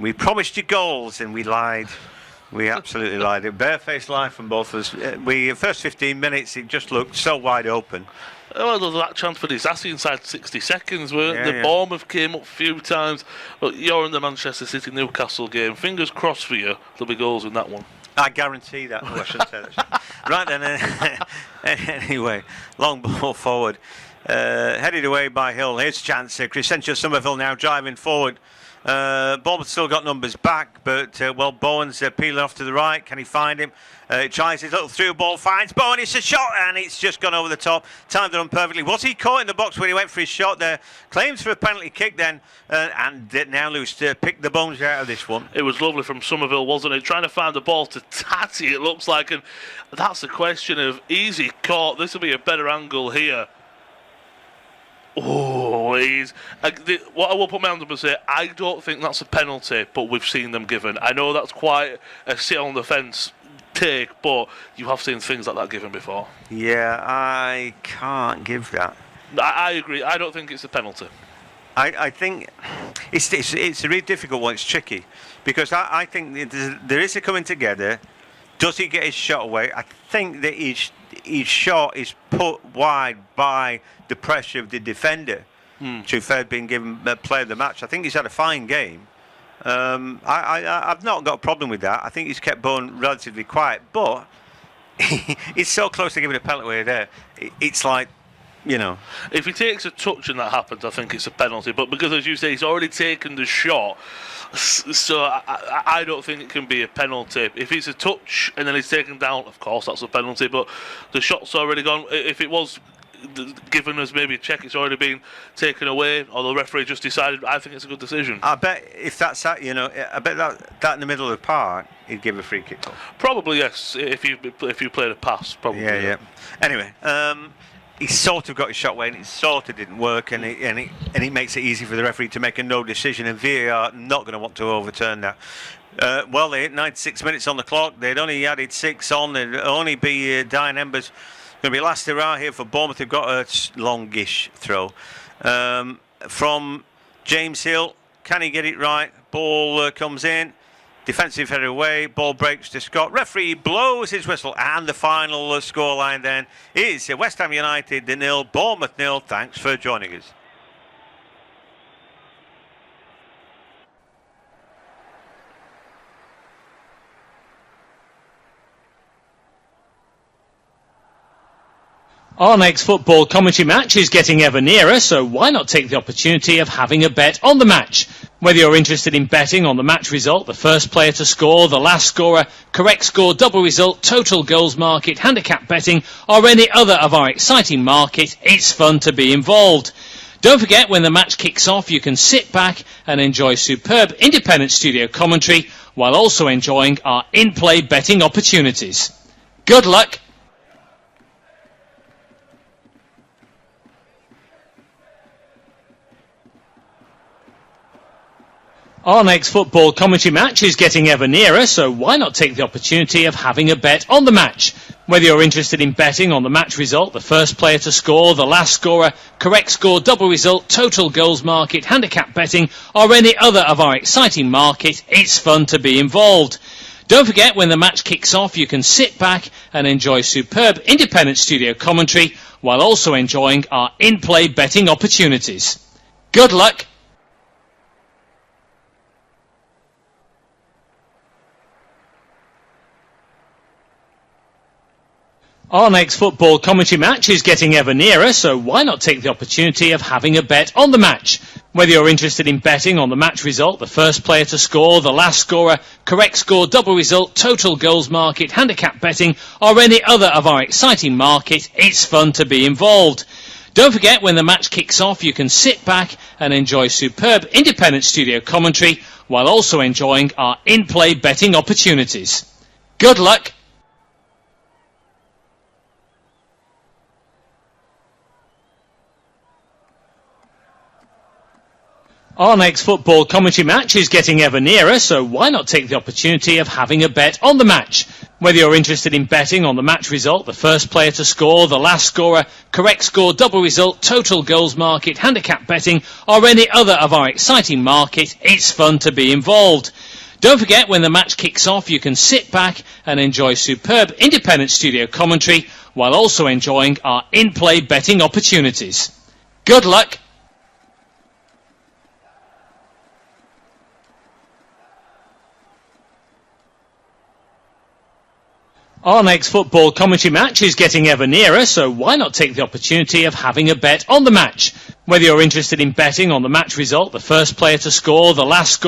S4: We promised you goals and we lied. We absolutely lied. A barefaced lie from both of us. First 15 minutes, it just looked so wide open.
S3: Well, there was that chance for disaster inside 60 seconds, weren't the Bournemouth came up a few times. But you're in the Manchester City-Newcastle game. Fingers crossed for you, there'll be goals in that one.
S4: I guarantee that. Oh, I shouldn't say that. Right then, anyway, long ball forward. Headed away by Hill. Here's a chance. Crescencio Somerville now driving forward. Bournemouth still got numbers back, but Bowen's peeling off to the right. Can he find him? He tries his little through ball, finds Bowen. It's a shot, and it's just gone over the top. Timed it on perfectly. Was he caught in the box when he went for his shot there? Claims for a penalty kick then, and now loose to pick the bones out of this one.
S3: It was lovely from Somerville, wasn't it? Trying to find the ball to Tati, it looks like, and that's a question of easy caught. This will be a better angle here. Oh, what I will put my hand up and say, I don't think that's a penalty, but we've seen them given. I know that's quite a sit on the fence take, but you have seen things like that given before.
S4: Yeah, I can't give that.
S3: I agree. I don't think it's a penalty.
S4: I think it's a really difficult one. It's tricky because I think there is a coming together. Does he get his shot away? I think that his shot is put wide by the pressure of the defender. To have been given player of the match. I think he's had a fine game. I've not got a problem with that. I think he's kept Bowen relatively quiet, but he's so close to giving a penalty away there. It's like,
S3: if he takes a touch and that happens, I think it's a penalty. But because, as you say, he's already taken the shot, so I don't think it can be a penalty. If it's a touch and then he's taken down, of course that's a penalty. But the shot's already gone. If it was given as maybe a check, it's already been taken away, or the referee just decided. I think it's a good decision.
S4: I bet if that's that, I bet that in the middle of the park, he'd give a free kick.
S3: Probably yes. If you played a pass, probably.
S4: Yeah. Anyway, he sort of got his shot away, and it sort of didn't work, and it makes it easy for the referee to make a no decision, and VAR not going to want to overturn that. They had 96 minutes on the clock. They'd only added 6 on. There'd only be dying embers. Going to be last hurrah here for Bournemouth. They've got a longish throw from James Hill. Can he get it right? Ball comes in. Defensive header away. Ball breaks to Scott. Referee blows his whistle. And the final scoreline then is West Ham United 0, Bournemouth 0. Thanks for joining us.
S1: Our next football commentary match is getting ever nearer, so why not take the opportunity of having a bet on the match? Whether you're interested in betting on the match result, the first player to score, the last scorer, correct score, double result, total goals market, handicap betting, or any other of our exciting market, it's fun to be involved. Don't forget, when the match kicks off, you can sit back and enjoy superb independent studio commentary while also enjoying our in-play betting opportunities. Good luck. Our next football commentary match is getting ever nearer, so why not take the opportunity of having a bet on the match? Whether you're interested in betting on the match result, the first player to score, the last scorer, correct score, double result, total goals market, handicap betting, or any other of our exciting market, it's fun to be involved. Don't forget, when the match kicks off, you can sit back and enjoy superb independent studio commentary while also enjoying our in-play betting opportunities. Good luck. Our next football commentary match is getting ever nearer, so why not take the opportunity of having a bet on the match? Whether you're interested in betting on the match result, the first player to score, the last scorer, correct score, double result, total goals market, handicap betting, or any other of our exciting market, it's fun to be involved. Don't forget, when the match kicks off, you can sit back and enjoy superb independent studio commentary while also enjoying our in-play betting opportunities. Good luck. Our next football commentary match is getting ever nearer, so why not take the opportunity of having a bet on the match? Whether you're interested in betting on the match result, the first player to score, the last scorer, correct score, double result, total goals market, handicap betting, or any other of our exciting market, it's fun to be involved. Don't forget, when the match kicks off, you can sit back and enjoy superb independent studio commentary while also enjoying our in-play betting opportunities. Good luck. Our next football commentary match is getting ever nearer, so why not take the opportunity of having a bet on the match? Whether you're interested in betting on the match result, the first player to score, the last score,